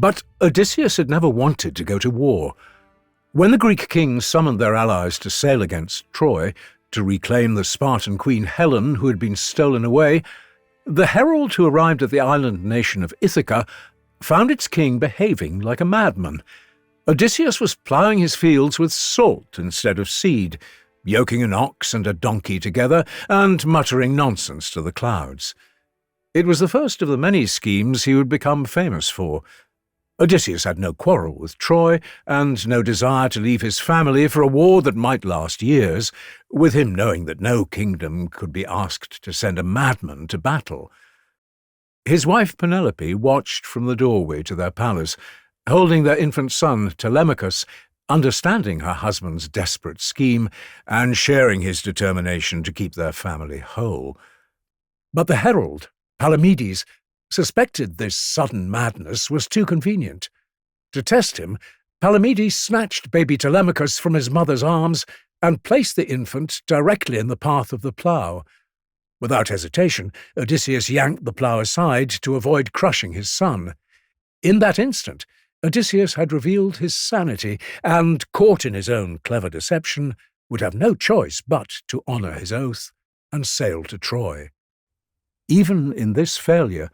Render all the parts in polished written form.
But Odysseus had never wanted to go to war. When the Greek kings summoned their allies to sail against Troy, to reclaim the Spartan queen Helen who had been stolen away, the herald who arrived at the island nation of Ithaca found its king behaving like a madman. Odysseus was ploughing his fields with salt instead of seed, yoking an ox and a donkey together, and muttering nonsense to the clouds. It was the first of the many schemes he would become famous for. Odysseus had no quarrel with Troy, and no desire to leave his family for a war that might last years, with him knowing that no kingdom could be asked to send a madman to battle. His wife Penelope watched from the doorway to their palace, holding their infant son Telemachus, understanding her husband's desperate scheme and sharing his determination to keep their family whole. But the herald, Palamedes, suspected this sudden madness was too convenient. To test him, Palamedes snatched baby Telemachus from his mother's arms and placed the infant directly in the path of the plough. Without hesitation, Odysseus yanked the plough aside to avoid crushing his son. In that instant, Odysseus had revealed his sanity and, caught in his own clever deception, would have no choice but to honour his oath and sail to Troy. Even in this failure,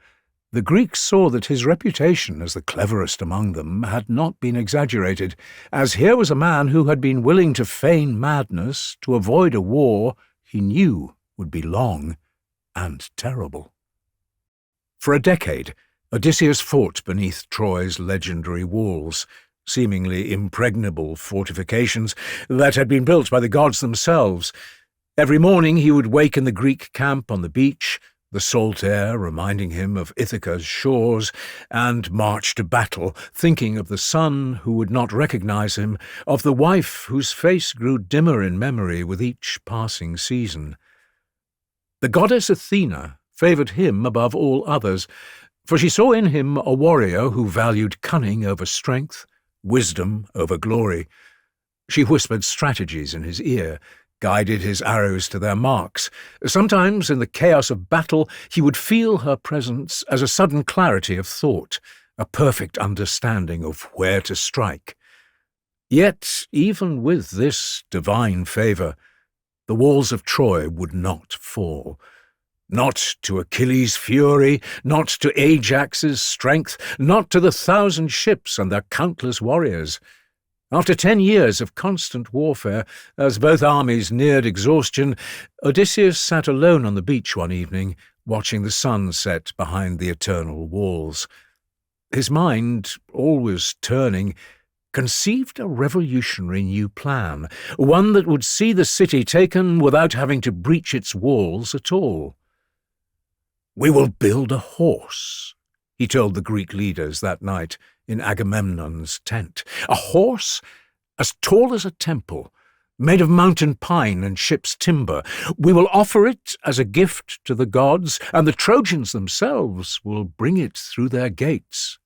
the Greeks saw that his reputation as the cleverest among them had not been exaggerated, as here was a man who had been willing to feign madness to avoid a war he knew would be long and terrible. For a decade, Odysseus fought beneath Troy's legendary walls, seemingly impregnable fortifications that had been built by the gods themselves. Every morning he would wake in the Greek camp on the beach, the salt air reminding him of Ithaca's shores, and march to battle, thinking of the son who would not recognize him, of the wife whose face grew dimmer in memory with each passing season. The goddess Athena favoured him above all others, for she saw in him a warrior who valued cunning over strength, wisdom over glory. She whispered strategies in his ear, guided his arrows to their marks. Sometimes, in the chaos of battle, he would feel her presence as a sudden clarity of thought, a perfect understanding of where to strike. Yet, even with this divine favour, the walls of Troy would not fall. Not to Achilles' fury, not to Ajax's strength, not to the 1,000 ships and their countless warriors. After 10 years of constant warfare, as both armies neared exhaustion, Odysseus sat alone on the beach one evening, watching the sun set behind the eternal walls. His mind, always turning, conceived a revolutionary new plan, one that would see the city taken without having to breach its walls at all. "We will build a horse," he told the Greek leaders that night in Agamemnon's tent. "A horse as tall as a temple, made of mountain pine and ship's timber. We will offer it as a gift to the gods, and the Trojans themselves will bring it through their gates."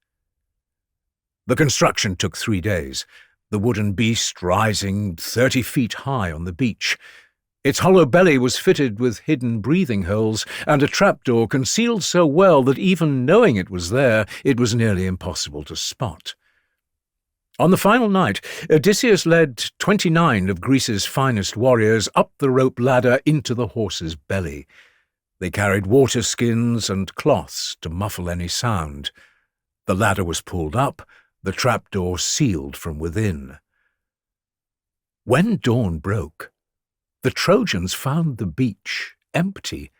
The construction took 3 days, the wooden beast rising 30 feet high on the beach. Its hollow belly was fitted with hidden breathing holes and a trapdoor concealed so well that even knowing it was there, it was nearly impossible to spot. On the final night, Odysseus led 29 of Greece's finest warriors up the rope ladder into the horse's belly. They carried water skins and cloths to muffle any sound. The ladder was pulled up, the trapdoor sealed from within. When dawn broke, the Trojans found the beach empty.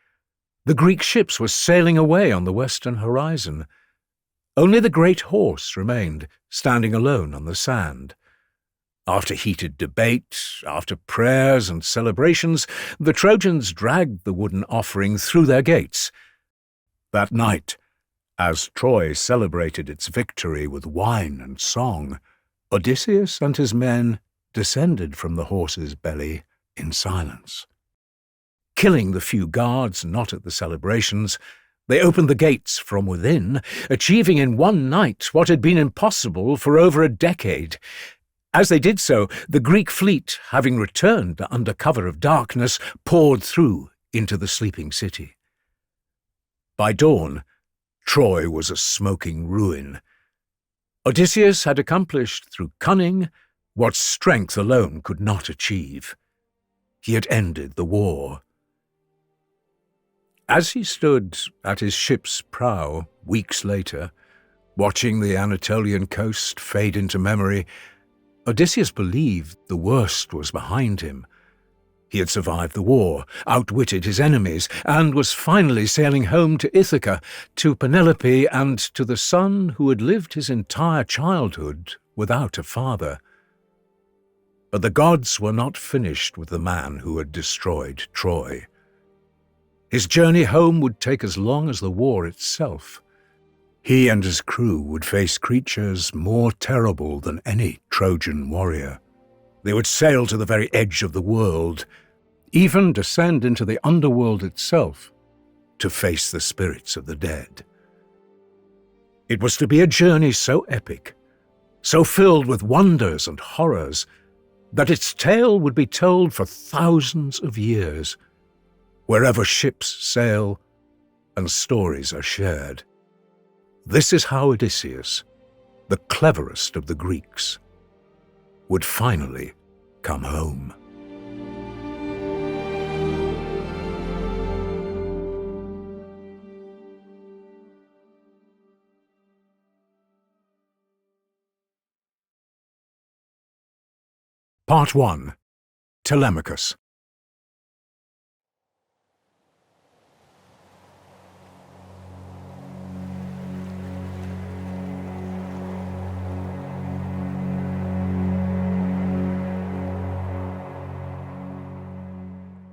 The Greek ships were sailing away on the western horizon. Only the great horse remained, standing alone on the sand. After heated debate, after prayers and celebrations, the Trojans dragged the wooden offering through their gates. That night, as Troy celebrated its victory with wine and song, Odysseus and his men descended from the horse's belly in silence. Killing the few guards not at the celebrations, they opened the gates from within, achieving in one night what had been impossible for over a decade. As they did so, the Greek fleet, having returned under cover of darkness, poured through into the sleeping city. By dawn, Troy was a smoking ruin. Odysseus had accomplished through cunning what strength alone could not achieve. He had ended the war. As he stood at his ship's prow weeks later, watching the Anatolian coast fade into memory, Odysseus believed the worst was behind him. He had survived the war, outwitted his enemies, and was finally sailing home to Ithaca, to Penelope, and to the son who had lived his entire childhood without a father. But the gods were not finished with the man who had destroyed Troy. His journey home would take as long as the war itself. He and his crew would face creatures more terrible than any Trojan warrior. They would sail to the very edge of the world, even descend into the Underworld itself, to face the spirits of the dead. It was to be a journey so epic, so filled with wonders and horrors, that its tale would be told for thousands of years, wherever ships sail and stories are shared. This is how Odysseus, the cleverest of the Greeks, would finally come home. Part 1. Telemachus.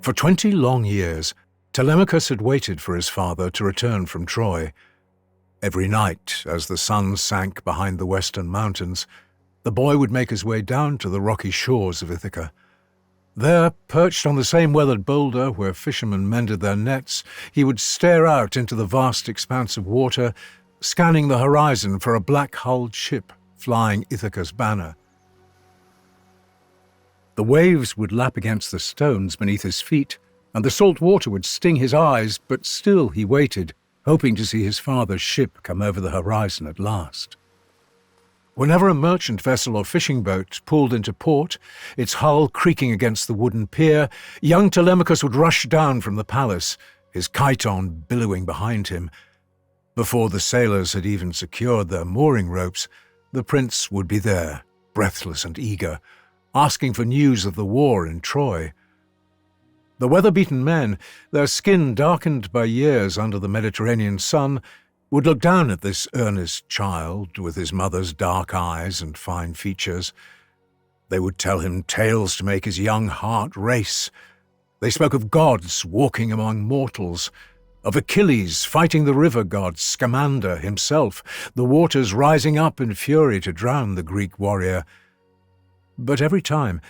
For 20 long years, Telemachus had waited for his father to return from Troy. Every night, as the sun sank behind the western mountains, the boy would make his way down to the rocky shores of Ithaca. There, perched on the same weathered boulder where fishermen mended their nets, he would stare out into the vast expanse of water, scanning the horizon for a black-hulled ship flying Ithaca's banner. The waves would lap against the stones beneath his feet, and the salt water would sting his eyes, but still he waited, hoping to see his father's ship come over the horizon at last. Whenever a merchant vessel or fishing boat pulled into port, its hull creaking against the wooden pier, young Telemachus would rush down from the palace, his chiton billowing behind him. Before the sailors had even secured their mooring ropes, the prince would be there, breathless and eager, asking for news of the war in Troy. The weather-beaten men, their skin darkened by years under the Mediterranean sun, would look down at this earnest child with his mother's dark eyes and fine features. They would tell him tales to make his young heart race. They spoke of gods walking among mortals, of Achilles fighting the river god Scamander himself, the waters rising up in fury to drown the Greek warrior. But every time,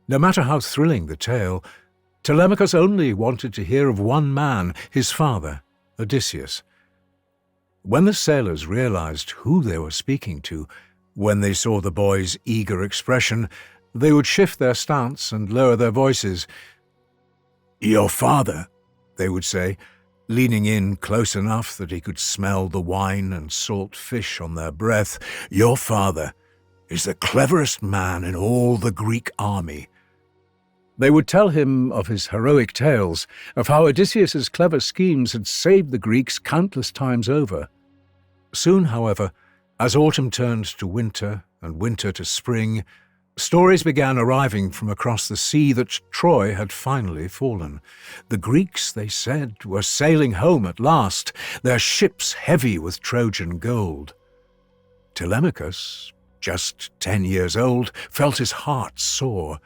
no matter how thrilling the tale, Telemachus only wanted to hear of one man, his father, Odysseus. When the sailors realized who they were speaking to, when they saw the boy's eager expression, they would shift their stance and lower their voices. "Your father," they would say, leaning in close enough that he could smell the wine and salt fish on their breath, "your father is the cleverest man in all the Greek army." They would tell him of his heroic tales, of how Odysseus's clever schemes had saved the Greeks countless times over. Soon, however, as autumn turned to winter and winter to spring, stories began arriving from across the sea that Troy had finally fallen. The Greeks, they said, were sailing home at last, their ships heavy with Trojan gold. Telemachus, just 10 years old, felt his heart soar.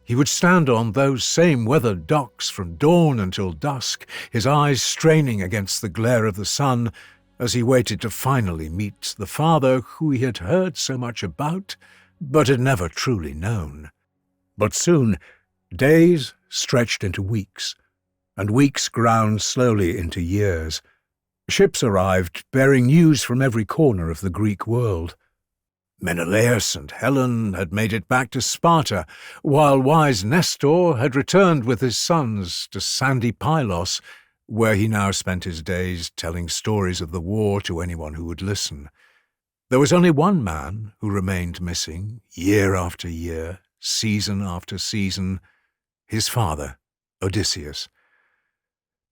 He would stand on those same weathered docks from dawn until dusk, his eyes straining against the glare of the sun, as he waited to finally meet the father who he had heard so much about, but had never truly known. But soon, days stretched into weeks, and weeks ground slowly into years. Ships arrived, bearing news from every corner of the Greek world. Menelaus and Helen had made it back to Sparta, while wise Nestor had returned with his sons to sandy Pylos, where he now spent his days telling stories of the war to anyone who would listen. There was only one man who remained missing, year after year, season after season, his father, Odysseus.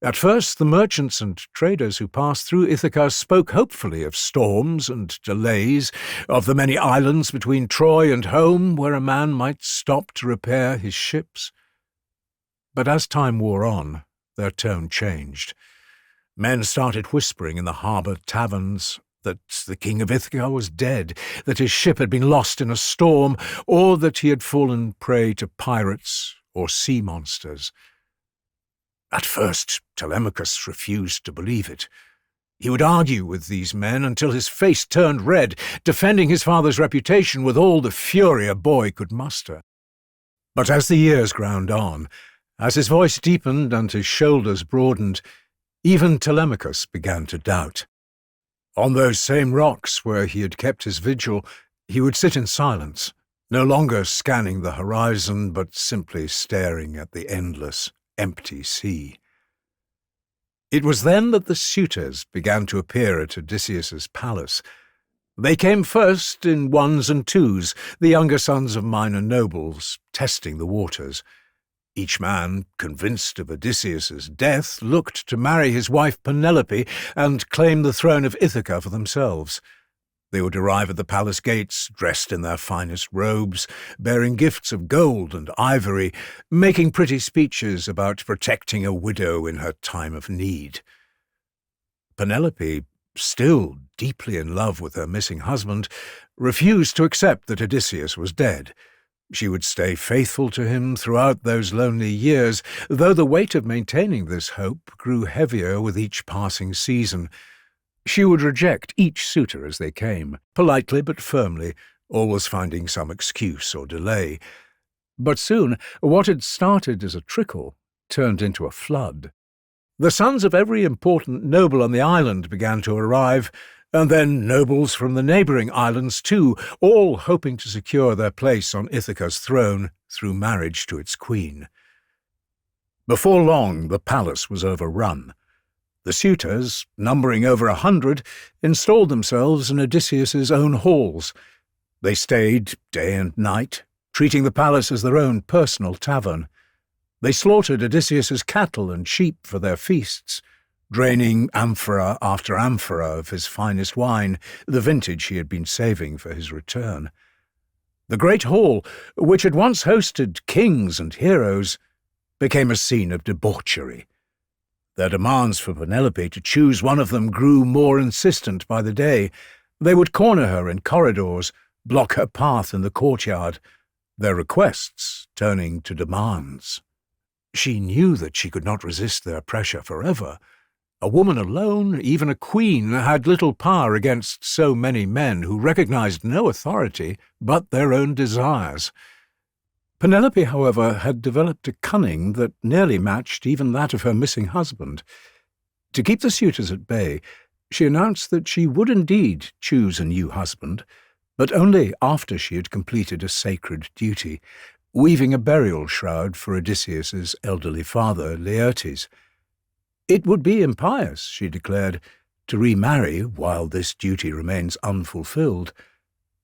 At first, the merchants and traders who passed through Ithaca spoke hopefully of storms and delays, of the many islands between Troy and home where a man might stop to repair his ships. But as time wore on, their tone changed. Men started whispering in the harbour taverns that the king of Ithaca was dead, that his ship had been lost in a storm, or that he had fallen prey to pirates or sea monsters. At first, Telemachus refused to believe it. He would argue with these men until his face turned red, defending his father's reputation with all the fury a boy could muster. But as the years ground on, as his voice deepened and his shoulders broadened, even Telemachus began to doubt. On those same rocks where he had kept his vigil, he would sit in silence, no longer scanning the horizon, but simply staring at the endless, empty sea. It was then that the suitors began to appear at Odysseus's palace. They came first in ones and twos, the younger sons of minor nobles, testing the waters. Each man, convinced of Odysseus's death, looked to marry his wife Penelope and claim the throne of Ithaca for themselves. They would arrive at the palace gates, dressed in their finest robes, bearing gifts of gold and ivory, making pretty speeches about protecting a widow in her time of need. Penelope, still deeply in love with her missing husband, refused to accept that Odysseus was dead. She would stay faithful to him throughout those lonely years, though the weight of maintaining this hope grew heavier with each passing season. She would reject each suitor as they came, politely but firmly, always finding some excuse or delay. But soon, what had started as a trickle turned into a flood. The sons of every important noble on the island began to arrive, and then nobles from the neighbouring islands too, all hoping to secure their place on Ithaca's throne through marriage to its queen. Before long, the palace was overrun. The suitors, numbering over 100, installed themselves in Odysseus's own halls. They stayed day and night, treating the palace as their own personal tavern. They slaughtered Odysseus's cattle and sheep for their feasts, draining amphora after amphora of his finest wine, the vintage he had been saving for his return. The great hall, which had once hosted kings and heroes, became a scene of debauchery. Their demands for Penelope to choose one of them grew more insistent by the day. They would corner her in corridors, block her path in the courtyard, their requests turning to demands. She knew that she could not resist their pressure forever. A woman alone, even a queen, had little power against so many men who recognized no authority but their own desires. Penelope, however, had developed a cunning that nearly matched even that of her missing husband. To keep the suitors at bay, she announced that she would indeed choose a new husband, but only after she had completed a sacred duty, weaving a burial shroud for Odysseus's elderly father, Laertes. It would be impious, she declared, to remarry while this duty remains unfulfilled.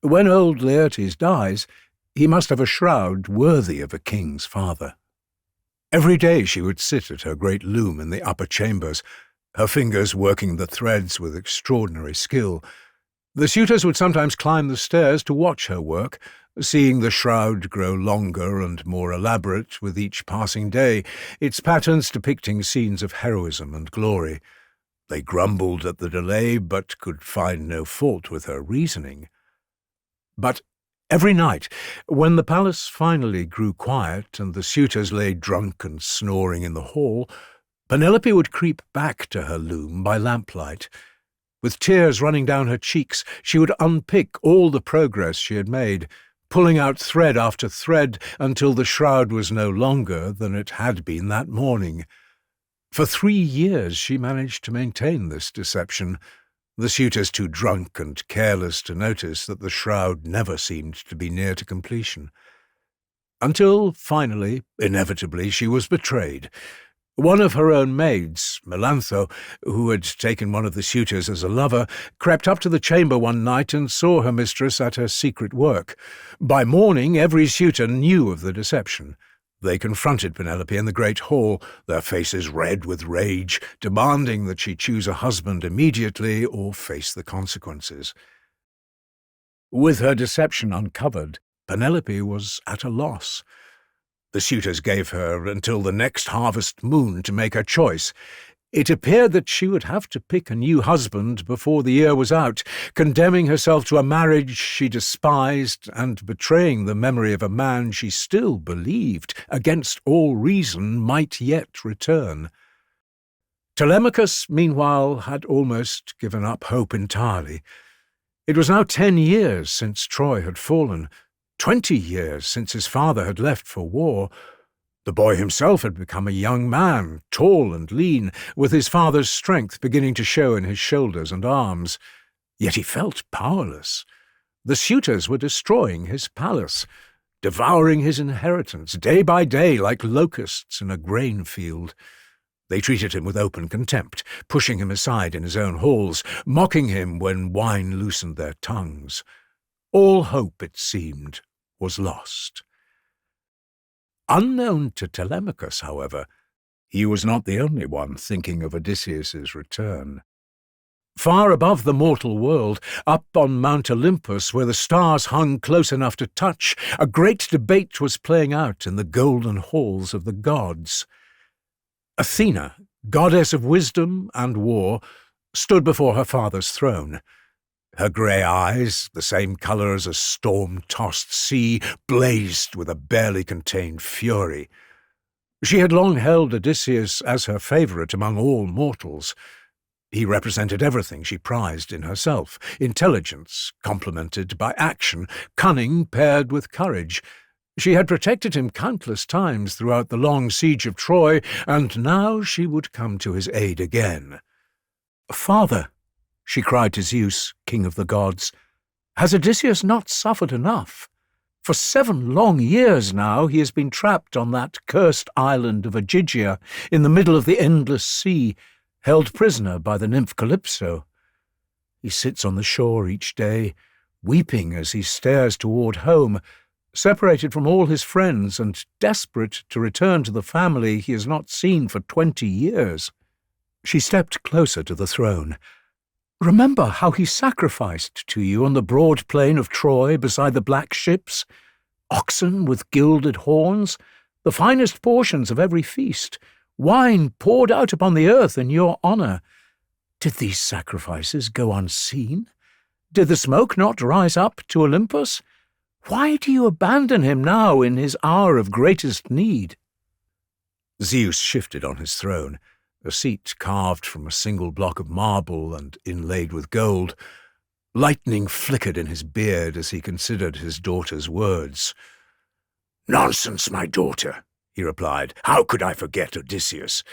When old Laertes dies, he must have a shroud worthy of a king's father. Every day she would sit at her great loom in the upper chambers, her fingers working the threads with extraordinary skill. The suitors would sometimes climb the stairs to watch her work, seeing the shroud grow longer and more elaborate with each passing day, its patterns depicting scenes of heroism and glory. They grumbled at the delay, but could find no fault with her reasoning. But every night, when the palace finally grew quiet and the suitors lay drunk and snoring in the hall, Penelope would creep back to her loom by lamplight. With tears running down her cheeks, she would unpick all the progress she had made, pulling out thread after thread until the shroud was no longer than it had been that morning. For 3 years she managed to maintain this deception, the suitors too drunk and careless to notice that the shroud never seemed to be near to completion. Until, finally, inevitably, she was betrayed. One of her own maids, Melantho, who had taken one of the suitors as a lover, crept up to the chamber one night and saw her mistress at her secret work. By morning every suitor knew of the deception. They confronted Penelope in the great hall, their faces red with rage, demanding that she choose a husband immediately or face the consequences. With her deception uncovered, Penelope was at a loss. The suitors gave her until the next harvest moon to make her choice. It appeared that she would have to pick a new husband before the year was out, condemning herself to a marriage she despised and betraying the memory of a man she still believed, against all reason, might yet return. Telemachus, meanwhile, had almost given up hope entirely. It was now 10 years since Troy had fallen, 20 years since his father had left for war. The boy himself had become a young man, tall and lean, with his father's strength beginning to show in his shoulders and arms. Yet he felt powerless. The suitors were destroying his palace, devouring his inheritance day by day like locusts in a grain field. They treated him with open contempt, pushing him aside in his own halls, mocking him when wine loosened their tongues. All hope, it seemed, was lost. Unknown to Telemachus, however, he was not the only one thinking of Odysseus's return. Far above the mortal world, up on Mount Olympus, where the stars hung close enough to touch, a great debate was playing out in the golden halls of the gods. Athena, goddess of wisdom and war, stood before her father's throne. Her grey eyes, the same colour as a storm-tossed sea, blazed with a barely contained fury. She had long held Odysseus as her favourite among all mortals. He represented everything she prized in herself: intelligence, complemented by action, cunning paired with courage. She had protected him countless times throughout the long siege of Troy, and now she would come to his aid again. "Father," she cried to Zeus, king of the gods, "has Odysseus not suffered enough? For 7 long years now he has been trapped on that cursed island of Ogygia in the middle of the endless sea, held prisoner by the nymph Calypso. He sits on the shore each day, weeping as he stares toward home, separated from all his friends and desperate to return to the family he has not seen for 20 years. She stepped closer to the throne. "Remember how he sacrificed to you on the broad plain of Troy beside the black ships? Oxen with gilded horns, the finest portions of every feast, wine poured out upon the earth in your honour. Did these sacrifices go unseen? Did the smoke not rise up to Olympus? Why do you abandon him now in his hour of greatest need?" Zeus shifted on his throne, a seat carved from a single block of marble and inlaid with gold. Lightning flickered in his beard as he considered his daughter's words. "Nonsense, my daughter," he replied. "How could I forget Odysseus?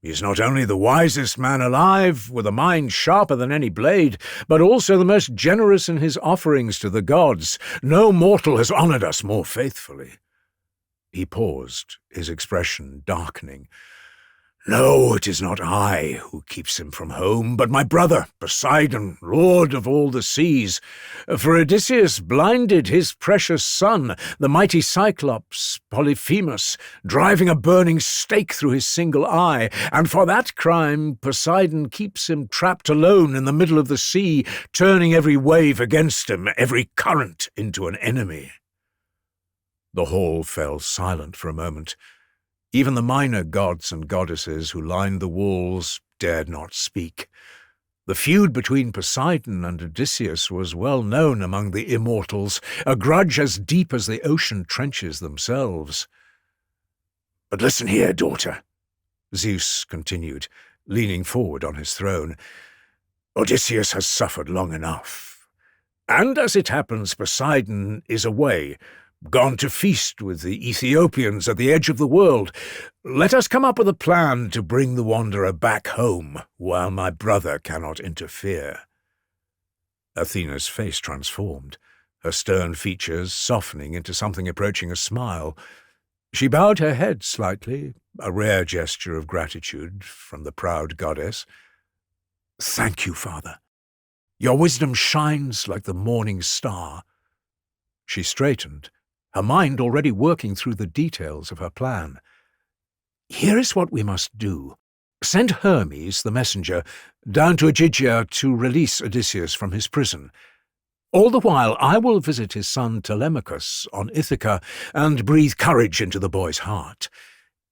He is not only the wisest man alive, with a mind sharper than any blade, but also the most generous in his offerings to the gods. No mortal has honoured us more faithfully." He paused, his expression darkening. "No, it is not I who keeps him from home, but my brother, Poseidon, lord of all the seas. For Odysseus blinded his precious son, the mighty Cyclops, Polyphemus, driving a burning stake through his single eye, and for that crime Poseidon keeps him trapped alone in the middle of the sea, turning every wave against him, every current into an enemy." The hall fell silent for a moment. Even the minor gods and goddesses who lined the walls dared not speak. The feud between Poseidon and Odysseus was well known among the immortals, a grudge as deep as the ocean trenches themselves. "But listen here, daughter," Zeus continued, leaning forward on his throne. "Odysseus has suffered long enough. And as it happens, Poseidon is away, gone to feast with the Ethiopians at the edge of the world. Let us come up with a plan to bring the wanderer back home while my brother cannot interfere." Athena's face transformed, her stern features softening into something approaching a smile. She bowed her head slightly, a rare gesture of gratitude from the proud goddess. "Thank you, father. Your wisdom shines like the morning star." She straightened, her mind already working through the details of her plan. "Here is what we must do. Send Hermes, the messenger, down to Ogygia to release Odysseus from his prison. All the while I will visit his son Telemachus on Ithaca and breathe courage into the boy's heart.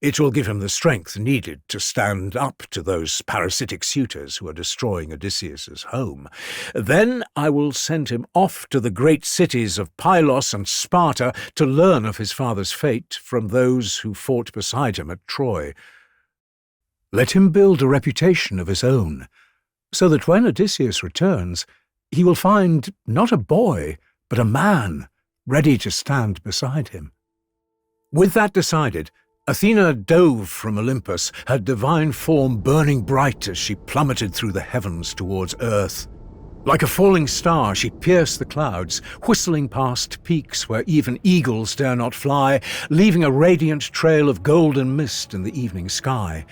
It will give him the strength needed to stand up to those parasitic suitors who are destroying Odysseus's home. Then I will send him off to the great cities of Pylos and Sparta to learn of his father's fate from those who fought beside him at Troy. Let him build a reputation of his own, so that when Odysseus returns, he will find not a boy, but a man ready to stand beside him." With that decided, Athena dove from Olympus, her divine form burning bright as she plummeted through the heavens towards earth. Like a falling star, she pierced the clouds, whistling past peaks where even eagles dare not fly, leaving a radiant trail of golden mist in the evening sky.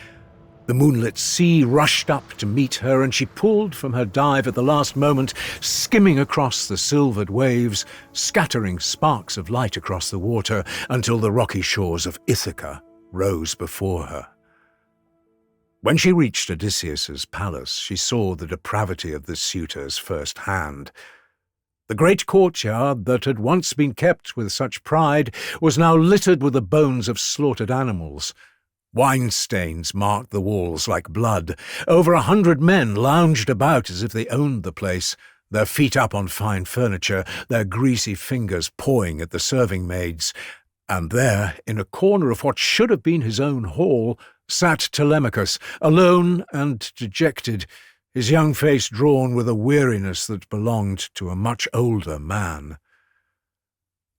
The moonlit sea rushed up to meet her, and she pulled from her dive at the last moment, skimming across the silvered waves, scattering sparks of light across the water until the rocky shores of Ithaca rose before her. When she reached Odysseus's palace, she saw the depravity of the suitors firsthand. The great courtyard that had once been kept with such pride was now littered with the bones of slaughtered animals. Wine stains marked the walls like blood. Over 100 men lounged about as if they owned the place, their feet up on fine furniture, their greasy fingers pawing at the serving maids. And there, in a corner of what should have been his own hall, sat Telemachus, alone and dejected, his young face drawn with a weariness that belonged to a much older man.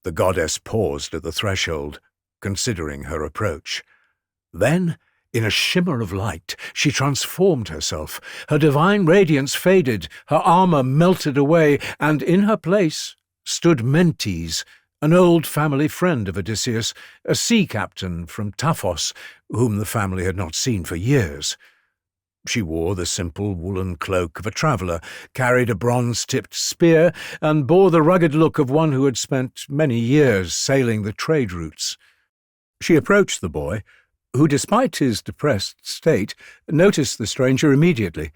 The goddess paused at the threshold, considering her approach. Then, in a shimmer of light, she transformed herself. Her divine radiance faded, her armor melted away, and in her place stood Mentes, an old family friend of Odysseus, a sea captain from Taphos, whom the family had not seen for years. She wore the simple woolen cloak of a traveller, carried a bronze-tipped spear, and bore the rugged look of one who had spent many years sailing the trade routes. She approached the boy, who, despite his depressed state, noticed the stranger immediately.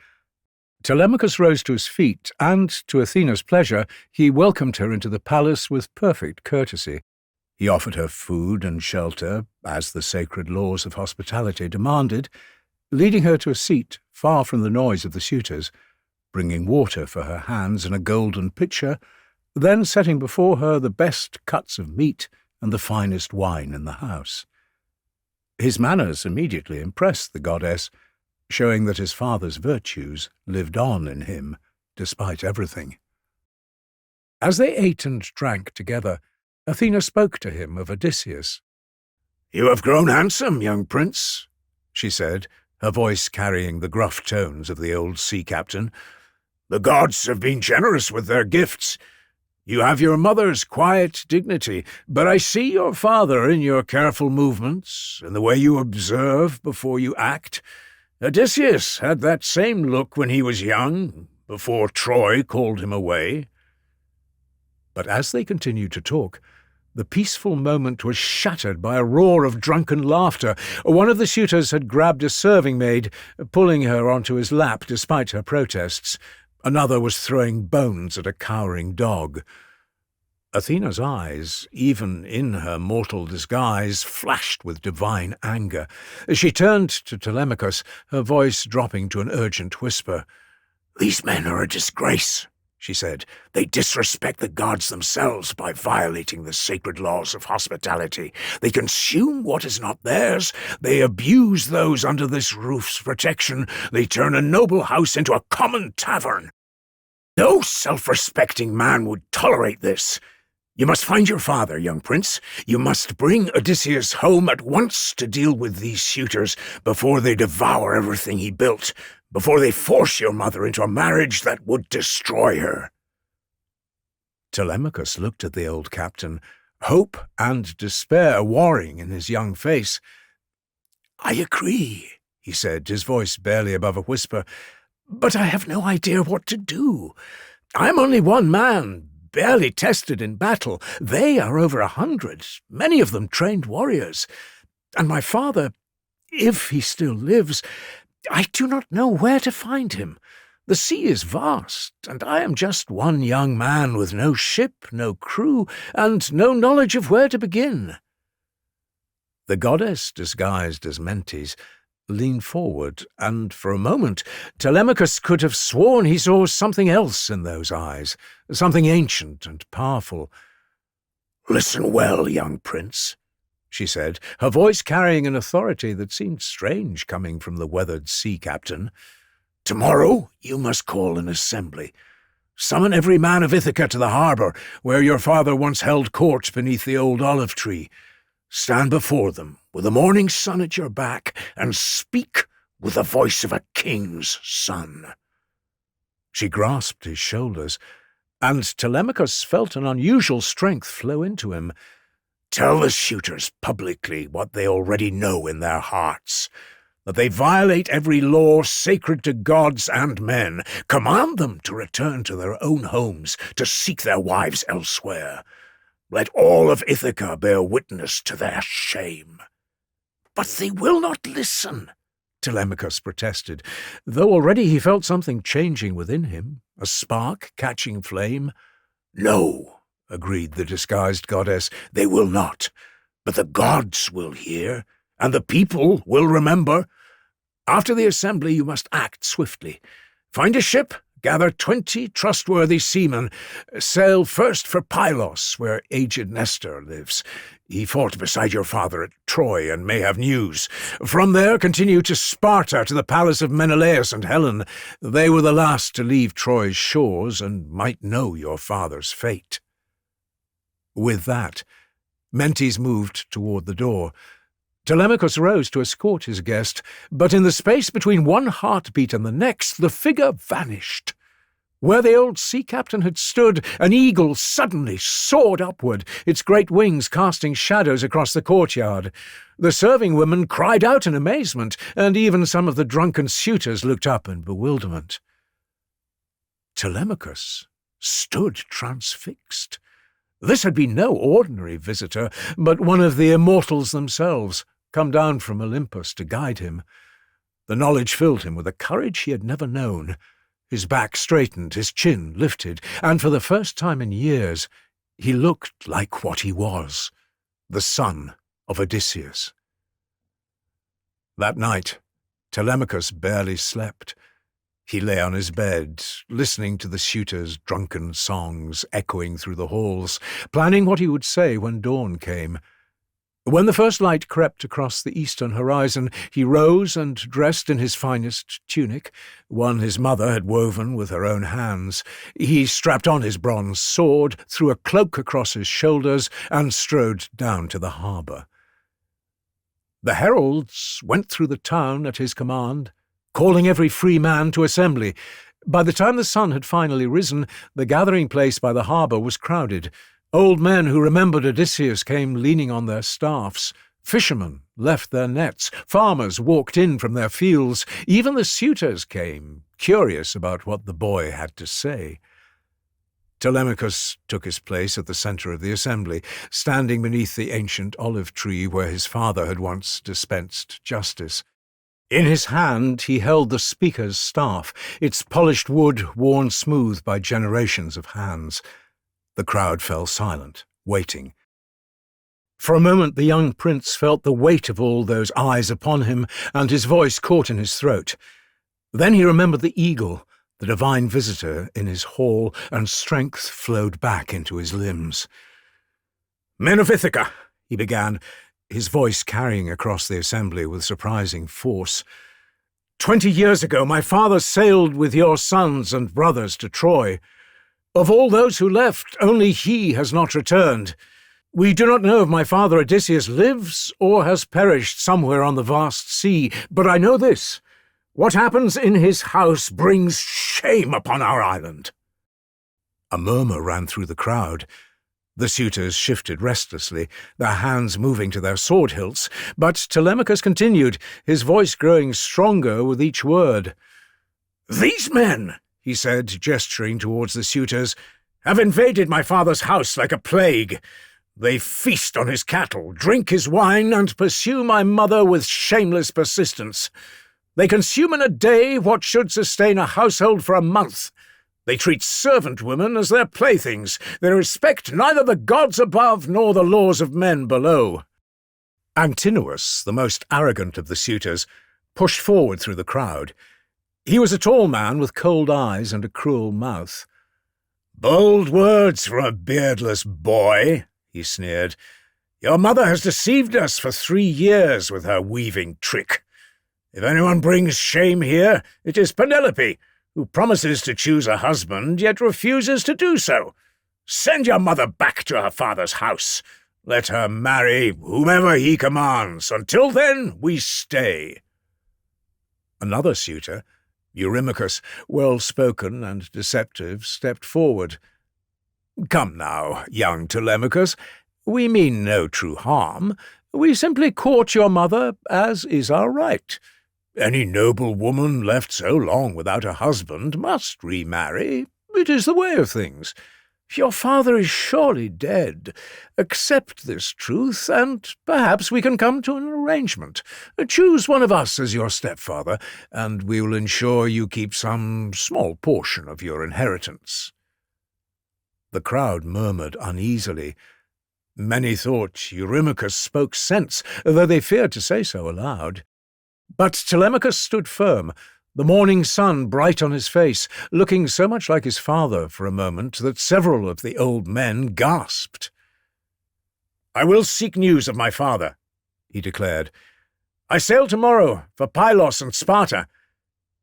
Telemachus rose to his feet, and, to Athena's pleasure, he welcomed her into the palace with perfect courtesy. He offered her food and shelter, as the sacred laws of hospitality demanded, leading her to a seat far from the noise of the suitors, bringing water for her hands in a golden pitcher, then setting before her the best cuts of meat and the finest wine in the house. His manners immediately impressed the goddess, showing that his father's virtues lived on in him, despite everything. As they ate and drank together, Athena spoke to him of Odysseus. "You have grown handsome, young prince," she said, her voice carrying the gruff tones of the old sea captain. "The gods have been generous with their gifts. You have your mother's quiet dignity, but I see your father in your careful movements, in the way you observe before you act. Odysseus had that same look when he was young, before Troy called him away." But as they continued to talk, the peaceful moment was shattered by a roar of drunken laughter. One of the suitors had grabbed a serving maid, pulling her onto his lap despite her protests. Another was throwing bones at a cowering dog. Athena's eyes, even in her mortal disguise, flashed with divine anger. She turned to Telemachus, her voice dropping to an urgent whisper. "These men are a disgrace," she said. "They disrespect the gods themselves by violating the sacred laws of hospitality. They consume what is not theirs. They abuse those under this roof's protection. They turn a noble house into a common tavern. No self-respecting man would tolerate this. You must find your father, young prince. You must bring Odysseus home at once to deal with these suitors before they devour everything he built, before they force your mother into a marriage that would destroy her." Telemachus looked at the old captain, hope and despair warring in his young face. "I agree," he said, his voice barely above a whisper, "but I have no idea what to do. I'm only one man, barely tested in battle. They are over 100, many of them trained warriors. And my father, if he still lives, I do not know where to find him. The sea is vast, and I am just one young man with no ship, no crew, and no knowledge of where to begin." The goddess, disguised as Mentes, leaned forward, and for a moment Telemachus could have sworn he saw something else in those eyes, something ancient and powerful. "Listen well, young prince," she said, her voice carrying an authority that seemed strange coming from the weathered sea captain. "Tomorrow you must call an assembly. Summon every man of Ithaca to the harbour, where your father once held court beneath the old olive tree. Stand before them, with the morning sun at your back, and speak with the voice of a king's son." She grasped his shoulders, and Telemachus felt an unusual strength flow into him. "Tell the suitors publicly what they already know in their hearts, that they violate every law sacred to gods and men. Command them to return to their own homes, to seek their wives elsewhere. Let all of Ithaca bear witness to their shame." "But they will not listen," Telemachus protested, though already he felt something changing within him, a spark catching flame. "No," agreed the disguised goddess, "they will not. But the gods will hear, and the people will remember. After the assembly you must act swiftly. Find a ship, gather 20 trustworthy seamen, sail first for Pylos, where aged Nestor lives. He fought beside your father at Troy and may have news. From there continue to Sparta, to the palace of Menelaus and Helen. They were the last to leave Troy's shores and might know your father's fate." With that, Mentes moved toward the door. Telemachus rose to escort his guest, but in the space between one heartbeat and the next, the figure vanished. Where the old sea captain had stood, an eagle suddenly soared upward, its great wings casting shadows across the courtyard. The serving women cried out in amazement, and even some of the drunken suitors looked up in bewilderment. Telemachus stood transfixed. This had been no ordinary visitor, but one of the immortals themselves, come down from Olympus to guide him. The knowledge filled him with a courage he had never known. His back straightened, his chin lifted, and for the first time in years he looked like what he was, the son of Odysseus. That night, Telemachus barely slept. He lay on his bed, listening to the suitors' drunken songs echoing through the halls, planning what he would say when dawn came. When the first light crept across the eastern horizon, he rose and dressed in his finest tunic, one his mother had woven with her own hands. He strapped on his bronze sword, threw a cloak across his shoulders, and strode down to the harbour. The heralds went through the town at his command, calling every free man to assembly. By the time the sun had finally risen, the gathering place by the harbour was crowded. Old men who remembered Odysseus came leaning on their staffs. Fishermen left their nets. Farmers walked in from their fields. Even the suitors came, curious about what the boy had to say. Telemachus took his place at the centre of the assembly, standing beneath the ancient olive tree where his father had once dispensed justice. In his hand he held the speaker's staff, its polished wood worn smooth by generations of hands. The crowd fell silent, waiting. For a moment the young prince felt the weight of all those eyes upon him, and his voice caught in his throat. Then he remembered the eagle, the divine visitor in his hall, and strength flowed back into his limbs. "Men of Ithaca," he began, his voice carrying across the assembly with surprising force. 20 years ago my father sailed with your sons and brothers to Troy. Of all those who left, only he has not returned. We do not know if my father Odysseus lives or has perished somewhere on the vast sea, but I know this: what happens in his house brings shame upon our island." A murmur ran through the crowd. The suitors shifted restlessly, their hands moving to their sword hilts, but Telemachus continued, his voice growing stronger with each word. "These men," he said, gesturing towards the suitors, "have invaded my father's house like a plague. They feast on his cattle, drink his wine, and pursue my mother with shameless persistence. They consume in a day what should sustain a household for a month. They treat servant women as their playthings. They respect neither the gods above nor the laws of men below." Antinous, the most arrogant of the suitors, pushed forward through the crowd. He was a tall man with cold eyes and a cruel mouth. "Bold words from a beardless boy," he sneered. "Your mother has deceived us for 3 years with her weaving trick. If anyone brings shame here, it is Penelope, who promises to choose a husband, yet refuses to do so. Send your mother back to her father's house. Let her marry whomever he commands. Until then, we stay." Another suitor, Eurymachus, well-spoken and deceptive, stepped forward. "Come now, young Telemachus, we mean no true harm. We simply court your mother, as is our right. Any noble woman left so long without a husband must remarry. It is the way of things. Your father is surely dead. Accept this truth, and perhaps we can come to an arrangement. Choose one of us as your stepfather, and we will ensure you keep some small portion of your inheritance." The crowd murmured uneasily. Many thought Eurymachus spoke sense, though they feared to say so aloud. But Telemachus stood firm, the morning sun bright on his face, looking so much like his father for a moment that several of the old men gasped. "I will seek news of my father," he declared. "I sail tomorrow for Pylos and Sparta.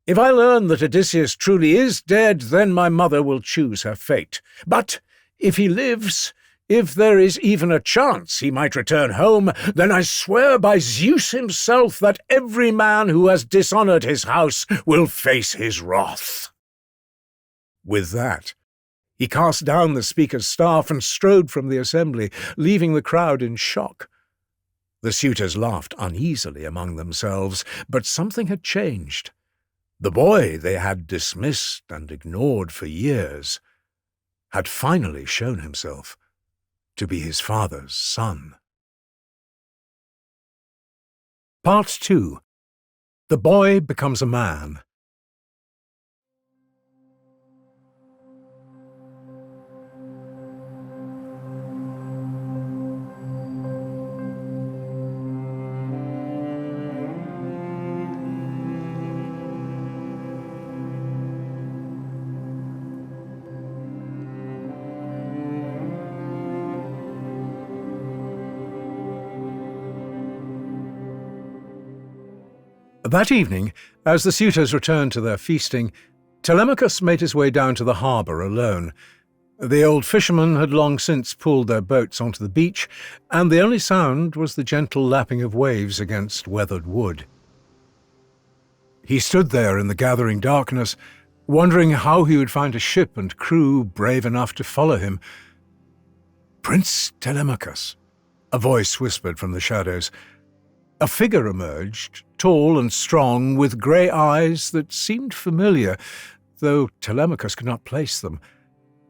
If I learn that Odysseus truly is dead, then my mother will choose her fate. But if he lives, if there is even a chance he might return home, then I swear by Zeus himself that every man who has dishonoured his house will face his wrath." With that, he cast down the speaker's staff and strode from the assembly, leaving the crowd in shock. The suitors laughed uneasily among themselves, but something had changed. The boy they had dismissed and ignored for years had finally shown himself to be his father's son. Part 2. The Boy Becomes a Man. That evening, as the suitors returned to their feasting, Telemachus made his way down to the harbour alone. The old fishermen had long since pulled their boats onto the beach, and the only sound was the gentle lapping of waves against weathered wood. He stood there in the gathering darkness, wondering how he would find a ship and crew brave enough to follow him. "Prince Telemachus," a voice whispered from the shadows. A figure emerged, tall and strong, with grey eyes that seemed familiar, though Telemachus could not place them.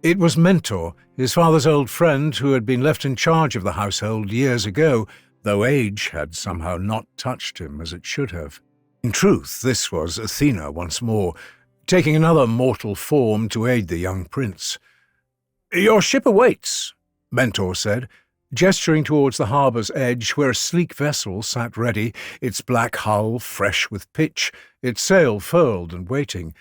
It was Mentor, his father's old friend, who had been left in charge of the household years ago, though age had somehow not touched him as it should have. In truth, this was Athena once more, taking another mortal form to aid the young prince. "Your ship awaits," Mentor said, gesturing towards the harbour's edge where a sleek vessel sat ready, its black hull fresh with pitch, its sail furled and waiting.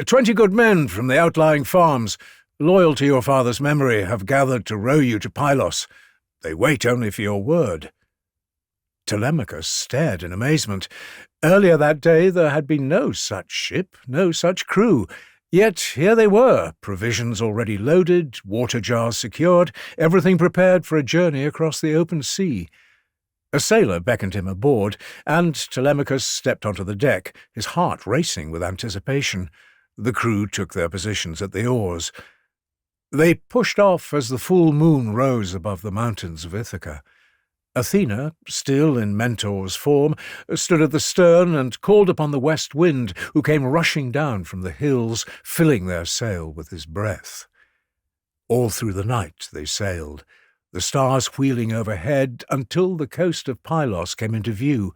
20 good men from the outlying farms, loyal to your father's memory, have gathered to row you to Pylos. They wait only for your word." Telemachus stared in amazement. Earlier that day there had been no such ship, no such crew. Yet here they were, provisions already loaded, water jars secured, everything prepared for a journey across the open sea. A sailor beckoned him aboard, and Telemachus stepped onto the deck, his heart racing with anticipation. The crew took their positions at the oars. They pushed off as the full moon rose above the mountains of Ithaca. Athena, still in Mentor's form, stood at the stern and called upon the west wind, who came rushing down from the hills, filling their sail with his breath. All through the night they sailed, the stars wheeling overhead until the coast of Pylos came into view.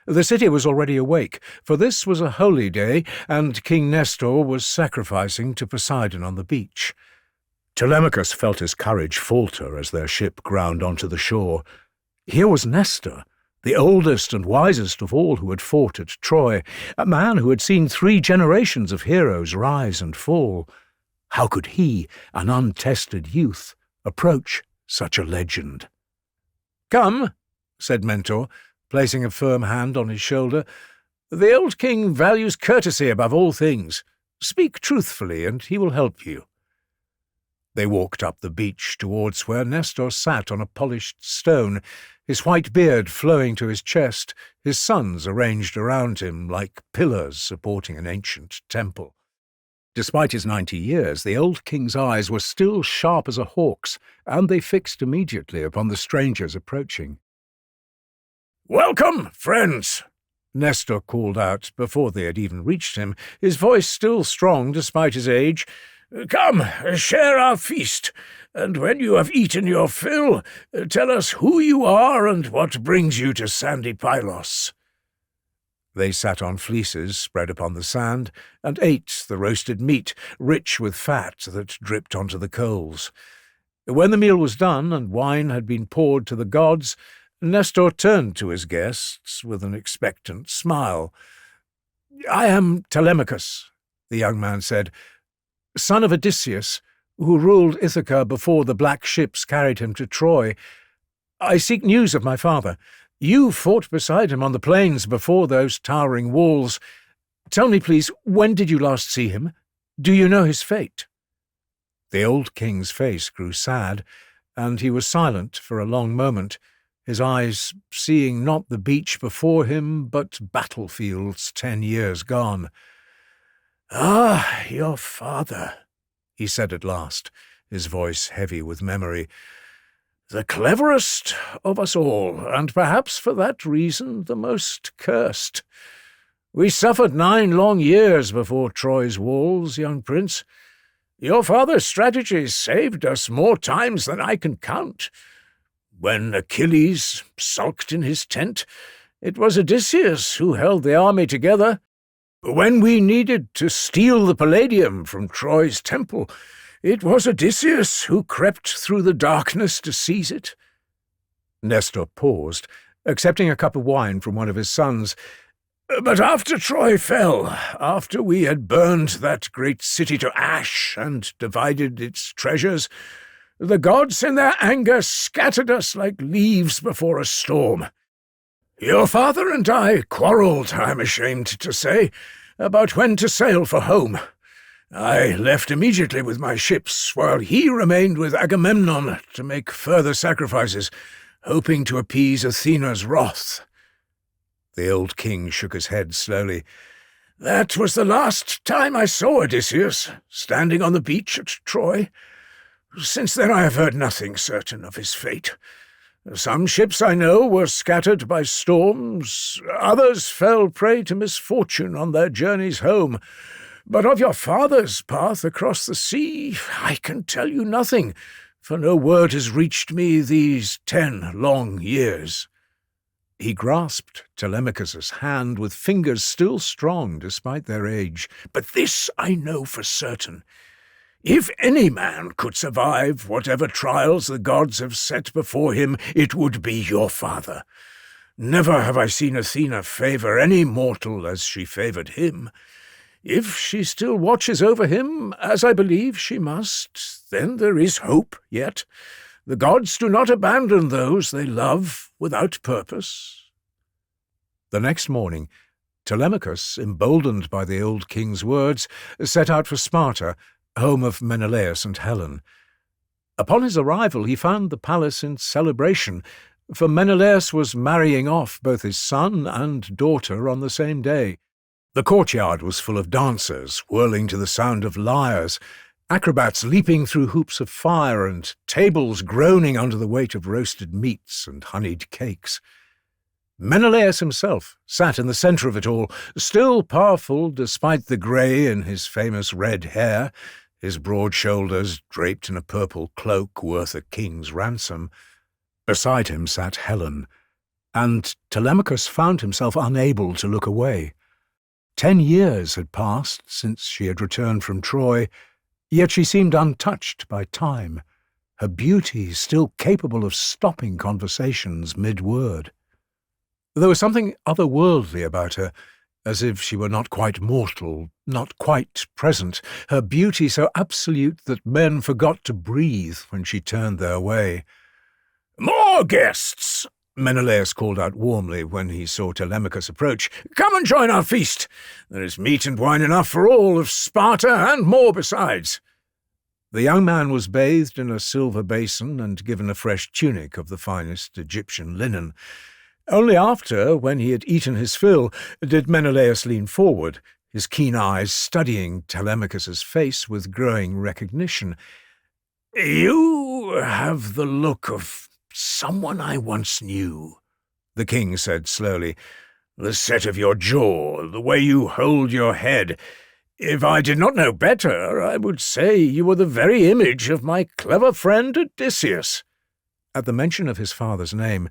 The city was already awake, for this was a holy day, and King Nestor was sacrificing to Poseidon on the beach. Telemachus felt his courage falter as their ship ground onto the shore. Here was Nestor, the oldest and wisest of all who had fought at Troy, a man who had seen 3 generations of heroes rise and fall. How could he, an untested youth, approach such a legend? "Come," said Mentor, placing a firm hand on his shoulder. "The old king values courtesy above all things. Speak truthfully, and he will help you." They walked up the beach towards where Nestor sat on a polished stone, his white beard flowing to his chest, his sons arranged around him like pillars supporting an ancient temple. Despite his 90 years, the old king's eyes were still sharp as a hawk's, and they fixed immediately upon the strangers approaching. "Welcome, friends!" Nestor called out before they had even reached him, his voice still strong despite his age. "Come, share our feast, and when you have eaten your fill, tell us who you are and what brings you to sandy Pylos." They sat on fleeces spread upon the sand, and ate the roasted meat, rich with fat that dripped onto the coals. When the meal was done and wine had been poured to the gods, Nestor turned to his guests with an expectant smile. "I am Telemachus," the young man said, "son of Odysseus, who ruled Ithaca before the black ships carried him to Troy. I seek news of my father. You fought beside him on the plains before those towering walls. Tell me, please, when did you last see him? Do you know his fate?" The old king's face grew sad, and he was silent for a long moment, his eyes seeing not the beach before him, but battlefields 10 years gone. "Ah, your father," he said at last, his voice heavy with memory. "The cleverest of us all, and perhaps for that reason the most cursed. We suffered 9 long years before Troy's walls, young prince. Your father's strategies saved us more times than I can count. When Achilles sulked in his tent, it was Odysseus who held the army together. When we needed to steal the Palladium from Troy's temple, it was Odysseus who crept through the darkness to seize it." Nestor paused, accepting a cup of wine from one of his sons. "But after Troy fell, after we had burned that great city to ash and divided its treasures, the gods in their anger scattered us like leaves before a storm. Your father and I quarrelled, I'm ashamed to say, about when to sail for home. I left immediately with my ships, while he remained with Agamemnon to make further sacrifices, hoping to appease Athena's wrath." The old king shook his head slowly. "That was the last time I saw Odysseus, standing on the beach at Troy. Since then I have heard nothing certain of his fate. Some ships, I know, were scattered by storms, others fell prey to misfortune on their journeys home. But of your father's path across the sea I can tell you nothing, for no word has reached me these 10 long years." He grasped Telemachus's hand with fingers still strong despite their age. "But this I know for certain. If any man could survive whatever trials the gods have set before him, it would be your father. Never have I seen Athena favour any mortal as she favoured him. If she still watches over him, as I believe she must, then there is hope yet. The gods do not abandon those they love without purpose." The next morning, Telemachus, emboldened by the old king's words, set out for Sparta, home of Menelaus and Helen. Upon his arrival he found the palace in celebration, for Menelaus was marrying off both his son and daughter on the same day. The courtyard was full of dancers, whirling to the sound of lyres, acrobats leaping through hoops of fire and tables groaning under the weight of roasted meats and honeyed cakes. Menelaus himself sat in the centre of it all, still powerful despite the grey in his famous red hair, his broad shoulders draped in a purple cloak worth a king's ransom. Beside him sat Helen, and Telemachus found himself unable to look away. 10 years had passed since she had returned from Troy, yet she seemed untouched by time, her beauty still capable of stopping conversations mid-word. There was something otherworldly about her, as if she were not quite mortal, not quite present, her beauty so absolute that men forgot to breathe when she turned their way. "More guests!" Menelaus called out warmly when he saw Telemachus approach. "Come and join our feast. There is meat and wine enough for all of Sparta, and more besides." The young man was bathed in a silver basin and given a fresh tunic of the finest Egyptian linen. Only after, when he had eaten his fill, did Menelaus lean forward, his keen eyes studying Telemachus's face with growing recognition. "You have the look of someone I once knew," the king said slowly. "The set of your jaw, the way you hold your head. If I did not know better, I would say you were the very image of my clever friend Odysseus." At the mention of his father's name,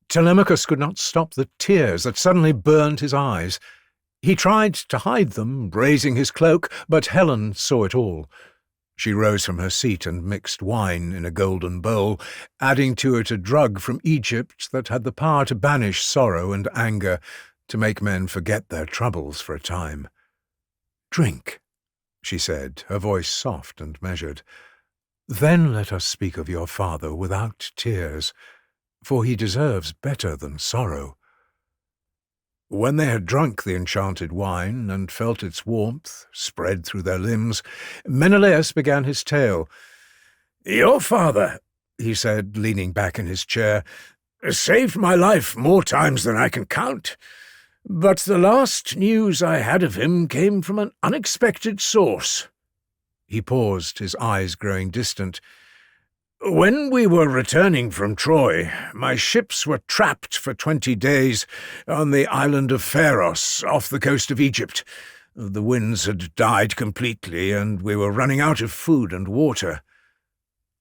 Telemachus could not stop the tears that suddenly burned his eyes. He tried to hide them, raising his cloak, but Helen saw it all. She rose from her seat and mixed wine in a golden bowl, adding to it a drug from Egypt that had the power to banish sorrow and anger, to make men forget their troubles for a time. "Drink," she said, her voice soft and measured. "Then let us speak of your father without tears, for he deserves better than sorrow." When they had drunk the enchanted wine and felt its warmth spread through their limbs, Menelaus began his tale. "Your father," he said, leaning back in his chair, "saved my life more times than I can count. But the last news I had of him came from an unexpected source." He paused, his eyes growing distant. "When we were returning from Troy, my ships were trapped for 20 days on the island of Pharos off the coast of Egypt. The winds had died completely, and we were running out of food and water."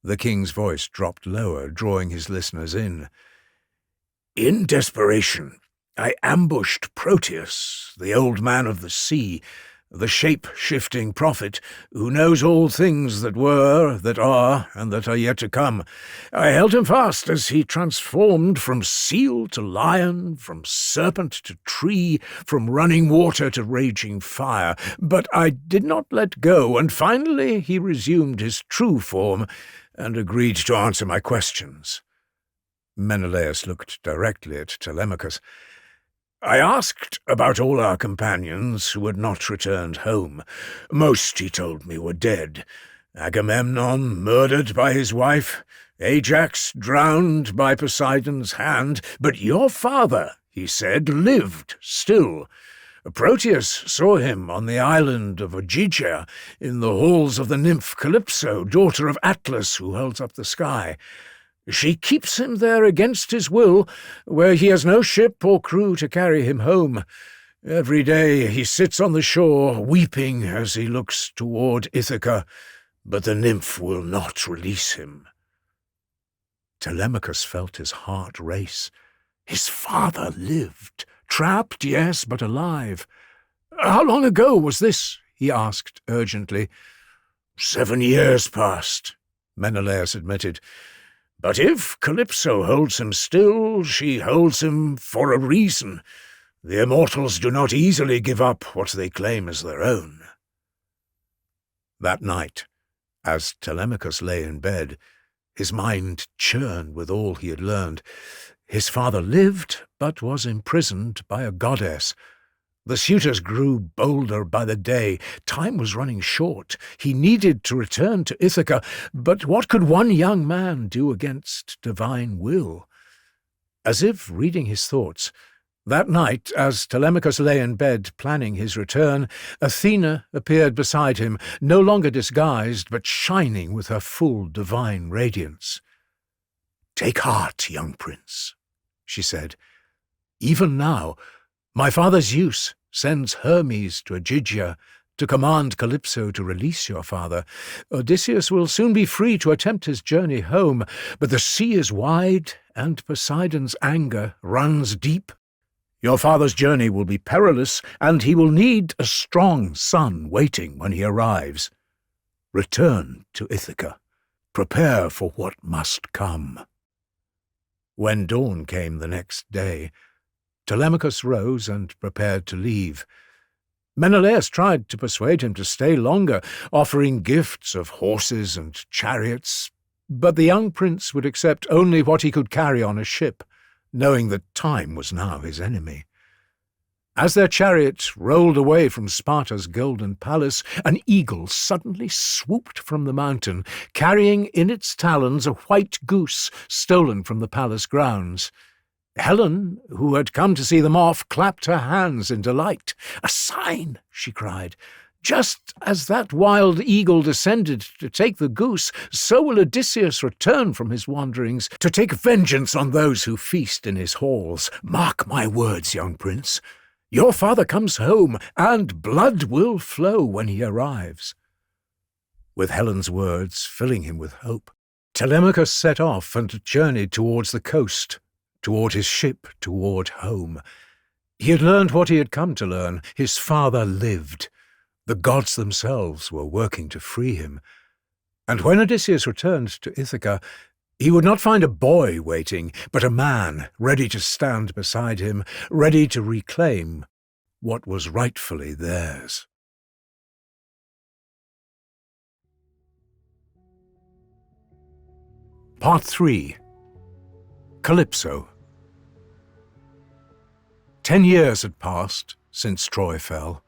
The king's voice dropped lower, drawing his listeners in. "In desperation, I ambushed Proteus, the old man of the sea, the shape-shifting prophet who knows all things that were, that are, and that are yet to come. I held him fast as he transformed from seal to lion, from serpent to tree, from running water to raging fire. But I did not let go, and finally he resumed his true form and agreed to answer my questions." Menelaus looked directly at Telemachus. "I asked about all our companions who had not returned home. Most, he told me, were dead. Agamemnon murdered by his wife, Ajax drowned by Poseidon's hand, but your father, he said, lived still. Proteus saw him on the island of Ogygia, in the halls of the nymph Calypso, daughter of Atlas, who holds up the sky. She keeps him there against his will, where he has no ship or crew to carry him home. Every day he sits on the shore, weeping as he looks toward Ithaca, but the nymph will not release him." Telemachus felt his heart race. His father lived, trapped, yes, but alive. "How long ago was this?" he asked urgently. 7 years past," Menelaus admitted. "But if Calypso holds him still, she holds him for a reason. The immortals do not easily give up what they claim as their own." That night, as Telemachus lay in bed, his mind churned with all he had learned. His father lived, but was imprisoned by a goddess. The suitors grew bolder by the day. Time was running short. He needed to return to Ithaca, but what could one young man do against divine will? As if reading his thoughts, That night, as Telemachus lay in bed planning his return, Athena appeared beside him, no longer disguised, but shining with her full divine radiance. "Take heart, young prince," she said. "Even now, my father Zeus sends Hermes to Ogygia to command Calypso to release your father. Odysseus will soon be free to attempt his journey home, but the sea is wide and Poseidon's anger runs deep. Your father's journey will be perilous, and he will need a strong son waiting when he arrives. Return to Ithaca. Prepare for what must come." When dawn came the next day, Telemachus rose and prepared to leave. Menelaus tried to persuade him to stay longer, offering gifts of horses and chariots, but the young prince would accept only what he could carry on a ship, knowing that time was now his enemy. As their chariot rolled away from Sparta's golden palace, an eagle suddenly swooped from the mountain, carrying in its talons a white goose stolen from the palace grounds. Helen, who had come to see them off, clapped her hands in delight. "A sign!" she cried. "Just as that wild eagle descended to take the goose, so will Odysseus return from his wanderings to take vengeance on those who feast in his halls. Mark my words, young prince. Your father comes home, and blood will flow when he arrives." With Helen's words filling him with hope, Telemachus set off and journeyed towards the coast, toward his ship, toward home. He had learned what he had come to learn. His father lived. The gods themselves were working to free him. And when Odysseus returned to Ithaca, he would not find a boy waiting, but a man ready to stand beside him, ready to reclaim what was rightfully theirs. Part 3. Calypso. 10 years had passed since Troy fell.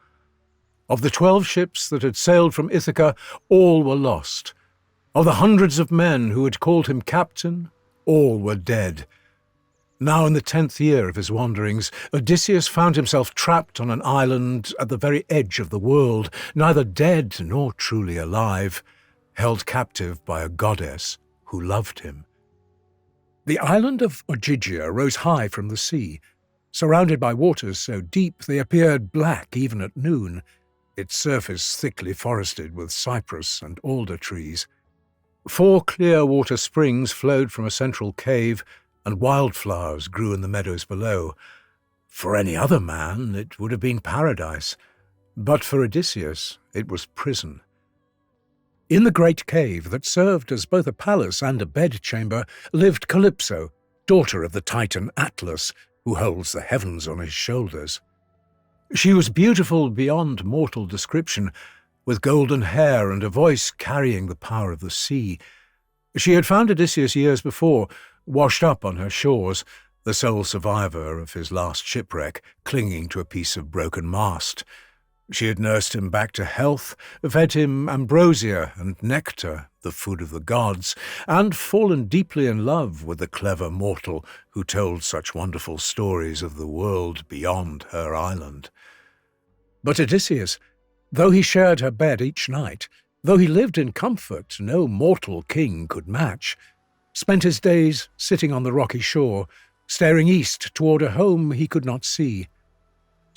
Of the 12 ships that had sailed from Ithaca, all were lost. Of the hundreds of men who had called him captain, all were dead. Now in the 10th year of his wanderings, Odysseus found himself trapped on an island at the very edge of the world, neither dead nor truly alive, held captive by a goddess who loved him. The island of Ogygia rose high from the sea, surrounded by waters so deep they appeared black even at noon, its surface thickly forested with cypress and alder trees. 4 clear water springs flowed from a central cave, and wildflowers grew in the meadows below. For any other man, it would have been paradise, but for Odysseus, it was prison. In the great cave that served as both a palace and a bedchamber lived Calypso, daughter of the Titan Atlas, who holds the heavens on his shoulders. She was beautiful beyond mortal description, with golden hair and a voice carrying the power of the sea. She had found Odysseus years before, washed up on her shores, the sole survivor of his last shipwreck, clinging to a piece of broken mast. She had nursed him back to health, fed him ambrosia and nectar, the food of the gods, and fallen deeply in love with the clever mortal who told such wonderful stories of the world beyond her island. But Odysseus, though he shared her bed each night, though he lived in comfort no mortal king could match, spent his days sitting on the rocky shore, staring east toward a home he could not see.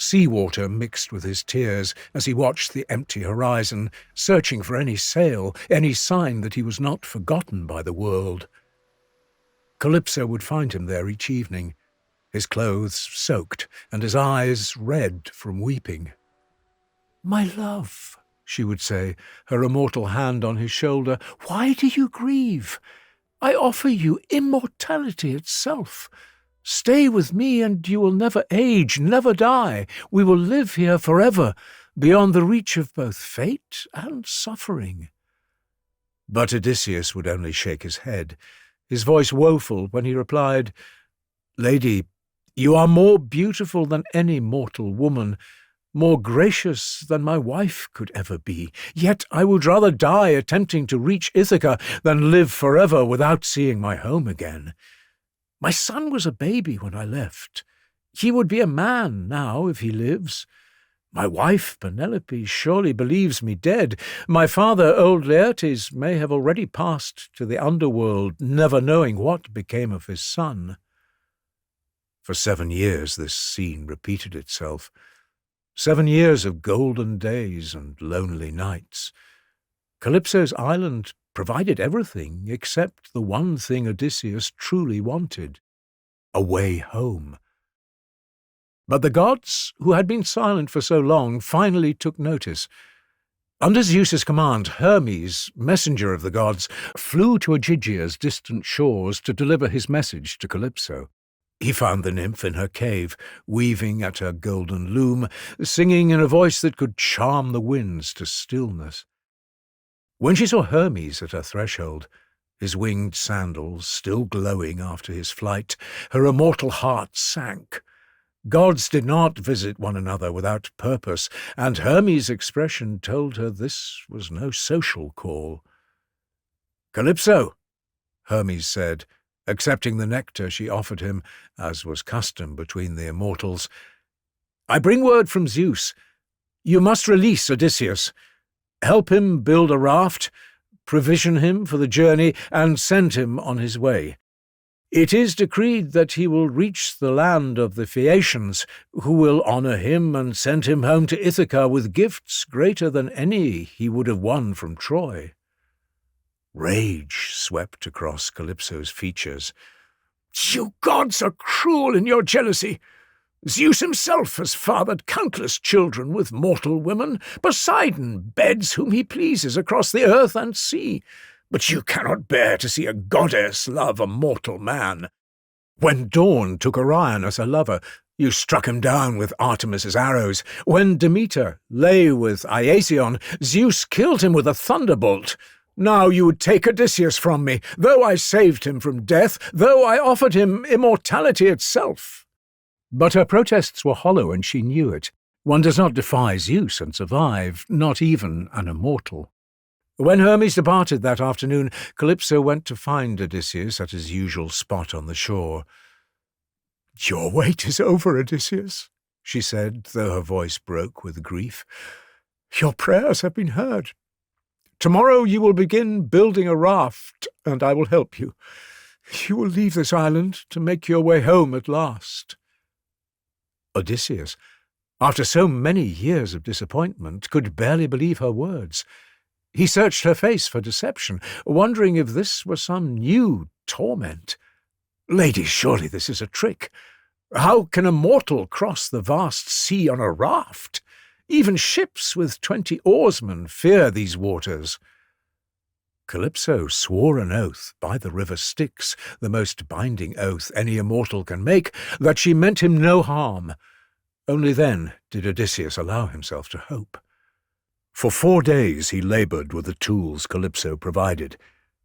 Seawater mixed with his tears as he watched the empty horizon, searching for any sail, any sign that he was not forgotten by the world. Calypso would find him there each evening, his clothes soaked and his eyes red from weeping. "My love," she would say, her immortal hand on his shoulder, "why do you grieve? I offer you immortality itself. Stay with me, and you will never age, never die. We will live here forever, beyond the reach of both fate and suffering." But Odysseus would only shake his head, his voice woeful when he replied, "Lady, you are more beautiful than any mortal woman, more gracious than my wife could ever be. Yet I would rather die attempting to reach Ithaca than live forever without seeing my home again. My son was a baby when I left. He would be a man now if he lives. My wife, Penelope, surely believes me dead. My father, old Laertes, may have already passed to the Underworld, never knowing what became of his son. For 7 years this scene repeated itself. 7 years of golden days and lonely nights. Calypso's island provided everything except the one thing Odysseus truly wanted: a way home. But the gods, who had been silent for so long, finally took notice. Under Zeus's command, Hermes, messenger of the gods, flew to Ogygia's distant shores to deliver his message to Calypso. He found the nymph in her cave, weaving at her golden loom, singing in a voice that could charm the winds to stillness. When she saw Hermes at her threshold, his winged sandals still glowing after his flight, her immortal heart sank. Gods did not visit one another without purpose, and Hermes' expression told her this was no social call. "Calypso," Hermes said, accepting the nectar she offered him, as was custom between the immortals, "I bring word from Zeus. You must release Odysseus. Help him build a raft, provision him for the journey, and send him on his way. It is decreed that he will reach the land of the Phaeacians, who will honor him and send him home to Ithaca with gifts greater than any he would have won from Troy." Rage swept across Calypso's features. "You gods are cruel in your jealousy. Zeus himself has fathered countless children with mortal women. Poseidon beds whom he pleases across the earth and sea. But you cannot bear to see a goddess love a mortal man. When Dawn took Orion as her lover, you struck him down with Artemis's arrows. When Demeter lay with Iasion, Zeus killed him with a thunderbolt. Now you would take Odysseus from me, though I saved him from death, though I offered him immortality itself." But her protests were hollow, and she knew it. One does not defy Zeus and survive, not even an immortal. When Hermes departed that afternoon, Calypso went to find Odysseus at his usual spot on the shore. "Your wait is over, Odysseus," she said, though her voice broke with grief. "Your prayers have been heard. Tomorrow you will begin building a raft, and I will help you. You will leave this island to make your way home at last." Odysseus, after so many years of disappointment, could barely believe her words. He searched her face for deception, wondering if this were some new torment. "Lady, surely this is a trick. How can a mortal cross the vast sea on a raft? Even ships with 20 oarsmen fear these waters." Calypso swore an oath by the river Styx, the most binding oath any immortal can make, that she meant him no harm. Only then did Odysseus allow himself to hope. For 4 days he laboured with the tools Calypso provided.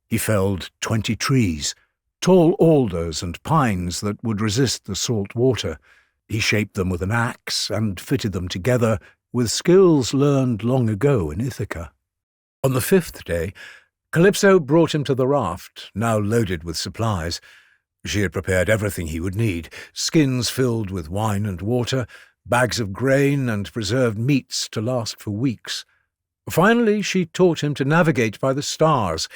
He felled 20 trees, tall alders and pines that would resist the salt water. He shaped them with an axe and fitted them together with skills learned long ago in Ithaca. On the 5th day, Calypso brought him to the raft, now loaded with supplies. She had prepared everything he would need: skins filled with wine and water, bags of grain and preserved meats to last for weeks. Finally, she taught him to navigate by the stars.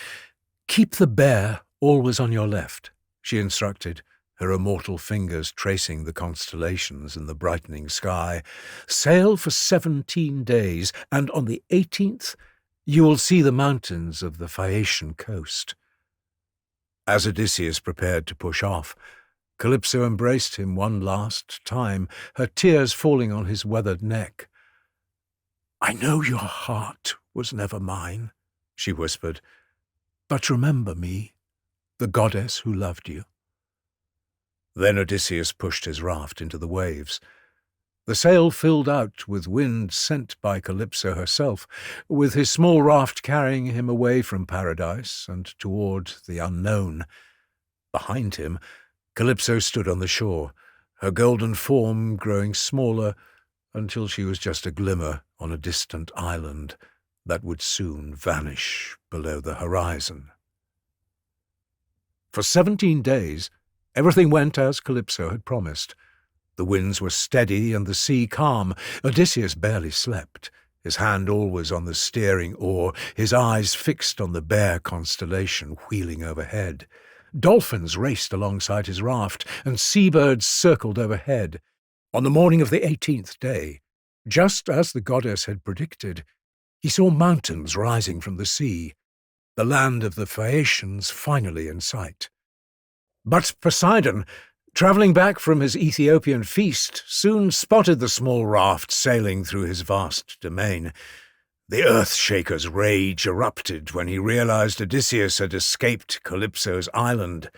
"Keep the bear always on your left," she instructed, her immortal fingers tracing the constellations in the brightening sky. "Sail for 17 days, and on the 18th you will see the mountains of the Phaeacian coast." As Odysseus prepared to push off, Calypso embraced him one last time, her tears falling on his weathered neck. "I know your heart was never mine," she whispered, "but remember me, the goddess who loved you." Then Odysseus pushed his raft into the waves. The sail filled out with wind sent by Calypso herself, with his small raft carrying him away from paradise and toward the unknown. Behind him, Calypso stood on the shore, her golden form growing smaller until she was just a glimmer on a distant island that would soon vanish below the horizon. For 17 days, everything went as Calypso had promised. The winds were steady and the sea calm. Odysseus barely slept, his hand always on the steering oar, his eyes fixed on the bare constellation wheeling overhead. Dolphins raced alongside his raft, and seabirds circled overhead. On the morning of the 18th day, just as the goddess had predicted, he saw mountains rising from the sea, the land of the Phaeacians finally in sight. But Poseidon, travelling back from his Ethiopian feast, soon spotted the small raft sailing through his vast domain. The earth-shaker's rage erupted when he realized Odysseus had escaped Calypso's island.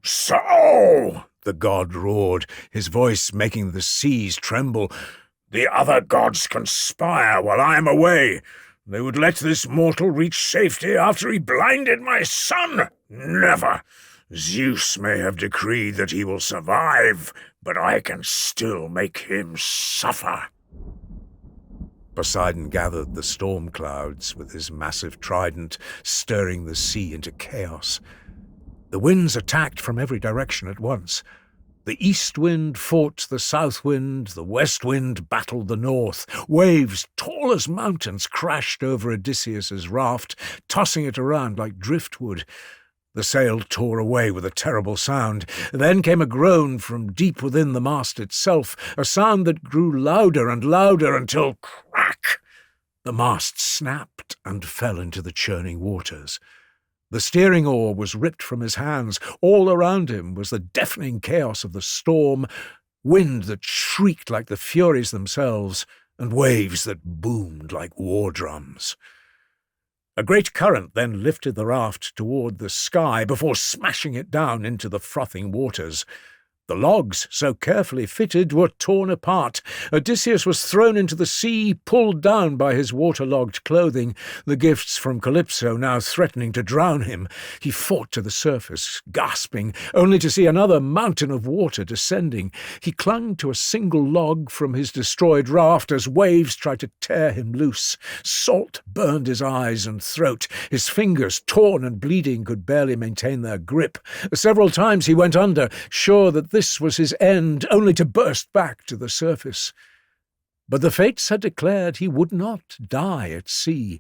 "So!" the god roared, his voice making the seas tremble. "The other gods conspire while I am away. They would let this mortal reach safety after he blinded my son? Never! Zeus may have decreed that he will survive, but I can still make him suffer." Poseidon gathered the storm clouds with his massive trident, stirring the sea into chaos. The winds attacked from every direction at once. The east wind fought the south wind, the west wind battled the north. Waves tall as mountains crashed over Odysseus's raft, tossing it around like driftwood. The sail tore away with a terrible sound. Then came a groan from deep within the mast itself, a sound that grew louder and louder until crack! The mast snapped and fell into the churning waters. The steering oar was ripped from his hands. All around him was the deafening chaos of the storm, wind that shrieked like the Furies themselves, and waves that boomed like war drums. A great current then lifted the raft toward the sky before smashing it down into the frothing waters. The logs, so carefully fitted, were torn apart. Odysseus was thrown into the sea, pulled down by his waterlogged clothing, the gifts from Calypso now threatening to drown him. He fought to the surface, gasping, only to see another mountain of water descending. He clung to a single log from his destroyed raft as waves tried to tear him loose. Salt burned his eyes and throat. His fingers, torn and bleeding, could barely maintain their grip. Several times he went under, sure that this was his end, only to burst back to the surface. But the fates had declared he would not die at sea.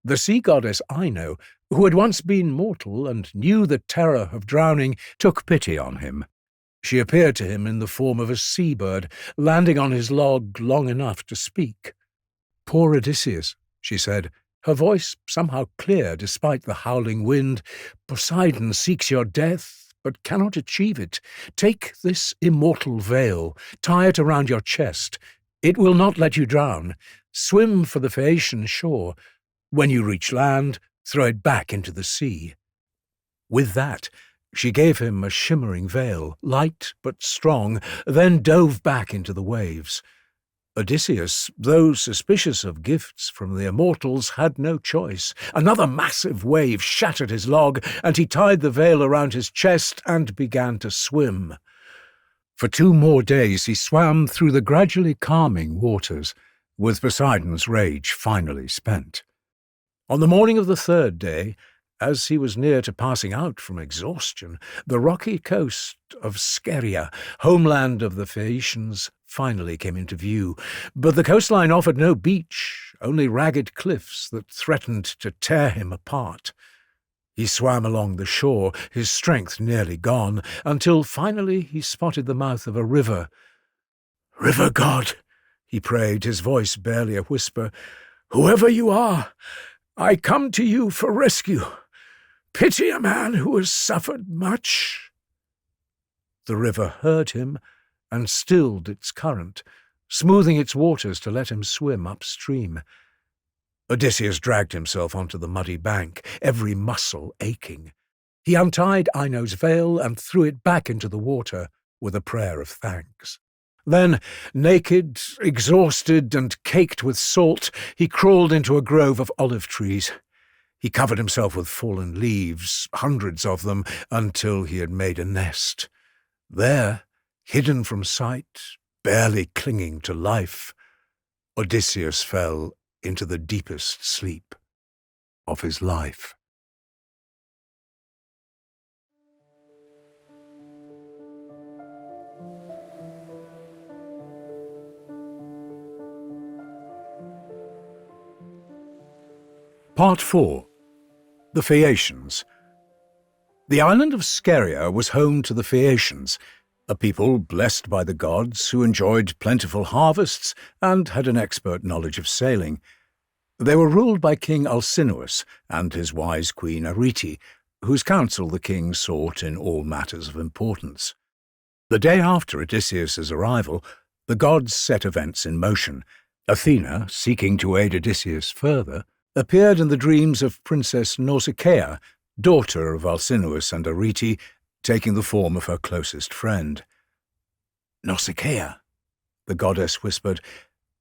The sea goddess Ino, who had once been mortal and knew the terror of drowning, took pity on him. She appeared to him in the form of a seabird, landing on his log long enough to speak. "Poor Odysseus," she said, her voice somehow clear despite the howling wind. "Poseidon seeks your death, but cannot achieve it. Take this immortal veil, tie it around your chest. It will not let you drown. Swim for the Phaeacian shore. When you reach land, throw it back into the sea." With that, she gave him a shimmering veil, light but strong, then dove back into the waves. Odysseus, though suspicious of gifts from the immortals, had no choice. Another massive wave shattered his log, and he tied the veil around his chest and began to swim. For 2 more days he swam through the gradually calming waters, with Poseidon's rage finally spent. On the morning of the 3rd day, as he was near to passing out from exhaustion, the rocky coast of Scheria, homeland of the Phaeacians, finally came into view. But the coastline offered no beach, only ragged cliffs that threatened to tear him apart. He swam along the shore, his strength nearly gone, until finally he spotted the mouth of a river. "River god," he prayed, his voice barely a whisper, "whoever you are, I come to you for rescue. Pity a man who has suffered much." The river heard him and stilled its current, smoothing its waters to let him swim upstream. Odysseus dragged himself onto the muddy bank, every muscle aching. He untied Ino's veil and threw it back into the water with a prayer of thanks. Then, naked, exhausted, and caked with salt, he crawled into a grove of olive trees. He covered himself with fallen leaves, hundreds of them, until he had made a nest. There, hidden from sight, barely clinging to life, Odysseus fell into the deepest sleep of his life. Part 4. The Phaeacians. The island of Scheria was home to the Phaeacians, a people blessed by the gods who enjoyed plentiful harvests and had an expert knowledge of sailing. They were ruled by King Alcinous and his wise queen Arete, whose counsel the king sought in all matters of importance. The day after Odysseus's arrival, the gods set events in motion. Athena, seeking to aid Odysseus further, appeared in the dreams of Princess Nausicaa, daughter of Alcinous and Arete, taking the form of her closest friend. "Nausicaa," the goddess whispered,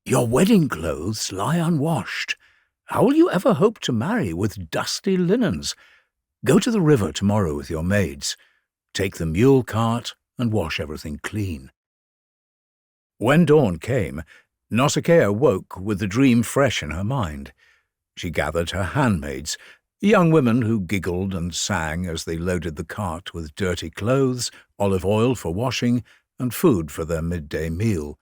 "your wedding clothes lie unwashed. How will you ever hope to marry with dusty linens? Go to the river tomorrow with your maids. Take the mule cart and wash everything clean." When dawn came, Nausicaa woke with the dream fresh in her mind. She gathered her handmaids, young women who giggled and sang as they loaded the cart with dirty clothes, olive oil for washing, and food for their midday meal.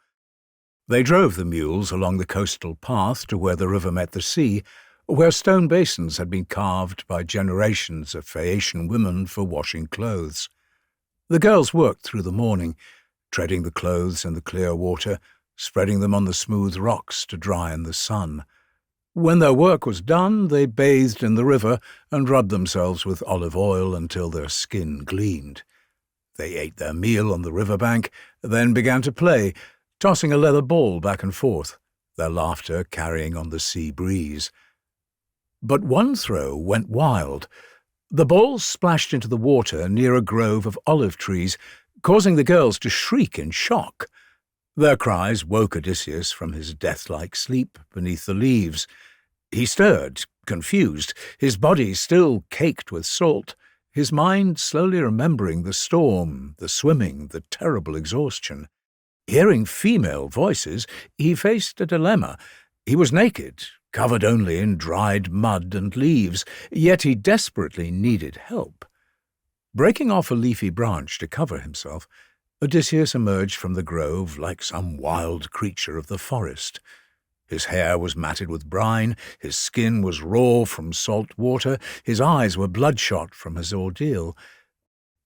They drove the mules along the coastal path to where the river met the sea, where stone basins had been carved by generations of Phaeacian women for washing clothes. The girls worked through the morning, treading the clothes in the clear water, spreading them on the smooth rocks to dry in the sun. When their work was done, they bathed in the river and rubbed themselves with olive oil until their skin gleamed. They ate their meal on the riverbank, then began to play, tossing a leather ball back and forth, their laughter carrying on the sea breeze. But one throw went wild. The ball splashed into the water near a grove of olive trees, causing the girls to shriek in shock. Their cries woke Odysseus from his death-like sleep beneath the leaves. He stirred, confused, his body still caked with salt, his mind slowly remembering the storm, the swimming, the terrible exhaustion. Hearing female voices, he faced a dilemma. He was naked, covered only in dried mud and leaves, yet he desperately needed help. Breaking off a leafy branch to cover himself, Odysseus emerged from the grove like some wild creature of the forest. His hair was matted with brine, his skin was raw from salt water, his eyes were bloodshot from his ordeal.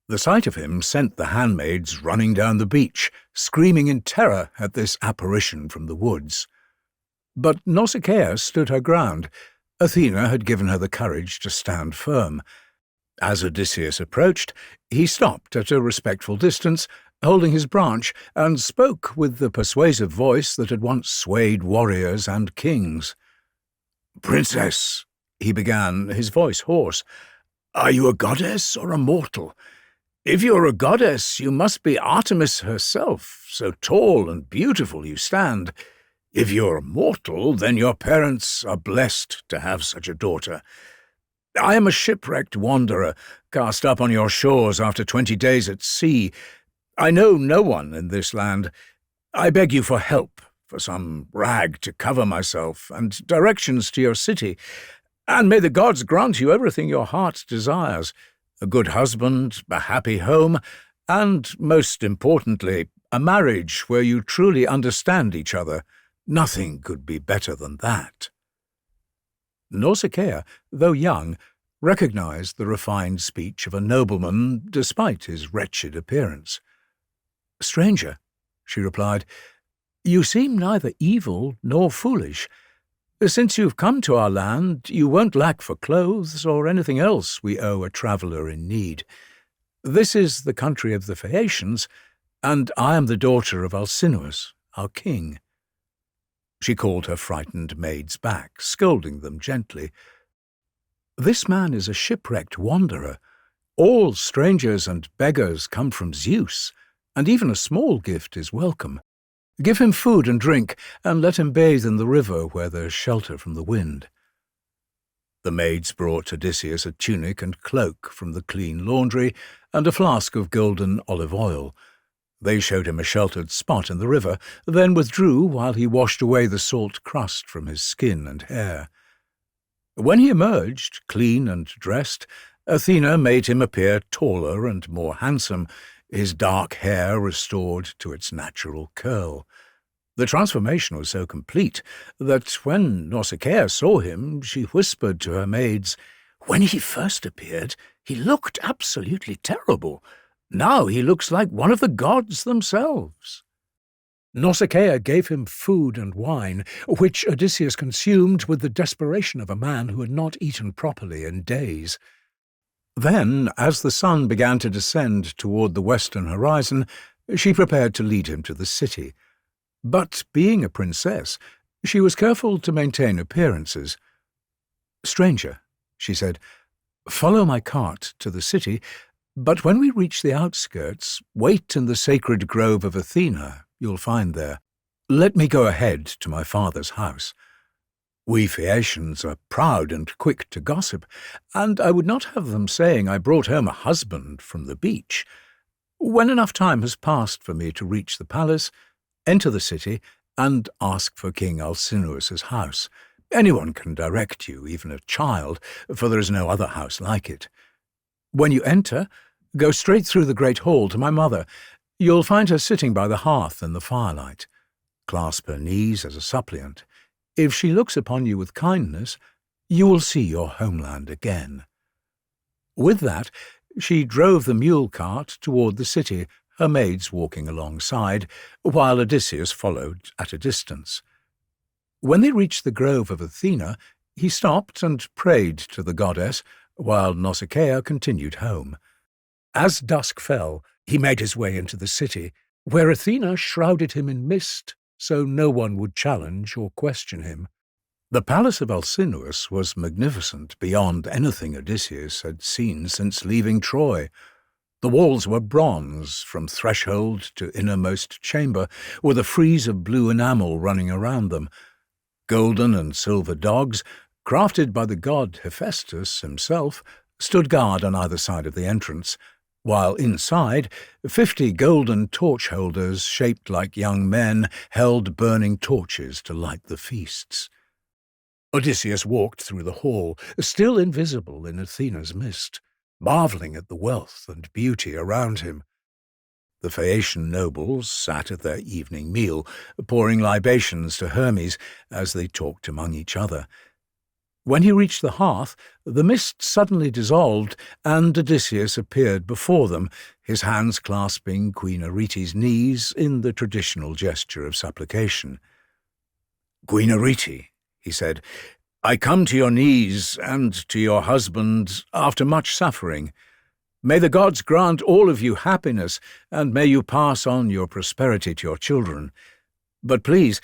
The sight of him sent the handmaids running down the beach, screaming in terror at this apparition from the woods. But Nausicaa stood her ground. Athena had given her the courage to stand firm. As Odysseus approached, he stopped at a respectful distance, holding his branch, and spoke with the persuasive voice that had once swayed warriors and kings. "Princess," he began, his voice hoarse, "are you a goddess or a mortal? If you're a goddess, you must be Artemis herself, so tall and beautiful you stand. If you're a mortal, then your parents are blessed to have such a daughter. I am a shipwrecked wanderer, cast up on your shores after 20 days at sea. I know no one in this land. I beg you for help, for some rag to cover myself, and directions to your city. And may the gods grant you everything your heart desires, a good husband, a happy home, and, most importantly, a marriage where you truly understand each other. Nothing could be better than that." Nausicaa, though young, recognized the refined speech of a nobleman despite his wretched appearance. "Stranger," she replied, "you seem neither evil nor foolish. Since you've come to our land, you won't lack for clothes or anything else we owe a traveller in need. This is the country of the Phaeacians, and I am the daughter of Alcinous, our king." She called her frightened maids back, scolding them gently. "This man is a shipwrecked wanderer. All strangers and beggars come from Zeus, and even a small gift is welcome. Give him food and drink, and let him bathe in the river where there's shelter from the wind." The maids brought Odysseus a tunic and cloak from the clean laundry, and a flask of golden olive oil. They showed him a sheltered spot in the river, then withdrew while he washed away the salt crust from his skin and hair. When he emerged, clean and dressed, Athena made him appear taller and more handsome, his dark hair restored to its natural curl. The transformation was so complete that when Nausicaa saw him, she whispered to her maids, "When he first appeared, he looked absolutely terrible. Now he looks like one of the gods themselves." Nausicaa gave him food and wine, which Odysseus consumed with the desperation of a man who had not eaten properly in days. Then, as the sun began to descend toward the western horizon, she prepared to lead him to the city. But, being a princess, she was careful to maintain appearances. "Stranger," she said, "follow my cart to the city, but when we reach the outskirts, wait in the sacred grove of Athena you'll find there. Let me go ahead to my father's house. We Phaeacians are proud and quick to gossip, and I would not have them saying I brought home a husband from the beach. When enough time has passed for me to reach the palace, enter the city and ask for King Alcinous's house. Anyone can direct you, even a child, for there is no other house like it. When you enter, go straight through the great hall to my mother. You'll find her sitting by the hearth in the firelight. Clasp her knees as a suppliant. If she looks upon you with kindness, you will see your homeland again." With that, she drove the mule cart toward the city, her maids walking alongside, while Odysseus followed at a distance. When they reached the grove of Athena, he stopped and prayed to the goddess, while Nausicaa continued home. As dusk fell, he made his way into the city, where Athena shrouded him in mist, so no one would challenge or question him. The palace of Alcinous was magnificent beyond anything Odysseus had seen since leaving Troy. The walls were bronze, from threshold to innermost chamber, with a frieze of blue enamel running around them. Golden and silver dogs, crafted by the god Hephaestus himself, stood guard on either side of the entrance, while inside 50 golden torch holders shaped like young men held burning torches to light the feasts. Odysseus walked through the hall, still invisible in Athena's mist, marvelling at the wealth and beauty around him. The Phaeacian nobles sat at their evening meal, pouring libations to Hermes as they talked among each other. When he reached the hearth, the mist suddenly dissolved, and Odysseus appeared before them, his hands clasping Queen Arete's knees in the traditional gesture of supplication. "Queen Arete," he said, "I come to your knees and to your husband after much suffering. May the gods grant all of you happiness, and may you pass on your prosperity to your children. But please,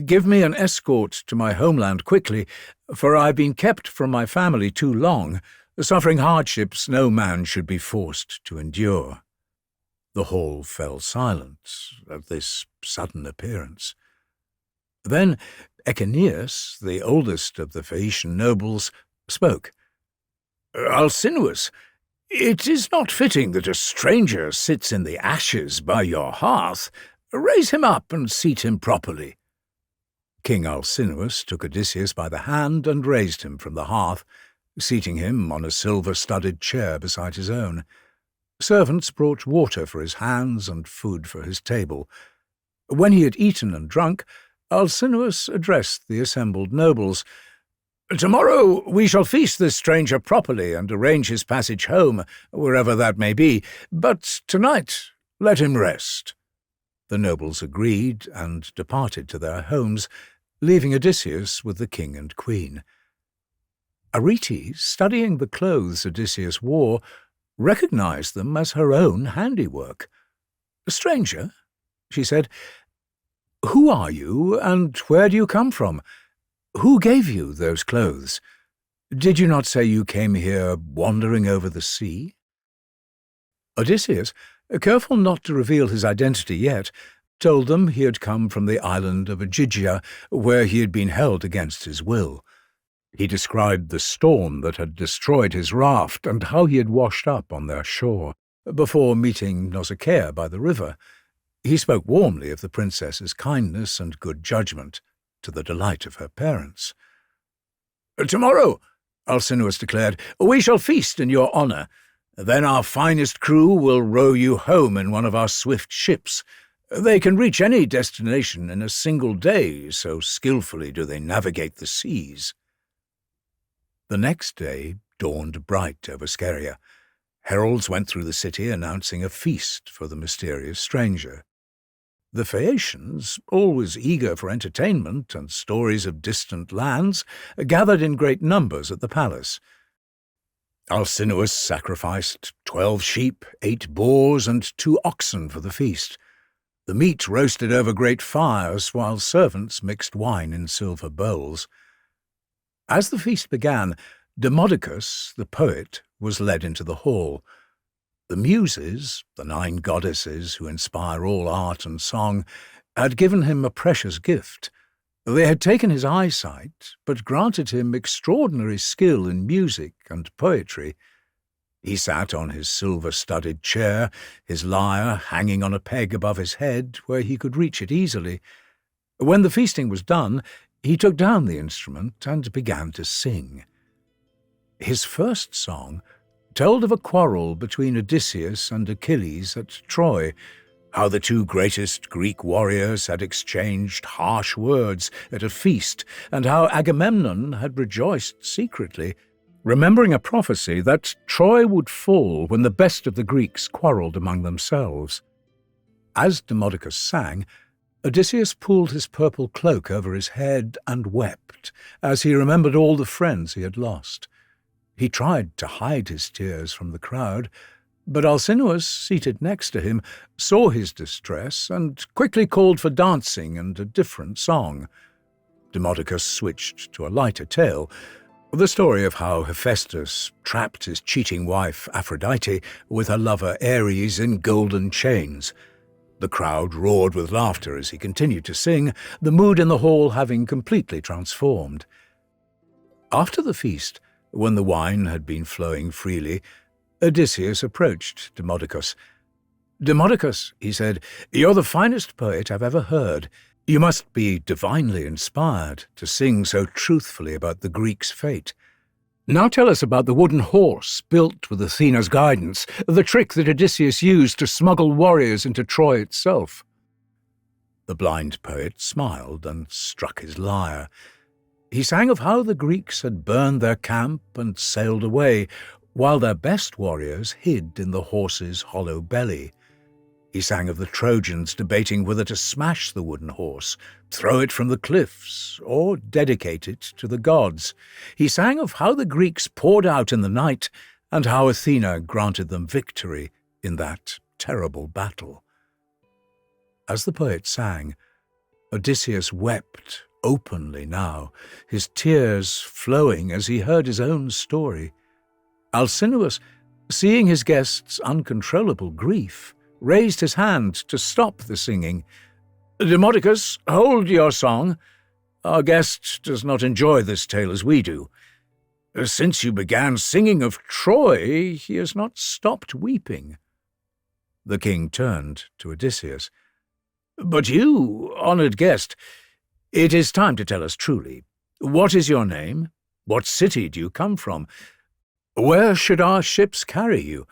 give me an escort to my homeland quickly, for I've been kept from my family too long, suffering hardships no man should be forced to endure." The hall fell silent at this sudden appearance. Then Echeneus, the oldest of the Phaeacian nobles, spoke. "Alcinous, it is not fitting that a stranger sits in the ashes by your hearth. Raise him up and seat him properly." King Alcinous took Odysseus by the hand and raised him from the hearth, seating him on a silver-studded chair beside his own. Servants brought water for his hands and food for his table. When he had eaten and drunk, Alcinous addressed the assembled nobles. "Tomorrow we shall feast this stranger properly and arrange his passage home, wherever that may be, but tonight let him rest." The nobles agreed and departed to their homes, leaving Odysseus with the king and queen. Arete, studying the clothes Odysseus wore, recognized them as her own handiwork. "Stranger," she said, "who are you, and where do you come from? Who gave you those clothes? Did you not say you came here wandering over the sea?" Odysseus, careful not to reveal his identity yet, told them he had come from the island of Ogygia, where he had been held against his will. He described the storm that had destroyed his raft and how he had washed up on their shore, before meeting Nausicaa by the river. He spoke warmly of the princess's kindness and good judgment, to the delight of her parents. "Tomorrow," Alcinous declared, "we shall feast in your honour. Then our finest crew will row you home in one of our swift ships. They can reach any destination in a single day, so skillfully do they navigate the seas." The next day dawned bright over Scheria. Heralds went through the city announcing a feast for the mysterious stranger. The Phaeacians, always eager for entertainment and stories of distant lands, gathered in great numbers at the palace. Alcinous sacrificed 12 sheep, 8 boars, and 2 oxen for the feast. The meat roasted over great fires, while servants mixed wine in silver bowls. As the feast began, Demodocus, the poet, was led into the hall. The Muses, the 9 goddesses who inspire all art and song, had given him a precious gift. They had taken his eyesight, but granted him extraordinary skill in music and poetry. He sat on his silver-studded chair, his lyre hanging on a peg above his head where he could reach it easily. When the feasting was done, he took down the instrument and began to sing. His first song told of a quarrel between Odysseus and Achilles at Troy, how the 2 greatest Greek warriors had exchanged harsh words at a feast, and how Agamemnon had rejoiced secretly, remembering a prophecy that Troy would fall when the best of the Greeks quarrelled among themselves. As Demodocus sang, Odysseus pulled his purple cloak over his head and wept, as he remembered all the friends he had lost. He tried to hide his tears from the crowd, but Alcinous, seated next to him, saw his distress and quickly called for dancing and a different song. Demodocus switched to a lighter tale, the story of how Hephaestus trapped his cheating wife Aphrodite with her lover Ares in golden chains. The crowd roared with laughter as he continued to sing, the mood in the hall having completely transformed. After the feast, when the wine had been flowing freely, Odysseus approached Demodocus. "Demodocus," he said, "you're the finest poet I've ever heard. You must be divinely inspired to sing so truthfully about the Greeks' fate. Now tell us about the wooden horse built with Athena's guidance, the trick that Odysseus used to smuggle warriors into Troy itself." The blind poet smiled and struck his lyre. He sang of how the Greeks had burned their camp and sailed away, while their best warriors hid in the horse's hollow belly. He sang of the Trojans debating whether to smash the wooden horse, throw it from the cliffs, or dedicate it to the gods. He sang of how the Greeks poured out in the night, and how Athena granted them victory in that terrible battle. As the poet sang, Odysseus wept openly now, his tears flowing as he heard his own story. Alcinous, seeing his guest's uncontrollable grief, raised his hand to stop the singing. "Demodocus, hold your song. Our guest does not enjoy this tale as we do. Since you began singing of Troy, he has not stopped weeping." The king turned to Odysseus. "But you, honoured guest, it is time to tell us truly. What is your name? What city do you come from? Where should our ships carry you?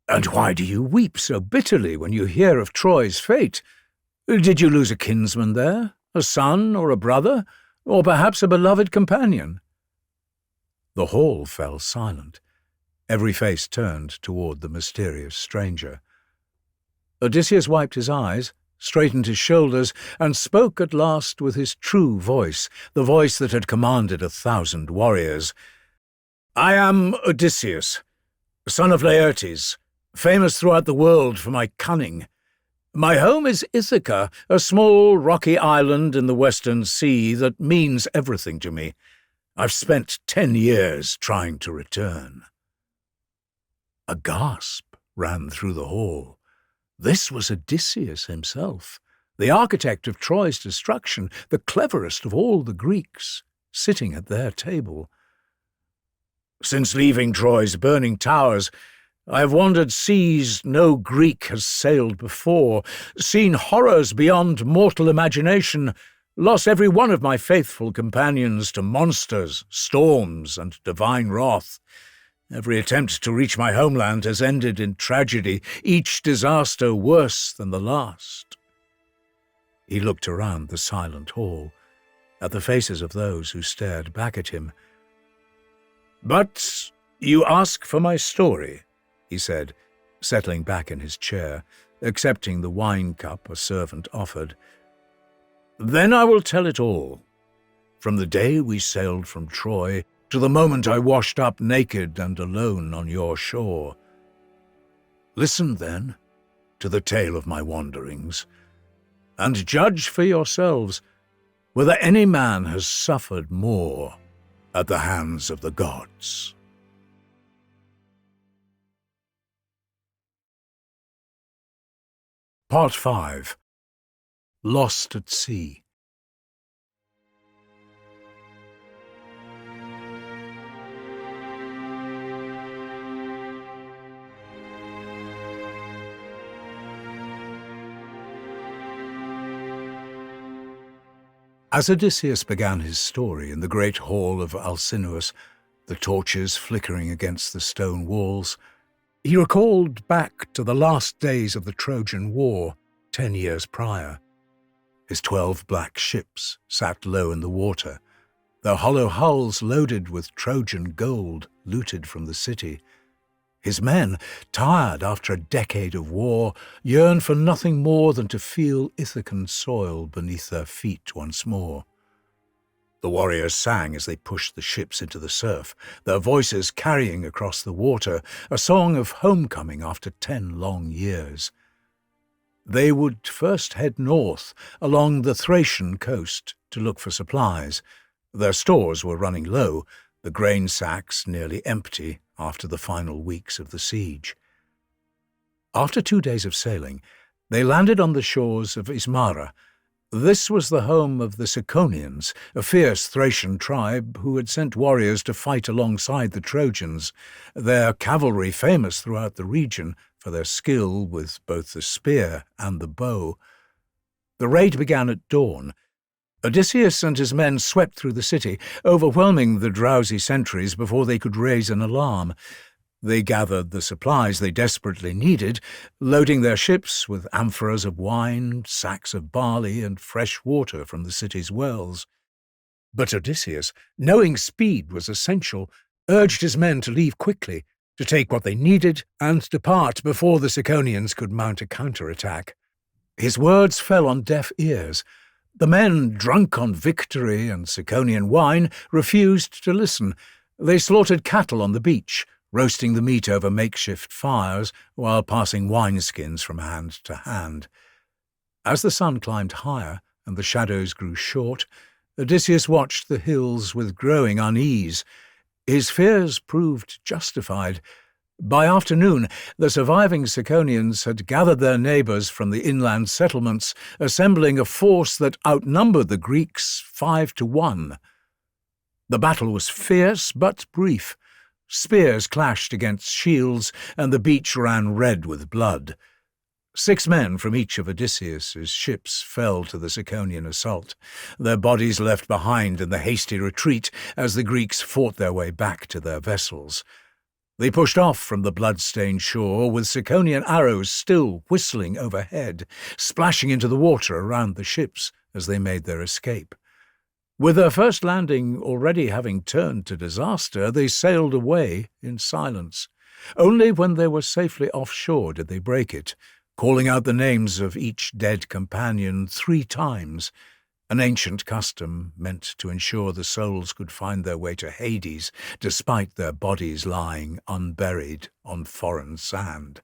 And why do you weep so bitterly when you hear of Troy's fate? Did you lose a kinsman there, a son or a brother, or perhaps a beloved companion?" The hall fell silent. Every face turned toward the mysterious stranger. Odysseus wiped his eyes, straightened his shoulders, and spoke at last with his true voice, the voice that had commanded 1,000 warriors. "I am Odysseus, son of Laertes, famous throughout the world for my cunning. My home is Ithaca, a small rocky island in the western sea that means everything to me. I've spent 10 years trying to return." A gasp ran through the hall. This was Odysseus himself, the architect of Troy's destruction, the cleverest of all the Greeks, sitting at their table. "Since leaving Troy's burning towers, I have wandered seas no Greek has sailed before, seen horrors beyond mortal imagination, lost every one of my faithful companions to monsters, storms, and divine wrath. Every attempt to reach my homeland has ended in tragedy, each disaster worse than the last." He looked around the silent hall, at the faces of those who stared back at him. "But you ask for my story," he said, settling back in his chair, accepting the wine cup a servant offered. "Then I will tell it all, from the day we sailed from Troy to the moment I washed up naked and alone on your shore. Listen, then, to the tale of my wanderings, and judge for yourselves whether any man has suffered more at the hands of the gods." Part 5. Lost at Sea. As Odysseus began his story in the great hall of Alcinous, the torches flickering against the stone walls, he recalled back to the last days of the Trojan War, 10 years prior. His 12 black ships sat low in the water, their hollow hulls loaded with Trojan gold looted from the city. His men, tired after a decade of war, yearned for nothing more than to feel Ithacan soil beneath their feet once more. The warriors sang as they pushed the ships into the surf, their voices carrying across the water a song of homecoming after 10 long years. They would first head north along the Thracian coast to look for supplies. Their stores were running low, the grain sacks nearly empty after the final weeks of the siege. After 2 days of sailing, they landed on the shores of Ismara. This was the home of the Ciconians, a fierce Thracian tribe who had sent warriors to fight alongside the Trojans, their cavalry famous throughout the region for their skill with both the spear and the bow. The raid began at dawn. Odysseus and his men swept through the city, overwhelming the drowsy sentries before they could raise an alarm. They gathered the supplies they desperately needed, loading their ships with amphoras of wine, sacks of barley, and fresh water from the city's wells. But Odysseus, knowing speed was essential, urged his men to leave quickly, to take what they needed and depart before the Ciconians could mount a counterattack. His words fell on deaf ears. The men, drunk on victory and Ciconian wine, refused to listen. They slaughtered cattle on the beach, roasting the meat over makeshift fires while passing wineskins from hand to hand. As the sun climbed higher and the shadows grew short, Odysseus watched the hills with growing unease. His fears proved justified. By afternoon, the surviving Ciconians had gathered their neighbours from the inland settlements, assembling a force that outnumbered the Greeks 5-1. The battle was fierce but brief. Spears clashed against shields, and the beach ran red with blood. 6 men from each of Odysseus's ships fell to the Ciconian assault, their bodies left behind in the hasty retreat as the Greeks fought their way back to their vessels. They pushed off from the blood-stained shore with Ciconian arrows still whistling overhead, splashing into the water around the ships as they made their escape. With their first landing already having turned to disaster, they sailed away in silence. Only when they were safely offshore did they break it, calling out the names of each dead companion 3 times, an ancient custom meant to ensure the souls could find their way to Hades despite their bodies lying unburied on foreign sand.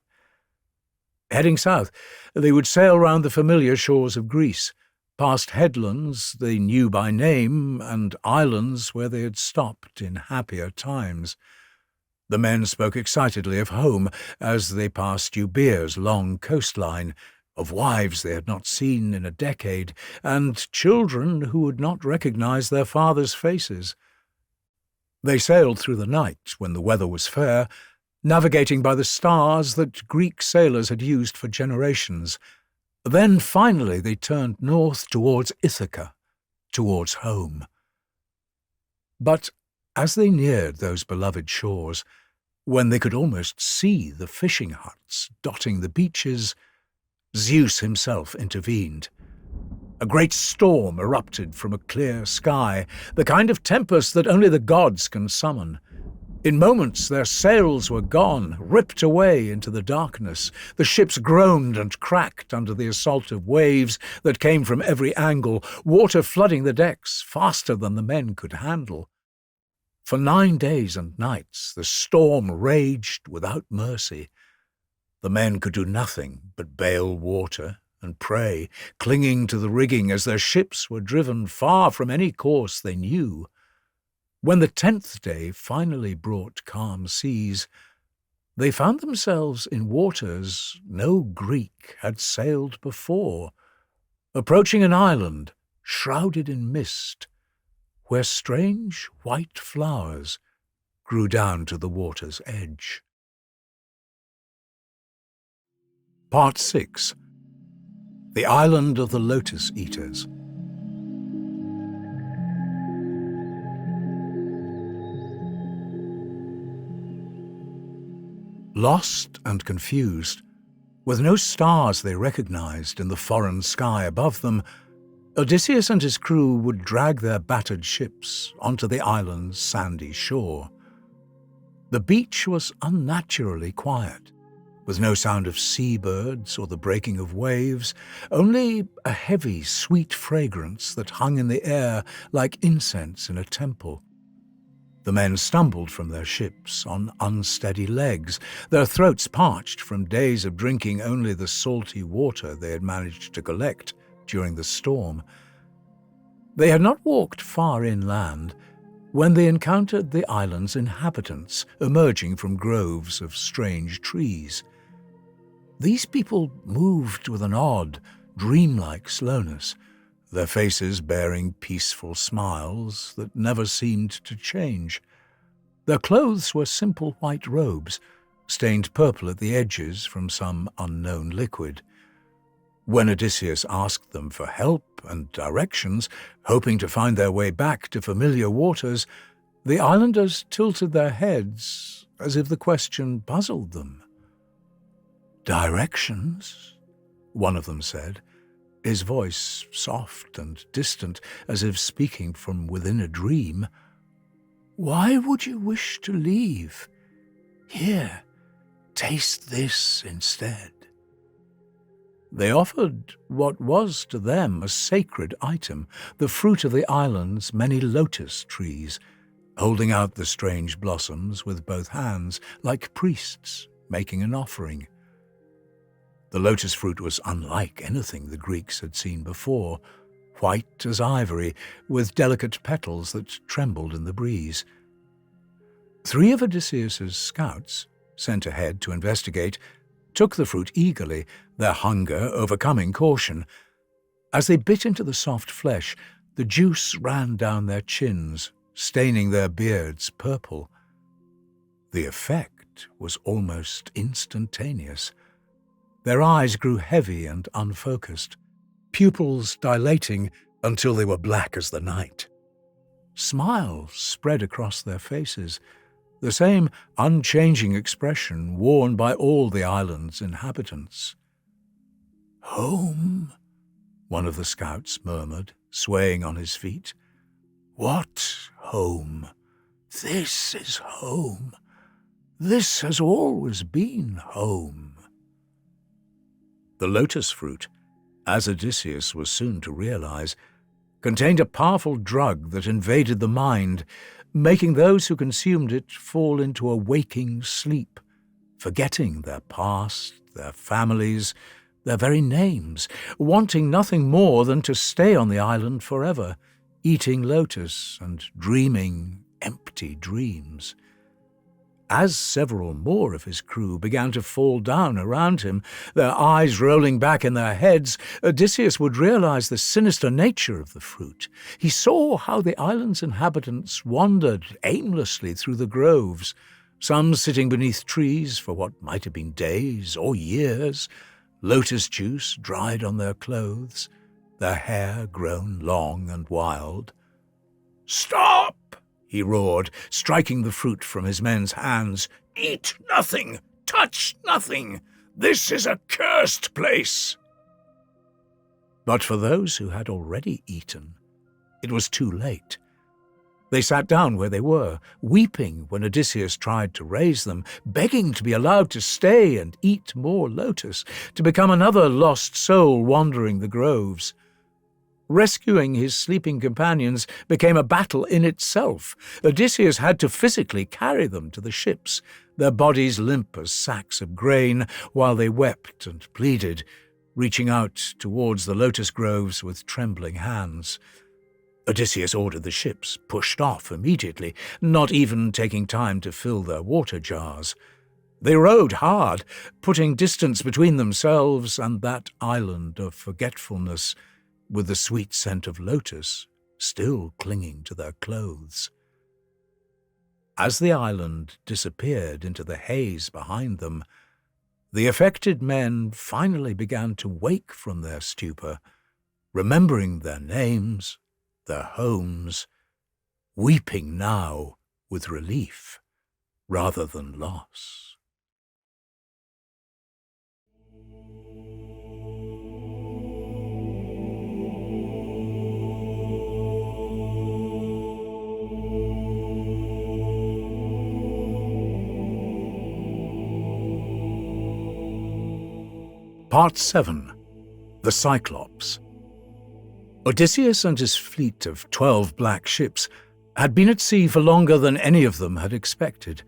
Heading south, they would sail round the familiar shores of Greece, past headlands they knew by name and islands where they had stopped in happier times. The men spoke excitedly of home as they passed Euboea's long coastline, of wives they had not seen in a decade, and children who would not recognize their fathers' faces. They sailed through the night when the weather was fair, navigating by the stars that Greek sailors had used for generations. Then finally they turned north towards Ithaca, towards home. But as they neared those beloved shores, when they could almost see the fishing huts dotting the beaches, Zeus himself intervened. A great storm erupted from a clear sky, the kind of tempest that only the gods can summon. In moments their sails were gone, ripped away into the darkness. The ships groaned and cracked under the assault of waves that came from every angle, water flooding the decks faster than the men could handle. For 9 days and nights the storm raged without mercy. The men could do nothing but bail water and pray, clinging to the rigging as their ships were driven far from any course they knew. When the 10th day finally brought calm seas, they found themselves in waters no Greek had sailed before, approaching an island shrouded in mist, where strange white flowers grew down to the water's edge. Part 6. The Island of the Lotus Eaters. Lost and confused, with no stars they recognized in the foreign sky above them, Odysseus and his crew would drag their battered ships onto the island's sandy shore. The beach was unnaturally quiet, with no sound of seabirds or the breaking of waves, only a heavy, sweet fragrance that hung in the air like incense in a temple. The men stumbled from their ships on unsteady legs, their throats parched from days of drinking only the salty water they had managed to collect during the storm. They had not walked far inland when they encountered the island's inhabitants emerging from groves of strange trees. These people moved with an odd, dreamlike slowness, their faces bearing peaceful smiles that never seemed to change. Their clothes were simple white robes, stained purple at the edges from some unknown liquid. When Odysseus asked them for help and directions, hoping to find their way back to familiar waters, the islanders tilted their heads as if the question puzzled them. "Directions?" one of them said, his voice soft and distant, as if speaking from within a dream. "Why would you wish to leave? Here, taste this instead." They offered what was to them a sacred item, the fruit of the island's many lotus trees, holding out the strange blossoms with both hands, like priests making an offering. The lotus fruit was unlike anything the Greeks had seen before, white as ivory, with delicate petals that trembled in the breeze. 3 of Odysseus's scouts, sent ahead to investigate, took the fruit eagerly, their hunger overcoming caution. As they bit into the soft flesh, the juice ran down their chins, staining their beards purple. The effect was almost instantaneous. Their eyes grew heavy and unfocused, pupils dilating until they were black as the night. Smiles spread across their faces, the same unchanging expression worn by all the island's inhabitants. "Home," one of the scouts murmured, swaying on his feet. "What home? This is home. This has always been home." The lotus fruit, as Odysseus was soon to realize, contained a powerful drug that invaded the mind, making those who consumed it fall into a waking sleep, forgetting their past, their families, their very names, wanting nothing more than to stay on the island forever, eating lotus and dreaming empty dreams. As several more of his crew began to fall down around him, their eyes rolling back in their heads, Odysseus would realize the sinister nature of the fruit. He saw how the island's inhabitants wandered aimlessly through the groves, some sitting beneath trees for what might have been days or years, lotus juice dried on their clothes, their hair grown long and wild. "Stop!" he roared, striking the fruit from his men's hands. "Eat nothing! Touch nothing! This is a cursed place!" But for those who had already eaten, it was too late. They sat down where they were, weeping when Odysseus tried to raise them, begging to be allowed to stay and eat more lotus, to become another lost soul wandering the groves. Rescuing his sleeping companions became a battle in itself. Odysseus had to physically carry them to the ships, their bodies limp as sacks of grain, while they wept and pleaded, reaching out towards the lotus groves with trembling hands. Odysseus ordered the ships pushed off immediately, not even taking time to fill their water jars. They rowed hard, putting distance between themselves and that island of forgetfulness, with the sweet scent of lotus still clinging to their clothes. As the island disappeared into the haze behind them, the affected men finally began to wake from their stupor, remembering their names, their homes, weeping now with relief rather than loss. Part 7. The Cyclops. Odysseus and his fleet of 12 black ships had been at sea for longer than any of them had expected.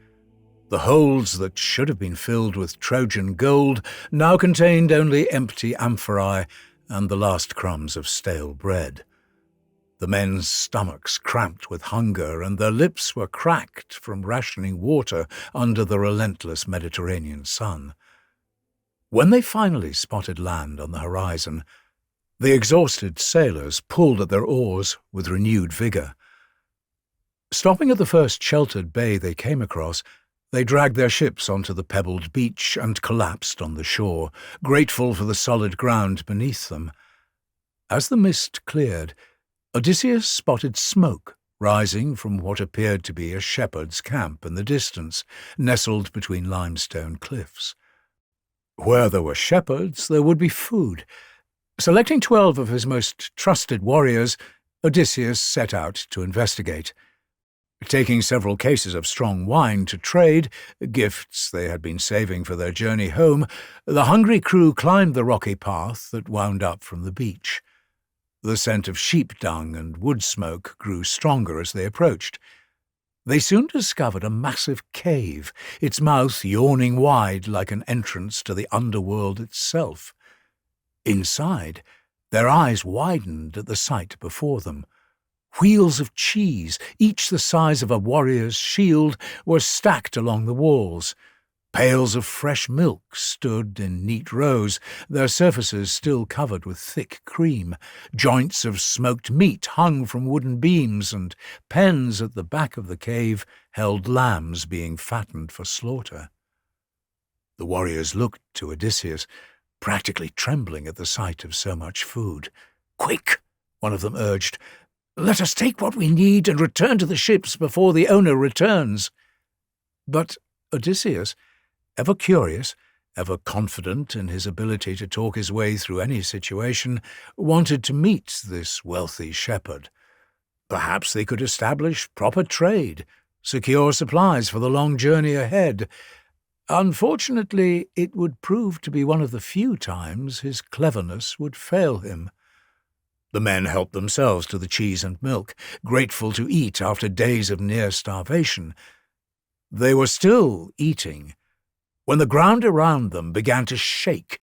The holds that should have been filled with Trojan gold now contained only empty amphorae and the last crumbs of stale bread. The men's stomachs cramped with hunger, and their lips were cracked from rationing water under the relentless Mediterranean sun. When they finally spotted land on the horizon, the exhausted sailors pulled at their oars with renewed vigor. Stopping at the first sheltered bay they came across, they dragged their ships onto the pebbled beach and collapsed on the shore, grateful for the solid ground beneath them. As the mist cleared, Odysseus spotted smoke rising from what appeared to be a shepherd's camp in the distance, nestled between limestone cliffs. Where there were shepherds, there would be food. Selecting 12 of his most trusted warriors, Odysseus set out to investigate. Taking several cases of strong wine to trade, gifts they had been saving for their journey home, the hungry crew climbed the rocky path that wound up from the beach. The scent of sheep dung and wood smoke grew stronger as they approached. They soon discovered a massive cave, its mouth yawning wide like an entrance to the Underworld itself. Inside, their eyes widened at the sight before them. Wheels of cheese, each the size of a warrior's shield, were stacked along the walls. Pails of fresh milk stood in neat rows, their surfaces still covered with thick cream. Joints of smoked meat hung from wooden beams, and pens at the back of the cave held lambs being fattened for slaughter. The warriors looked to Odysseus, practically trembling at the sight of so much food. "Quick!" one of them urged. "Let us take what we need and return to the ships before the owner returns." But Odysseus, ever curious, ever confident in his ability to talk his way through any situation, wanted to meet this wealthy shepherd. Perhaps they could establish proper trade, secure supplies for the long journey ahead. Unfortunately, it would prove to be one of the few times his cleverness would fail him. The men helped themselves to the cheese and milk, grateful to eat after days of near starvation. They were still eating when the ground around them began to shake.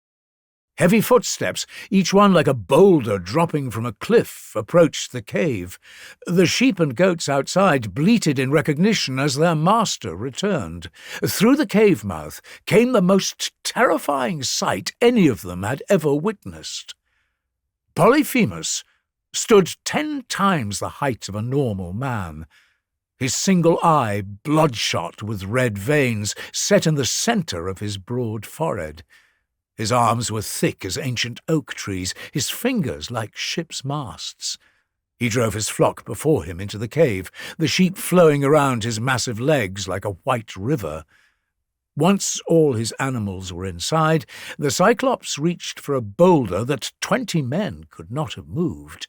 Heavy footsteps, each one like a boulder dropping from a cliff, approached the cave. The sheep and goats outside bleated in recognition as their master returned. Through the cave mouth came the most terrifying sight any of them had ever witnessed. Polyphemus stood 10 times the height of a normal man. His single eye bloodshot with red veins set in the centre of his broad forehead. His arms were thick as ancient oak trees, his fingers like ships' masts. He drove his flock before him into the cave, the sheep flowing around his massive legs like a white river. Once all his animals were inside, the Cyclops reached for a boulder that 20 men could not have moved.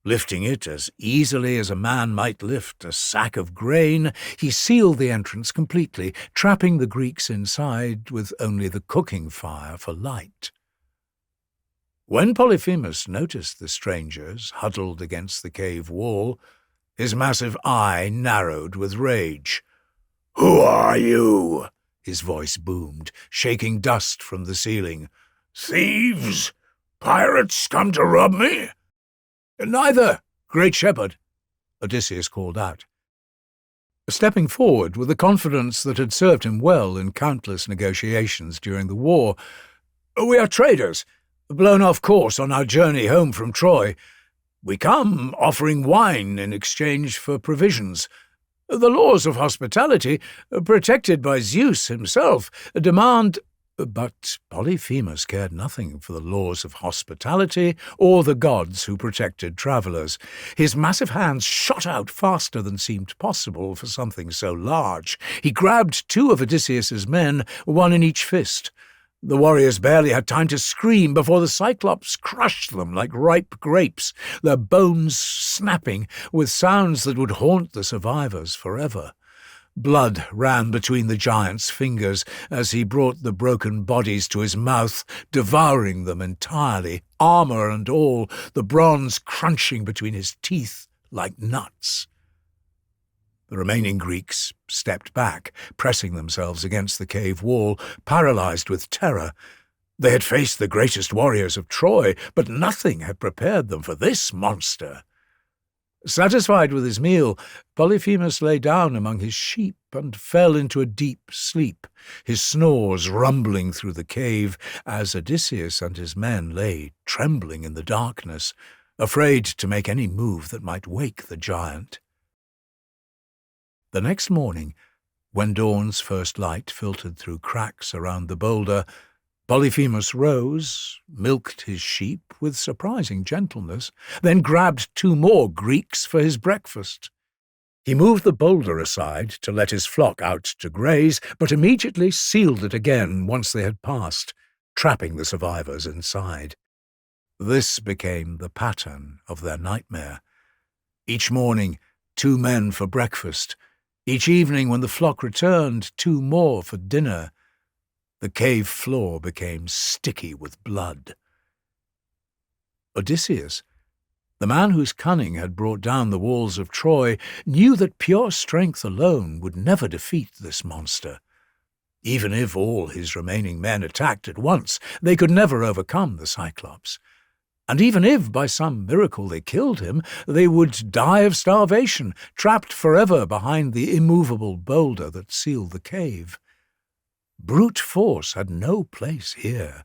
Lifting it as easily as a man might lift a sack of grain, he sealed the entrance completely, trapping the Greeks inside with only the cooking fire for light. When Polyphemus noticed the strangers huddled against the cave wall, his massive eye narrowed with rage. "Who are you?" his voice boomed, shaking dust from the ceiling. "Thieves? Pirates come to rob me?" "Neither, great shepherd," Odysseus called out. Stepping forward with the confidence that had served him well in countless negotiations during the war, "we are traders, blown off course on our journey home from Troy. We come offering wine in exchange for provisions. The laws of hospitality, protected by Zeus himself, demand—" But Polyphemus cared nothing for the laws of hospitality or the gods who protected travellers. His massive hands shot out faster than seemed possible for something so large. He grabbed 2 of Odysseus's men, one in each fist. The warriors barely had time to scream before the Cyclops crushed them like ripe grapes, their bones snapping with sounds that would haunt the survivors forever. Blood ran between the giant's fingers as he brought the broken bodies to his mouth, devouring them entirely, armour and all, the bronze crunching between his teeth like nuts. The remaining Greeks stepped back, pressing themselves against the cave wall, paralysed with terror. They had faced the greatest warriors of Troy, but nothing had prepared them for this monster. Satisfied with his meal, Polyphemus lay down among his sheep and fell into a deep sleep, his snores rumbling through the cave as Odysseus and his men lay trembling in the darkness, afraid to make any move that might wake the giant. The next morning, when dawn's first light filtered through cracks around the boulder, Polyphemus rose, milked his sheep with surprising gentleness, then grabbed 2 more Greeks for his breakfast. He moved the boulder aside to let his flock out to graze, but immediately sealed it again once they had passed, trapping the survivors inside. This became the pattern of their nightmare. Each morning, 2 men for breakfast. Each evening, when the flock returned, 2 more for dinner. The cave floor became sticky with blood. Odysseus, the man whose cunning had brought down the walls of Troy, knew that pure strength alone would never defeat this monster. Even if all his remaining men attacked at once, they could never overcome the Cyclops. And even if, by some miracle, they killed him, they would die of starvation, trapped forever behind the immovable boulder that sealed the cave. Brute force had no place here.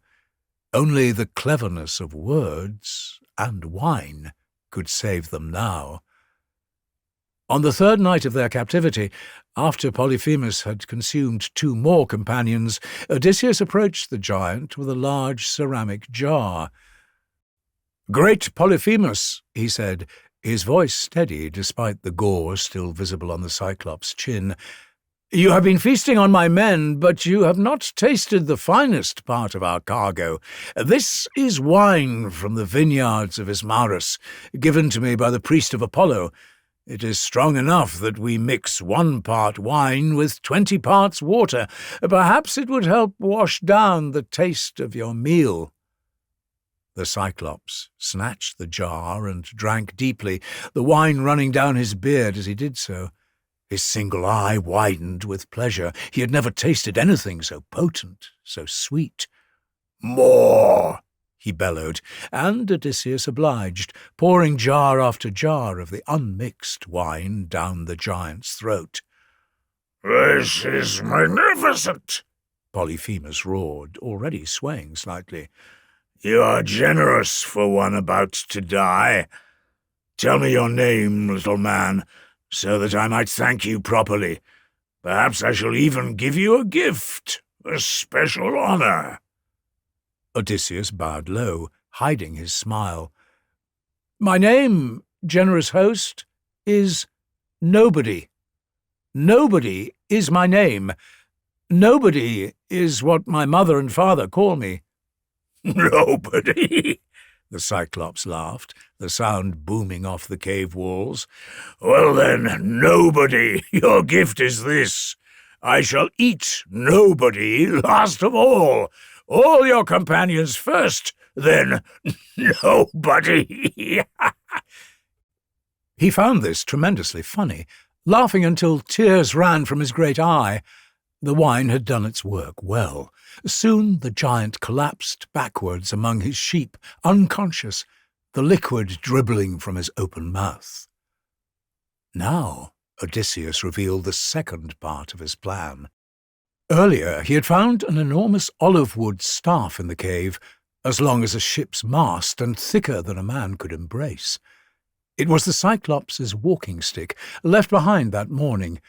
Only the cleverness of words and wine could save them now. On the 3rd night of their captivity, after Polyphemus had consumed 2 more companions, Odysseus approached the giant with a large ceramic jar. "Great Polyphemus," he said, his voice steady despite the gore still visible on the Cyclops' chin, "you have been feasting on my men, but you have not tasted the finest part of our cargo. This is wine from the vineyards of Ismarus, given to me by the priest of Apollo. It is strong enough that we mix 1 part wine with 20 parts water. Perhaps it would help wash down the taste of your meal." The Cyclops snatched the jar and drank deeply, the wine running down his beard as he did so. His single eye widened with pleasure. He had never tasted anything so potent, so sweet. "More!" he bellowed, and Odysseus obliged, pouring jar after jar of the unmixed wine down the giant's throat. "This is magnificent!" Polyphemus roared, already swaying slightly. "You are generous for one about to die. Tell me your name, little man, so that I might thank you properly. Perhaps I shall even give you a gift, a special honour." Odysseus bowed low, hiding his smile. "My name, generous host, is Nobody. Nobody is my name. Nobody is what my mother and father call me." "Nobody?" the Cyclops laughed, the sound booming off the cave walls. "Well then, nobody, your gift is this. I shall eat nobody last of all your companions first, then nobody." He found this tremendously funny, laughing until tears ran from his great eye. The wine had done its work well. Soon the giant collapsed backwards among his sheep, unconscious, the liquid dribbling from his open mouth. Now Odysseus revealed the second part of his plan. Earlier he had found an enormous olive-wood staff in the cave, as long as a ship's mast and thicker than a man could embrace. It was the Cyclops' walking stick, left behind that morning.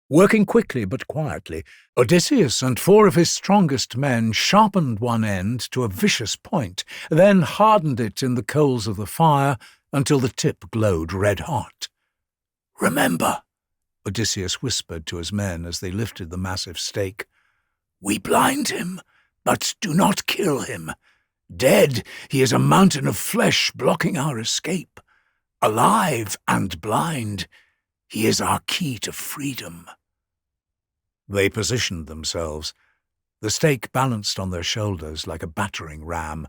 Working quickly but quietly, Odysseus and 4 of his strongest men sharpened one end to a vicious point, then hardened it in the coals of the fire until the tip glowed red-hot. "Remember," Odysseus whispered to his men as they lifted the massive stake, "we blind him, but do not kill him. Dead, he is a mountain of flesh blocking our escape. Alive and blind, he is our key to freedom." They positioned themselves, the stake balanced on their shoulders like a battering ram.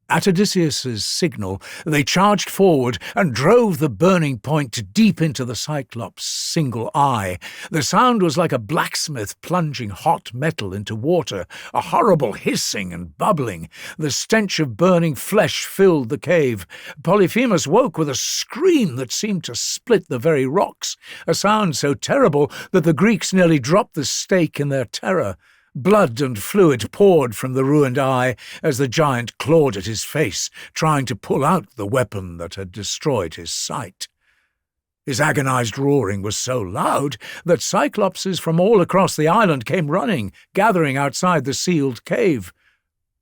At Odysseus's signal, they charged forward and drove the burning point deep into the Cyclops' single eye. The sound was like a blacksmith plunging hot metal into water, a horrible hissing and bubbling. The stench of burning flesh filled the cave. Polyphemus woke with a scream that seemed to split the very rocks, a sound so terrible that the Greeks nearly dropped the stake in their terror. Blood and fluid poured from the ruined eye as the giant clawed at his face, trying to pull out the weapon that had destroyed his sight. His agonized roaring was so loud that Cyclopses from all across the island came running, gathering outside the sealed cave.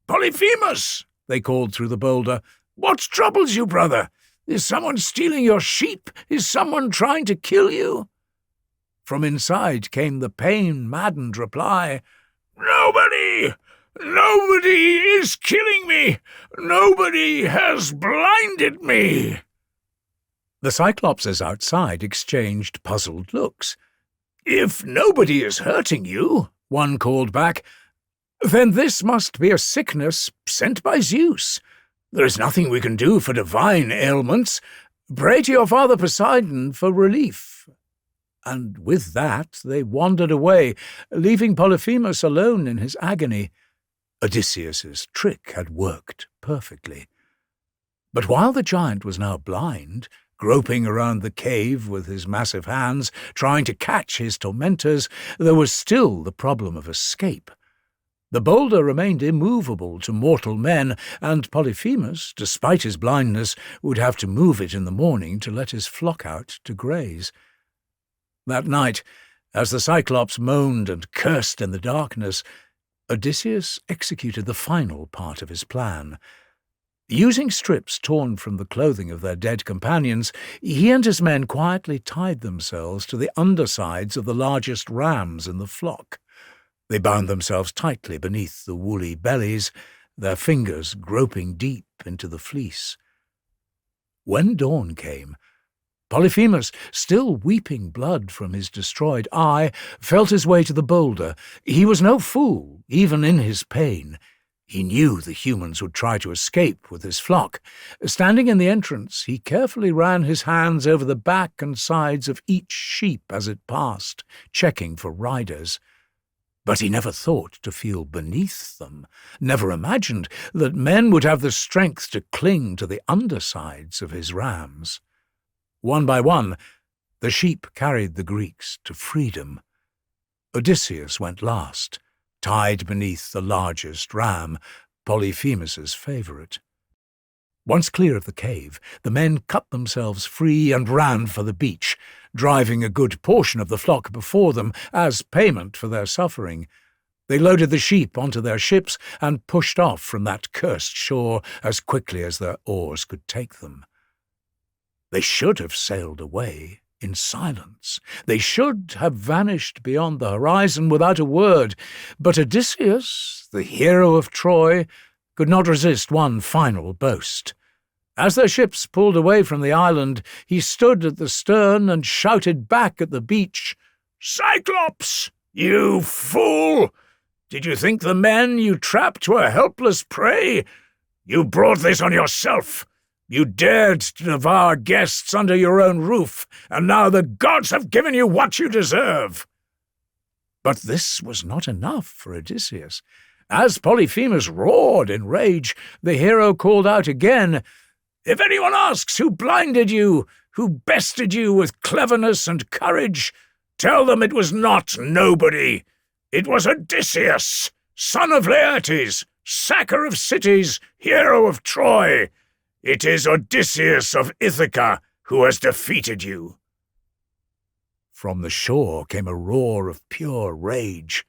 "Polyphemus!" they called through the boulder. "What troubles you, brother? Is someone stealing your sheep? Is someone trying to kill you?" From inside came the pain-maddened reply, "Nobody! Nobody is killing me! Nobody has blinded me!" The Cyclopses outside exchanged puzzled looks. "If nobody is hurting you," one called back, "then this must be a sickness sent by Zeus. There is nothing we can do for divine ailments. Pray to your father Poseidon for relief." And with that they wandered away, leaving Polyphemus alone in his agony. Odysseus's trick had worked perfectly. But while the giant was now blind, groping around the cave with his massive hands, trying to catch his tormentors, there was still the problem of escape. The boulder remained immovable to mortal men, and Polyphemus, despite his blindness, would have to move it in the morning to let his flock out to graze. That night, as the Cyclops moaned and cursed in the darkness, Odysseus executed the final part of his plan. Using strips torn from the clothing of their dead companions, he and his men quietly tied themselves to the undersides of the largest rams in the flock. They bound themselves tightly beneath the woolly bellies, their fingers groping deep into the fleece. When dawn came, Polyphemus, still weeping blood from his destroyed eye, felt his way to the boulder. He was no fool, even in his pain. He knew the humans would try to escape with his flock. Standing in the entrance, he carefully ran his hands over the back and sides of each sheep as it passed, checking for riders. But he never thought to feel beneath them, never imagined that men would have the strength to cling to the undersides of his rams. One by one, the sheep carried the Greeks to freedom. Odysseus went last, tied beneath the largest ram, Polyphemus's favourite. Once clear of the cave, the men cut themselves free and ran for the beach, driving a good portion of the flock before them as payment for their suffering. They loaded the sheep onto their ships and pushed off from that cursed shore as quickly as their oars could take them. They should have sailed away, in silence. They should have vanished beyond the horizon without a word, but Odysseus, the hero of Troy, could not resist one final boast. As their ships pulled away from the island, he stood at the stern and shouted back at the beach, "Cyclops, you fool! Did you think the men you trapped were helpless prey? You brought this on yourself. You dared to devour guests under your own roof, and now the gods have given you what you deserve." But this was not enough for Odysseus. As Polyphemus roared in rage, the hero called out again, "If anyone asks who blinded you, who bested you with cleverness and courage, tell them it was not nobody. It was Odysseus, son of Laertes, sacker of cities, hero of Troy. It is Odysseus of Ithaca who has defeated you." From the shore came a roar of pure rage.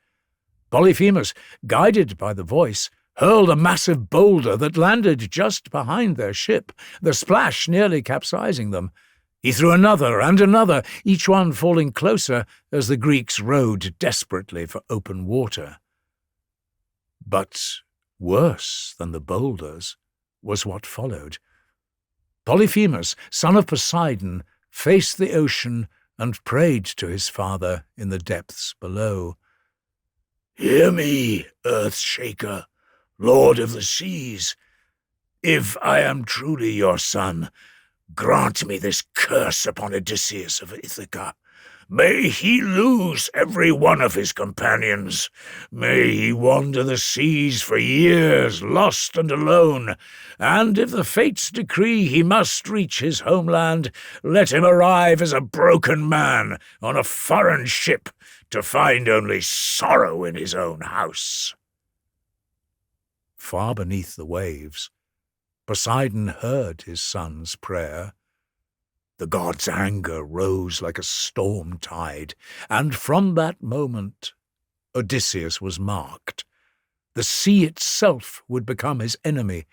Polyphemus, guided by the voice, hurled a massive boulder that landed just behind their ship, the splash nearly capsizing them. He threw another and another, each one falling closer as the Greeks rowed desperately for open water. But worse than the boulders was what followed. Polyphemus, son of Poseidon, faced the ocean and prayed to his father in the depths below. "Hear me, Earth-shaker, Lord of the seas. If I am truly your son, grant me this curse upon Odysseus of Ithaca. May he lose every one of his companions. May he wander the seas for years, lost and alone. And if the fates decree he must reach his homeland, let him arrive as a broken man on a foreign ship to find only sorrow in his own house." Far beneath the waves, Poseidon heard his son's prayer. The god's anger rose like a storm tide, and from that moment Odysseus was marked. The sea itself would become his enemy.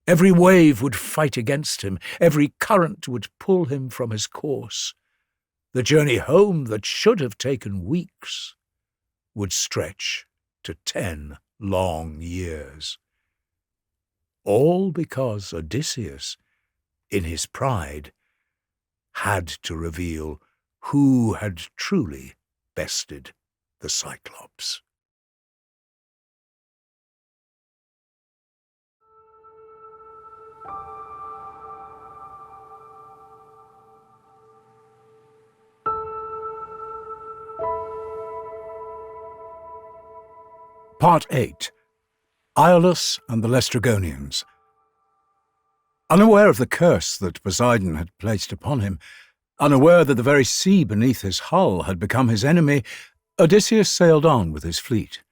Every wave would fight against him. Every current would pull him from his course. The journey home that should have taken weeks would stretch to 10 long years. All because Odysseus, in his pride, had to reveal who had truly bested the Cyclops. Part 8. Aeolus and the Laestrygonians. Unaware of the curse that Poseidon had placed upon him, unaware that the very sea beneath his hull had become his enemy, Odysseus sailed on with his fleet.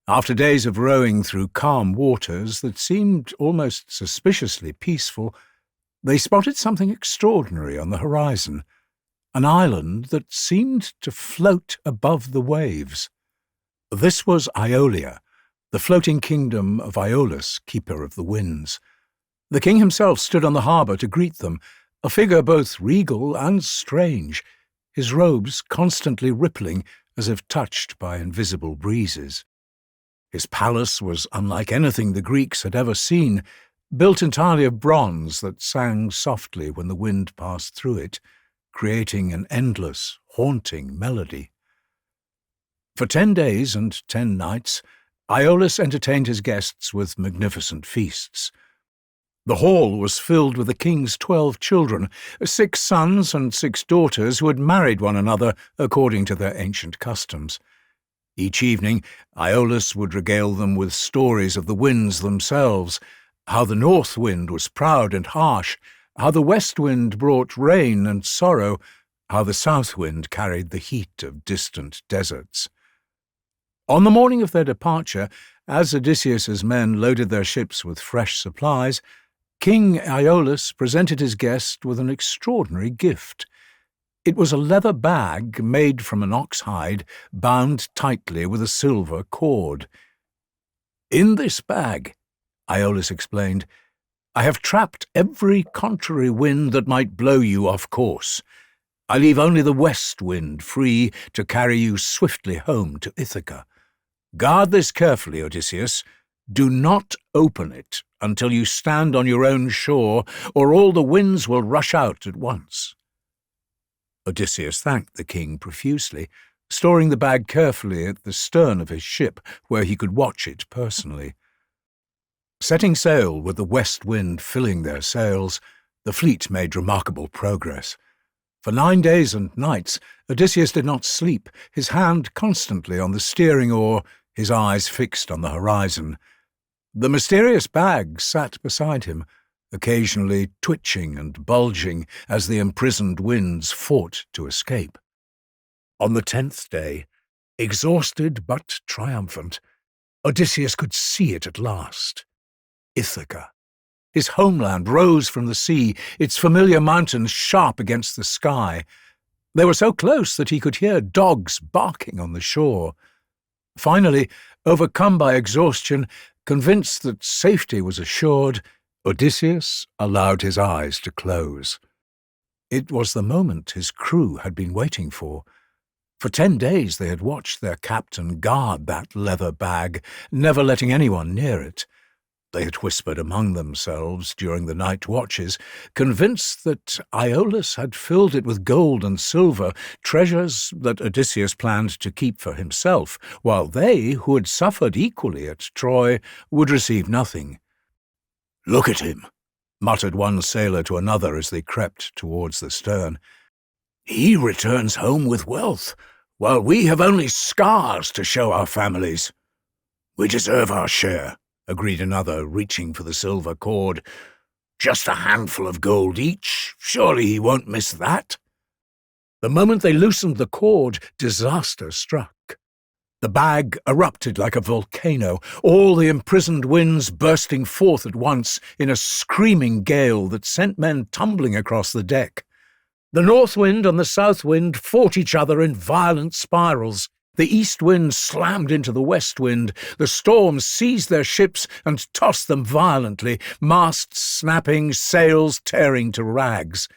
After days of rowing through calm waters that seemed almost suspiciously peaceful, they spotted something extraordinary on the horizon, an island that seemed to float above the waves. This was Aeolia, the floating kingdom of Aeolus, keeper of the winds. The king himself stood on the harbour to greet them, a figure both regal and strange, his robes constantly rippling as if touched by invisible breezes. His palace was unlike anything the Greeks had ever seen, built entirely of bronze that sang softly when the wind passed through it, creating an endless, haunting melody. For 10 days and 10 nights, Aeolus entertained his guests with magnificent feasts. The hall was filled with the king's 12 children, 6 sons and 6 daughters who had married one another according to their ancient customs. Each evening, Aeolus would regale them with stories of the winds themselves, how the north wind was proud and harsh, how the west wind brought rain and sorrow, how the south wind carried the heat of distant deserts. On the morning of their departure, as Odysseus's men loaded their ships with fresh supplies, King Aeolus presented his guest with an extraordinary gift. It was a leather bag made from an ox hide, bound tightly with a silver cord. "In this bag," Aeolus explained, "I have trapped every contrary wind that might blow you off course. I leave only the west wind free to carry you swiftly home to Ithaca. Guard this carefully, Odysseus. Do not open it until you stand on your own shore, or all the winds will rush out at once." Odysseus thanked the king profusely, storing the bag carefully at the stern of his ship, where he could watch it personally. Setting sail with the west wind filling their sails, the fleet made remarkable progress. For 9 days and nights, Odysseus did not sleep, his hand constantly on the steering oar, his eyes fixed on the horizon. The mysterious bag sat beside him, occasionally twitching and bulging as the imprisoned winds fought to escape. On the 10th day, exhausted but triumphant, Odysseus could see it at last. Ithaca. His homeland rose from the sea, its familiar mountains sharp against the sky. They were so close that he could hear dogs barking on the shore. Finally, overcome by exhaustion, convinced that safety was assured, Odysseus allowed his eyes to close. It was the moment his crew had been waiting for. For 10 days they had watched their captain guard that leather bag, never letting anyone near it. They had whispered among themselves during the night watches, convinced that Aeolus had filled it with gold and silver, treasures that Odysseus planned to keep for himself, while they, who had suffered equally at Troy, would receive nothing. "Look at him," muttered one sailor to another as they crept towards the stern. "He returns home with wealth, while we have only scars to show our families." "We deserve our share," agreed another, reaching for the silver cord. "Just a handful of gold each. Surely he won't miss that." The moment they loosened the cord, disaster struck. The bag erupted like a volcano, all the imprisoned winds bursting forth at once in a screaming gale that sent men tumbling across the deck. The north wind and the south wind fought each other in violent spirals. The east wind slammed into the west wind. The storm seized their ships and tossed them violently, masts snapping, sails tearing to rags.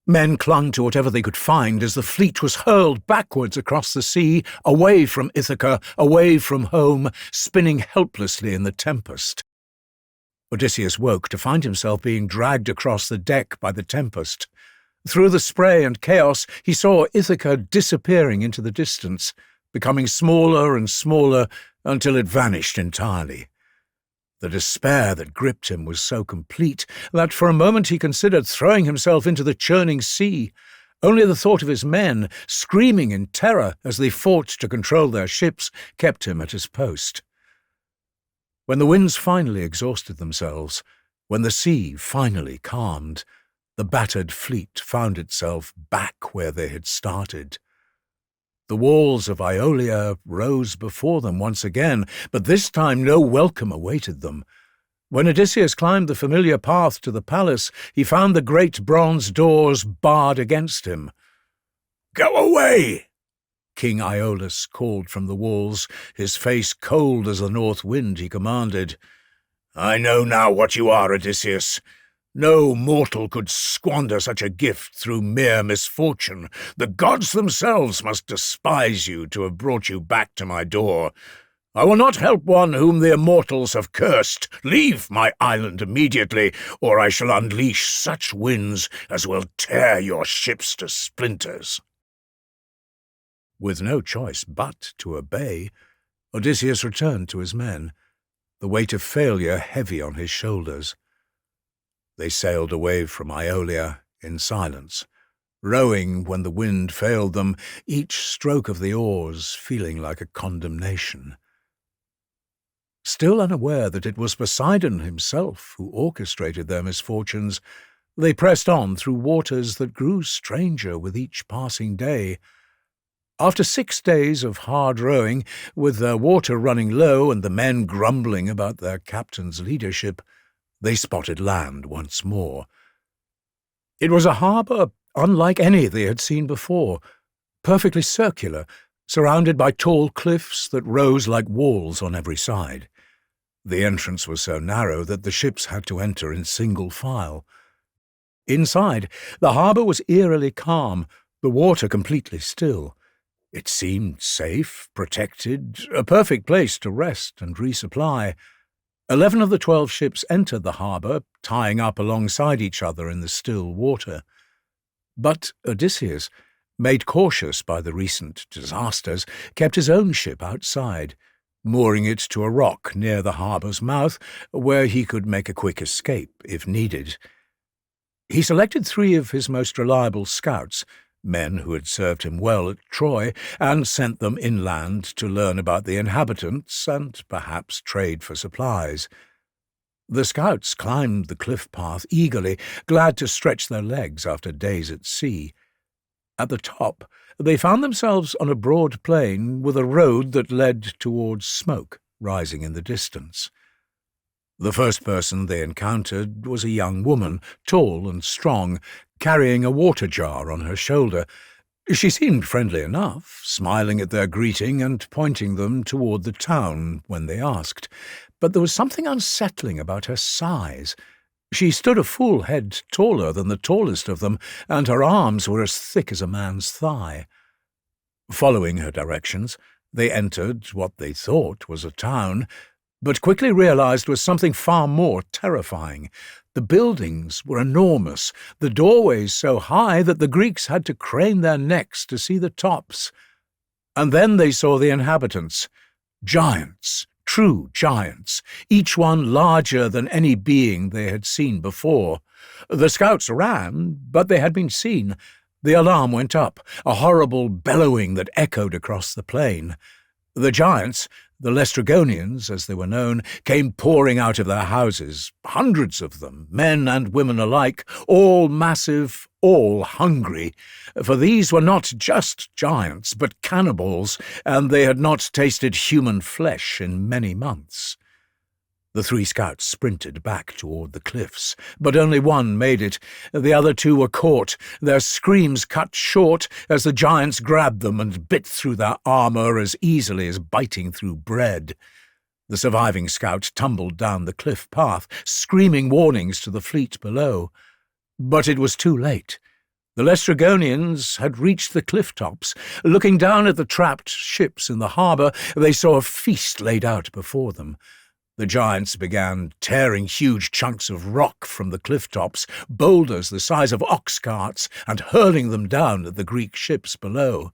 Men clung to whatever they could find as the fleet was hurled backwards across the sea, away from Ithaca, away from home, spinning helplessly in the tempest. Odysseus woke to find himself being dragged across the deck by the tempest. Through the spray and chaos, he saw Ithaca disappearing into the distance, becoming smaller and smaller until it vanished entirely. The despair that gripped him was so complete that for a moment he considered throwing himself into the churning sea. Only the thought of his men, screaming in terror as they fought to control their ships, kept him at his post. When the winds finally exhausted themselves, when the sea finally calmed, the battered fleet found itself back where they had started. The walls of Aeolia rose before them once again, but this time no welcome awaited them. When Odysseus climbed the familiar path to the palace, he found the great bronze doors barred against him. "Go away!" King Aeolus called from the walls, his face cold as the north wind he commanded. "I know now what you are, Odysseus. No mortal could squander such a gift through mere misfortune. The gods themselves must despise you to have brought you back to my door. I will not help one whom the immortals have cursed. Leave my island immediately, or I shall unleash such winds as will tear your ships to splinters." With no choice but to obey, Odysseus returned to his men, the weight of failure heavy on his shoulders. They sailed away from Aeolia in silence, rowing when the wind failed them, each stroke of the oars feeling like a condemnation. Still unaware that it was Poseidon himself who orchestrated their misfortunes, they pressed on through waters that grew stranger with each passing day. After 6 days of hard rowing, with their water running low and the men grumbling about their captain's leadership, they spotted land once more. It was a harbour unlike any they had seen before, perfectly circular, surrounded by tall cliffs that rose like walls on every side. The entrance was so narrow that the ships had to enter in single file. Inside, the harbour was eerily calm, the water completely still. It seemed safe, protected, a perfect place to rest and resupply. 11 of the 12 ships entered the harbour, tying up alongside each other in the still water. But Odysseus, made cautious by the recent disasters, kept his own ship outside, mooring it to a rock near the harbour's mouth, where he could make a quick escape if needed. He selected 3 of his most reliable scouts, men who had served him well at Troy, and sent them inland to learn about the inhabitants and perhaps trade for supplies. The scouts climbed the cliff path eagerly, glad to stretch their legs after days at sea. At the top, they found themselves on a broad plain with a road that led towards smoke rising in the distance. The first person they encountered was a young woman, tall and strong, carrying a water jar on her shoulder. She seemed friendly enough, smiling at their greeting and pointing them toward the town when they asked, but there was something unsettling about her size. She stood a full head taller than the tallest of them, and her arms were as thick as a man's thigh. Following her directions, they entered what they thought was a town, but quickly realized was something far more terrifying. The buildings were enormous, the doorways so high that the Greeks had to crane their necks to see the tops. And then they saw the inhabitants, giants, true giants, each one larger than any being they had seen before. The scouts ran, but they had been seen. The alarm went up, a horrible bellowing that echoed across the plain. The giants, the Laestrygonians, as they were known, came pouring out of their houses, hundreds of them, men and women alike, all massive, all hungry, for these were not just giants, but cannibals, and they had not tasted human flesh in many months. The 3 scouts sprinted back toward the cliffs, but only one made it. The other 2 were caught, their screams cut short as the giants grabbed them and bit through their armour as easily as biting through bread. The surviving scout tumbled down the cliff path, screaming warnings to the fleet below. But it was too late. The Laestrygonians had reached the cliff tops. Looking down at the trapped ships in the harbour, they saw a feast laid out before them. The giants began tearing huge chunks of rock from the cliff tops, boulders the size of ox carts, and hurling them down at the Greek ships below.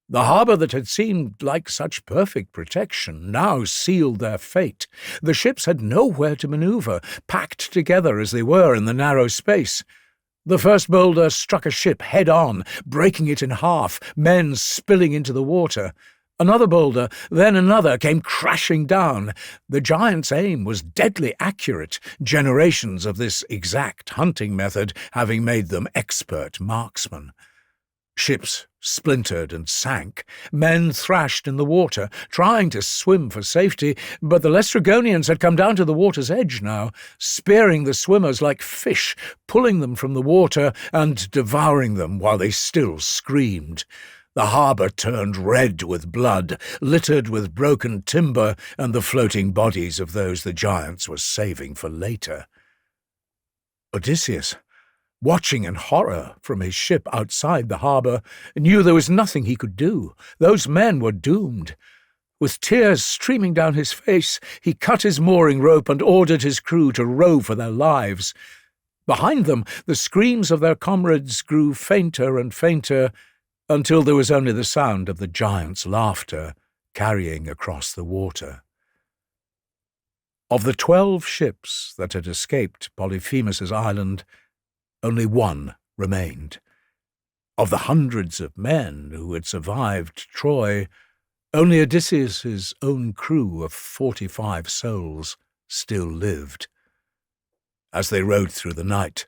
The harbour that had seemed like such perfect protection now sealed their fate. The ships had nowhere to manoeuvre, packed together as they were in the narrow space. The first boulder struck a ship head-on, breaking it in half, men spilling into the water. Another boulder, then another, came crashing down. The giants' aim was deadly accurate, generations of this exact hunting method having made them expert marksmen. Ships splintered and sank. Men thrashed in the water, trying to swim for safety, but the Laestrygonians had come down to the water's edge now, spearing the swimmers like fish, pulling them from the water and devouring them while they still screamed. The harbour turned red with blood, littered with broken timber and the floating bodies of those the giants were saving for later. Odysseus, watching in horror from his ship outside the harbour, knew there was nothing he could do. Those men were doomed. With tears streaming down his face, he cut his mooring rope and ordered his crew to row for their lives. Behind them, the screams of their comrades grew fainter and fainter, until there was only the sound of the giants' laughter carrying across the water. Of the 12 ships that had escaped Polyphemus's island, only one remained. Of the hundreds of men who had survived Troy, only Odysseus's own crew of 45 souls still lived. As they rode through the night,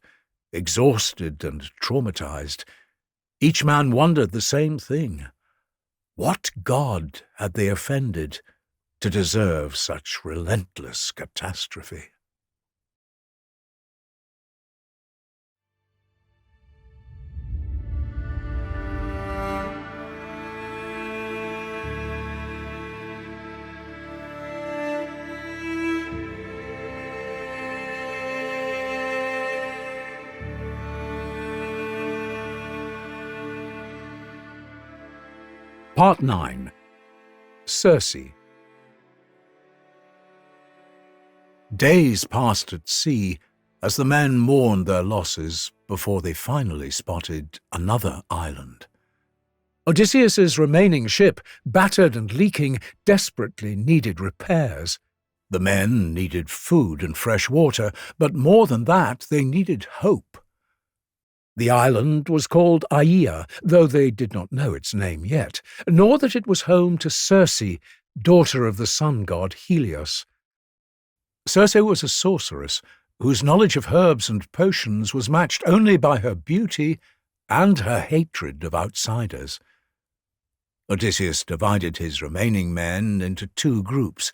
exhausted and traumatized, each man wondered the same thing. What god had they offended to deserve such relentless catastrophe? Part 9. Circe. Days passed at sea as the men mourned their losses before they finally spotted another island. Odysseus's remaining ship, battered and leaking, desperately needed repairs. The men needed food and fresh water, but more than that, they needed hope. The island was called Aea, though they did not know its name yet, nor that it was home to Circe, daughter of the sun god Helios. Circe was a sorceress whose knowledge of herbs and potions was matched only by her beauty and her hatred of outsiders. Odysseus divided his remaining men into two groups.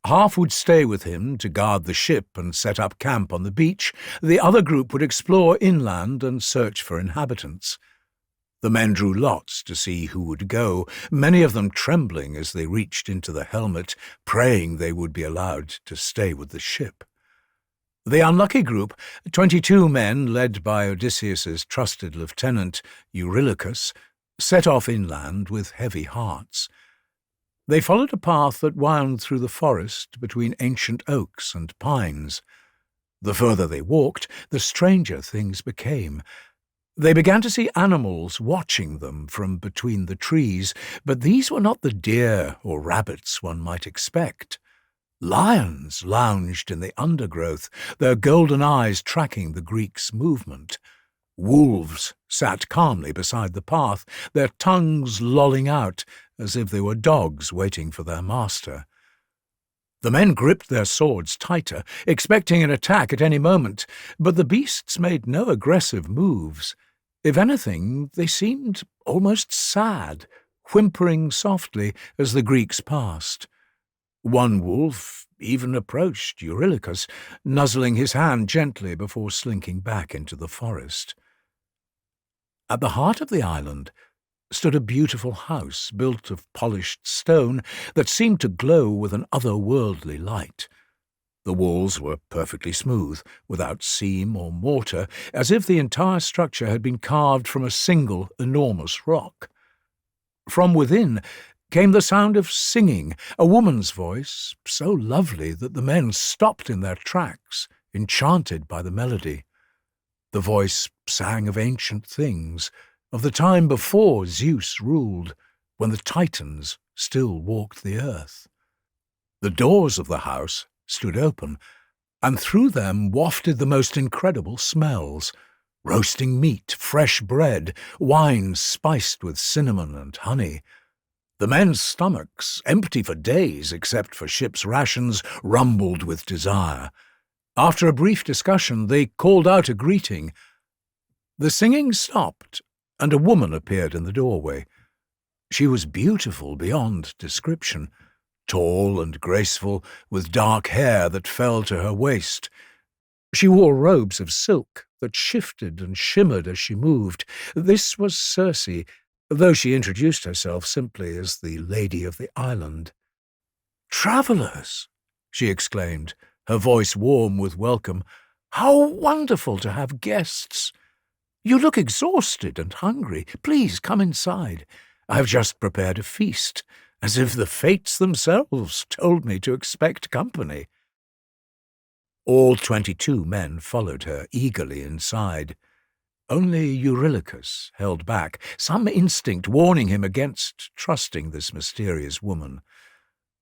Half would stay with him to guard the ship and set up camp on the beach. The other group would explore inland and search for inhabitants. The men drew lots to see who would go, many of them trembling as they reached into the helmet, praying they would be allowed to stay with the ship. The unlucky group, 22 men led by Odysseus's trusted lieutenant, Eurylochus, set off inland with heavy hearts. They followed a path that wound through the forest between ancient oaks and pines. The further they walked, the stranger things became. They began to see animals watching them from between the trees, but these were not the deer or rabbits one might expect. Lions lounged in the undergrowth, their golden eyes tracking the Greeks' movement. Wolves sat calmly beside the path, their tongues lolling out as if they were dogs waiting for their master. The men gripped their swords tighter, expecting an attack at any moment, but the beasts made no aggressive moves. If anything, they seemed almost sad, whimpering softly as the Greeks passed. One wolf even approached Eurylochus, nuzzling his hand gently before slinking back into the forest. At the heart of the island stood a beautiful house built of polished stone that seemed to glow with an otherworldly light. The walls were perfectly smooth, without seam or mortar, as if the entire structure had been carved from a single enormous rock. From within came the sound of singing, a woman's voice, so lovely that the men stopped in their tracks, enchanted by the melody. The voice sang of ancient things, of the time before Zeus ruled, when the Titans still walked the earth. The doors of the house stood open, and through them wafted the most incredible smells: roasting meat, fresh bread, wine spiced with cinnamon and honey. The men's stomachs, empty for days except for ship's rations, rumbled with desire. After a brief discussion, they called out a greeting. The singing stopped, and a woman appeared in the doorway. She was beautiful beyond description, tall and graceful, with dark hair that fell to her waist. She wore robes of silk that shifted and shimmered as she moved. This was Circe, though she introduced herself simply as the Lady of the Island. "Travellers!" she exclaimed, her voice warm with welcome. "How wonderful to have guests! You look exhausted and hungry. Please come inside. I have just prepared a feast, as if the fates themselves told me to expect company." All 22 men followed her eagerly inside. Only Eurylochus held back, some instinct warning him against trusting this mysterious woman.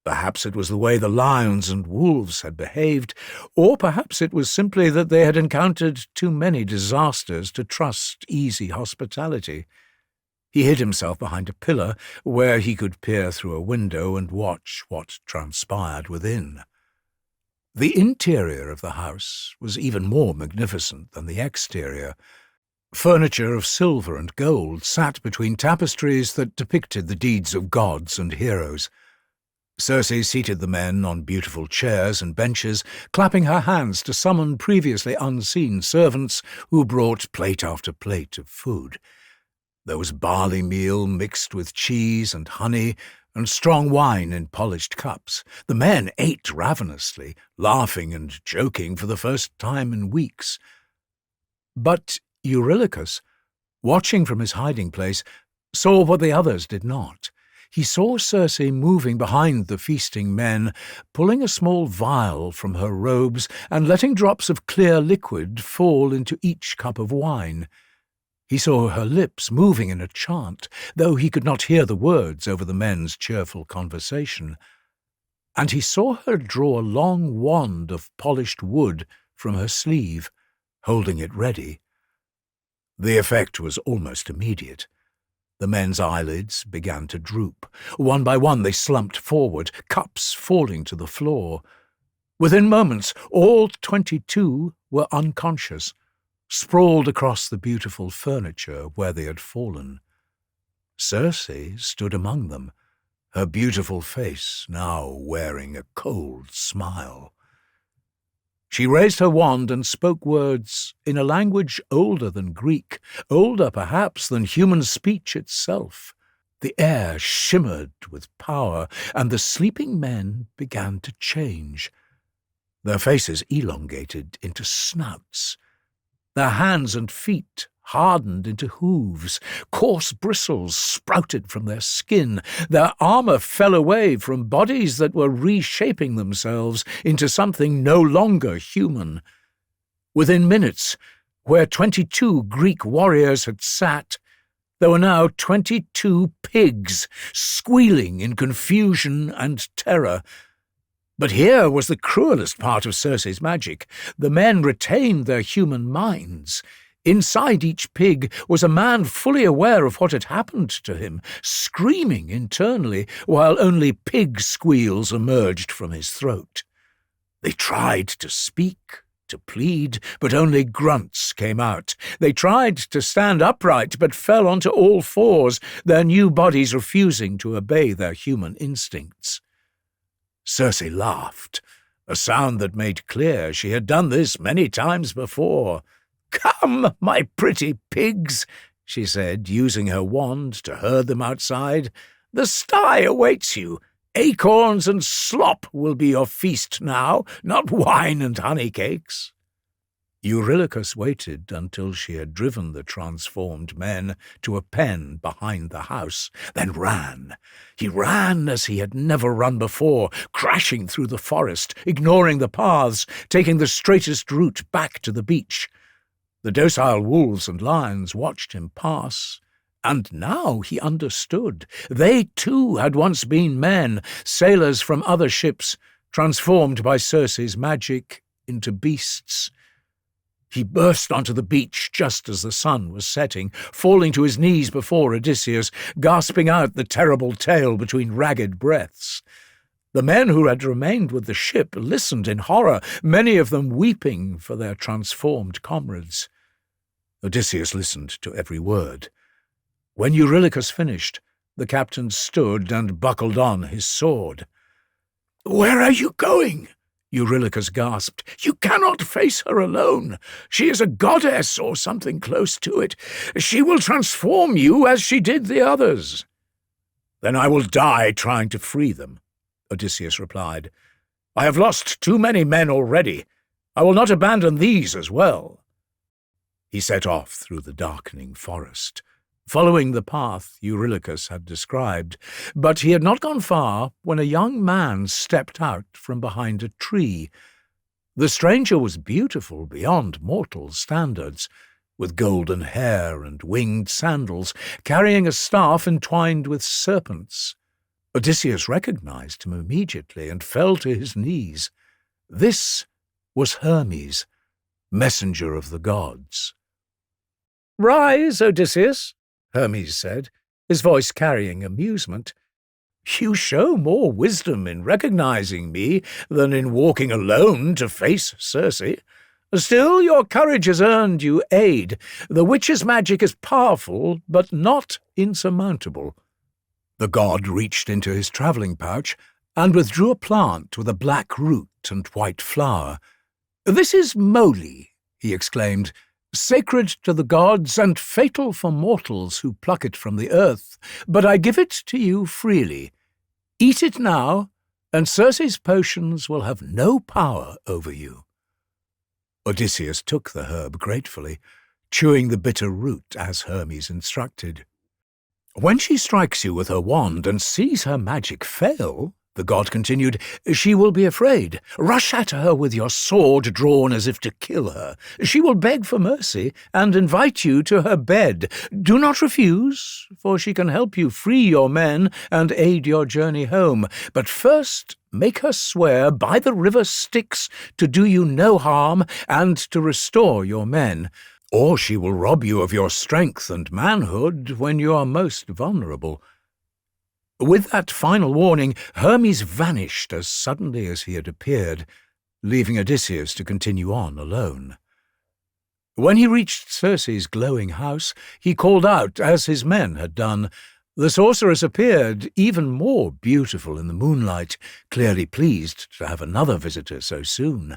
Perhaps it was the way the lions and wolves had behaved, or perhaps it was simply that they had encountered too many disasters to trust easy hospitality. He hid himself behind a pillar where he could peer through a window and watch what transpired within. The interior of the house was even more magnificent than the exterior. Furniture of silver and gold sat between tapestries that depicted the deeds of gods and heroes. Circe seated the men on beautiful chairs and benches, clapping her hands to summon previously unseen servants who brought plate after plate of food. There was barley meal mixed with cheese and honey, and strong wine in polished cups. The men ate ravenously, laughing and joking for the first time in weeks. But Eurylochus, watching from his hiding place, saw what the others did not. he saw Circe moving behind the feasting men, pulling a small vial from her robes and letting drops of clear liquid fall into each cup of wine. He saw her lips moving in a chant, though he could not hear the words over the men's cheerful conversation. And he saw her draw a long wand of polished wood from her sleeve, holding it ready. The effect was almost immediate. The men's eyelids began to droop. One by one they slumped forward, cups falling to the floor. Within moments, all 22 were unconscious, sprawled across the beautiful furniture where they had fallen. Circe stood among them, her beautiful face now wearing a cold smile. She raised her wand and spoke words in a language older than Greek, older perhaps than human speech itself. The air shimmered with power, and the sleeping men began to change. Their faces elongated into snouts. Their hands and feet hardened into hooves. Coarse bristles sprouted from their skin. Their armor fell away from bodies that were reshaping themselves into something no longer human. Within minutes, where 22 Greek warriors had sat, there were now 22 pigs, squealing in confusion and terror. But here was the cruelest part of Circe's magic. The men retained their human minds. Inside each pig was a man fully aware of what had happened to him, screaming internally, while only pig squeals emerged from his throat. They tried to speak, to plead, but only grunts came out. They tried to stand upright, but fell onto all fours, their new bodies refusing to obey their human instincts. Circe laughed, a sound that made clear she had done this many times before. "Come, my pretty pigs," she said, using her wand to herd them outside. "The sty awaits you. Acorns and slop will be your feast now, not wine and honey cakes." Eurylochus waited until she had driven the transformed men to a pen behind the house, then ran. He ran as he had never run before, crashing through the forest, ignoring the paths, taking the straightest route back to the beach. The docile wolves and lions watched him pass, and now he understood. They too had once been men, sailors from other ships, transformed by Circe's magic into beasts. He burst onto the beach just as the sun was setting, falling to his knees before Odysseus, gasping out the terrible tale between ragged breaths. The men who had remained with the ship listened in horror, many of them weeping for their transformed comrades. Odysseus listened to every word. When Eurylochus finished, the captain stood and buckled on his sword. "Where are you going?" Eurylochus gasped. "You cannot face her alone. She is a goddess or something close to it. She will transform you as she did the others." "Then I will die trying to free them," Odysseus replied. "I have lost too many men already. I will not abandon these as well." He set off through the darkening forest, following the path Eurylochus had described, but he had not gone far when a young man stepped out from behind a tree. The stranger was beautiful beyond mortal standards, with golden hair and winged sandals, carrying a staff entwined with serpents. Odysseus recognized him immediately and fell to his knees. This was Hermes, messenger of the gods. "Rise, Odysseus," Hermes said, his voice carrying amusement. "You show more wisdom in recognizing me than in walking alone to face Circe. Still, your courage has earned you aid. The witch's magic is powerful, but not insurmountable." The god reached into his travelling pouch and withdrew a plant with a black root and white flower. "This is moly," he exclaimed, "sacred to the gods and fatal for mortals who pluck it from the earth, but I give it to you freely. Eat it now, and Circe's potions will have no power over you." Odysseus took the herb gratefully, chewing the bitter root as Hermes instructed. When she strikes you with her wand and sees her magic fail, the god continued, she will be afraid. Rush at her with your sword drawn as if to kill her. She will beg for mercy and invite you to her bed. Do not refuse, for she can help you free your men and aid your journey home. But first make her swear by the river Styx to do you no harm and to restore your men, or she will rob you of your strength and manhood when you are most vulnerable. With that final warning, Hermes vanished as suddenly as he had appeared, leaving Odysseus to continue on alone. When he reached Circe's glowing house, he called out, as his men had done. The sorceress appeared, even more beautiful in the moonlight, clearly pleased to have another visitor so soon.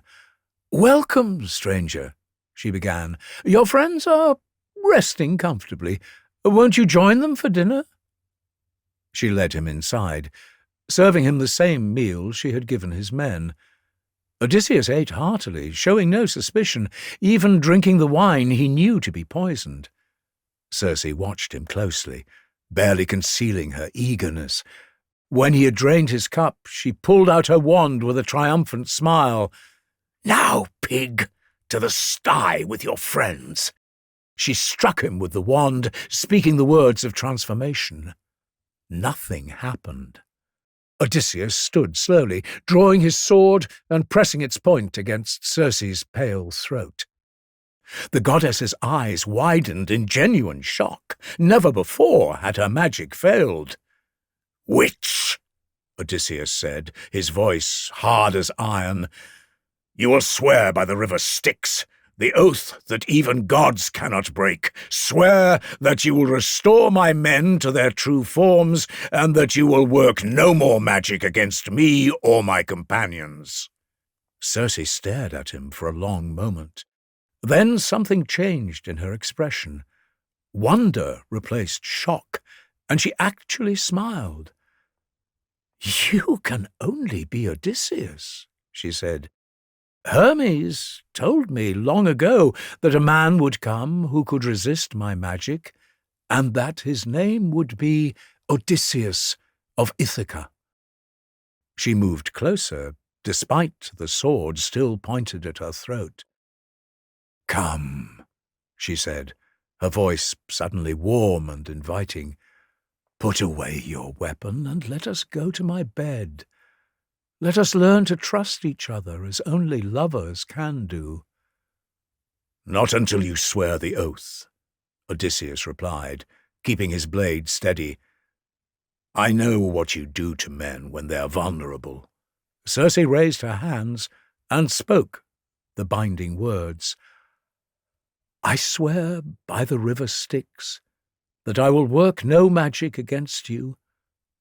"Welcome, stranger," she began. "Your friends are resting comfortably. Won't you join them for dinner?" She led him inside, serving him the same meal she had given his men. Odysseus ate heartily, showing no suspicion, even drinking the wine he knew to be poisoned. Circe watched him closely, barely concealing her eagerness. When he had drained his cup, she pulled out her wand with a triumphant smile. "Now, pig, to the sty with your friends." She struck him with the wand, speaking the words of transformation. Nothing happened. Odysseus stood slowly, drawing his sword and pressing its point against Circe's pale throat. The goddess's eyes widened in genuine shock. Never before had her magic failed. "Witch," Odysseus said, his voice hard as iron, "you will swear by the river Styx, the oath that even gods cannot break. Swear that you will restore my men to their true forms, and that you will work no more magic against me or my companions." Circe stared at him for a long moment. Then something changed in her expression. Wonder replaced shock, and she actually smiled. "You can only be Odysseus," she said. "Hermes told me long ago that a man would come who could resist my magic, and that his name would be Odysseus of Ithaca." She moved closer, despite the sword still pointed at her throat. "Come," she said, her voice suddenly warm and inviting. "Put away your weapon and let us go to my bed. Let us learn to trust each other as only lovers can do." "Not until you swear the oath," Odysseus replied, keeping his blade steady. "I know what you do to men when they are vulnerable." Circe raised her hands and spoke the binding words. "I swear by the river Styx that I will work no magic against you,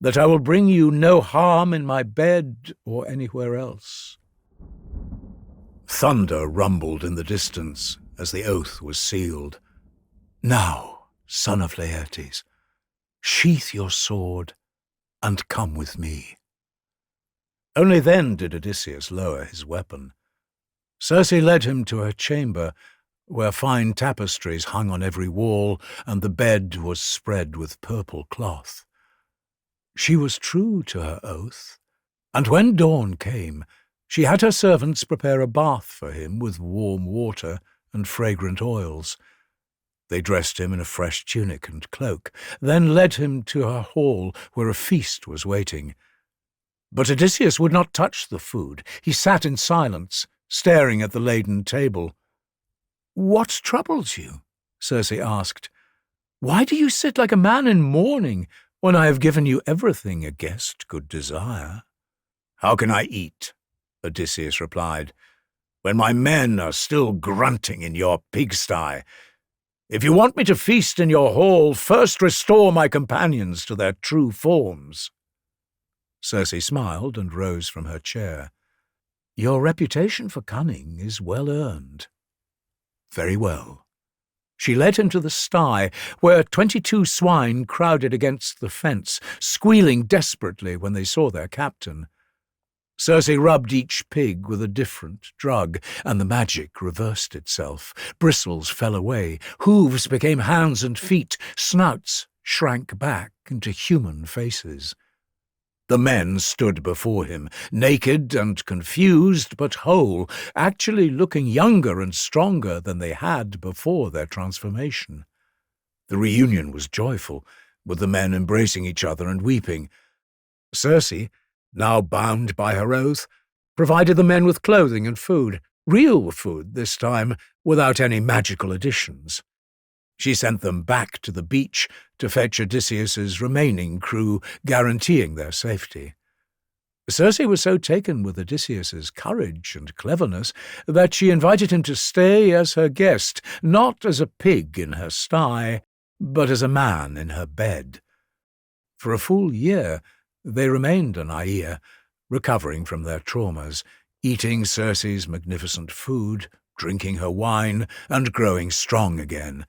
that I will bring you no harm in my bed or anywhere else." Thunder rumbled in the distance as the oath was sealed. "Now, son of Laertes, sheath your sword and come with me." Only then did Odysseus lower his weapon. Circe led him to her chamber, where fine tapestries hung on every wall and the bed was spread with purple cloth. She was true to her oath, and when dawn came, she had her servants prepare a bath for him with warm water and fragrant oils. They dressed him in a fresh tunic and cloak, then led him to her hall where a feast was waiting. But Odysseus would not touch the food. He sat in silence, staring at the laden table. "What troubles you?" Circe asked. "Why do you sit like a man in mourning when I have given you everything a guest could desire?" "How can I eat?" Odysseus replied, "when my men are still grunting in your pigsty? If you want me to feast in your hall, first restore my companions to their true forms." Circe smiled and rose from her chair. "Your reputation for cunning is well earned." "Very well." She led him to the sty, where 22 swine crowded against the fence, squealing desperately when they saw their captain. Circe rubbed each pig with a different drug, and the magic reversed itself. Bristles fell away, hooves became hands and feet, snouts shrank back into human faces. The men stood before him, naked and confused but whole, actually looking younger and stronger than they had before their transformation. The reunion was joyful, with the men embracing each other and weeping. Circe, now bound by her oath, provided the men with clothing and food, real food this time, without any magical additions. She sent them back to the beach to fetch Odysseus's remaining crew, guaranteeing their safety. Circe was so taken with Odysseus's courage and cleverness that she invited him to stay as her guest, not as a pig in her sty, but as a man in her bed. For a full year they remained on Aea, recovering from their traumas, eating Circe's magnificent food, drinking her wine, and growing strong again.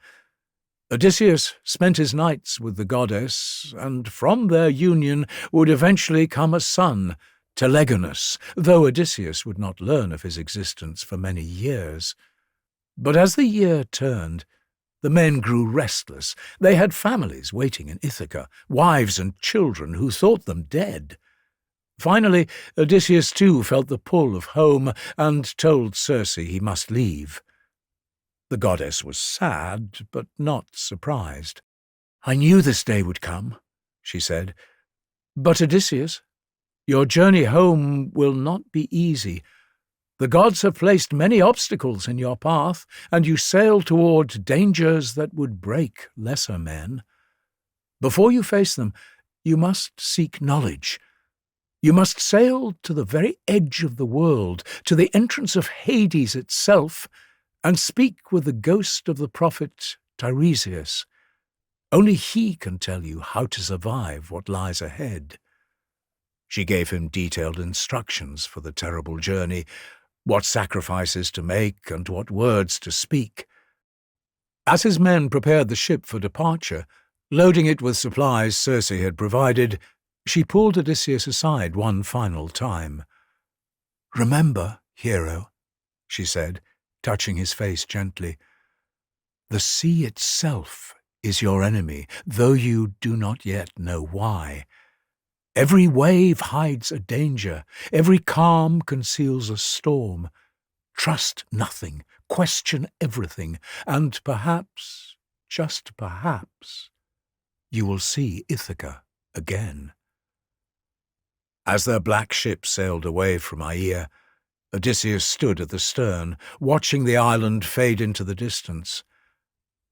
Odysseus spent his nights with the goddess, and from their union would eventually come a son, Telegonus, though Odysseus would not learn of his existence for many years. But as the year turned, the men grew restless. They had families waiting in Ithaca, wives and children who thought them dead. Finally, Odysseus too felt the pull of home and told Circe he must leave. The goddess was sad, but not surprised. "I knew this day would come," she said. "But Odysseus, your journey home will not be easy. The gods have placed many obstacles in your path, and you sail toward dangers that would break lesser men. Before you face them, you must seek knowledge. You must sail to the very edge of the world, to the entrance of Hades itself, and speak with the ghost of the prophet Tiresias. Only he can tell you how to survive what lies ahead." She gave him detailed instructions for the terrible journey, what sacrifices to make and what words to speak. As his men prepared the ship for departure, loading it with supplies Circe had provided, she pulled Odysseus aside one final time. "Remember, hero," she said, touching his face gently, "the sea itself is your enemy, though you do not yet know why. Every wave hides a danger, every calm conceals a storm. Trust nothing, question everything, and perhaps, just perhaps, you will see Ithaca again." As their black ship sailed away from Aea, Odysseus stood at the stern, watching the island fade into the distance.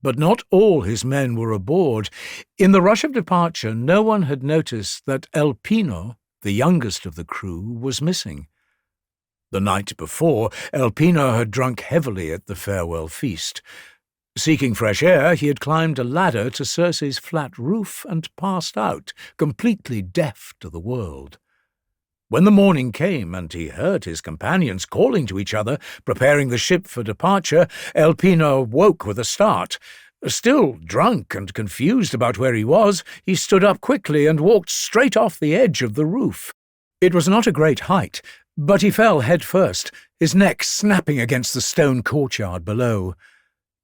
But not all his men were aboard. In the rush of departure, no one had noticed that Elpino, the youngest of the crew, was missing. The night before, Elpino had drunk heavily at the farewell feast. Seeking fresh air, he had climbed a ladder to Circe's flat roof and passed out, completely deaf to the world. When the morning came and he heard his companions calling to each other, preparing the ship for departure, Elpino woke with a start. Still drunk and confused about where he was, he stood up quickly and walked straight off the edge of the roof. It was not a great height, but he fell head first, his neck snapping against the stone courtyard below.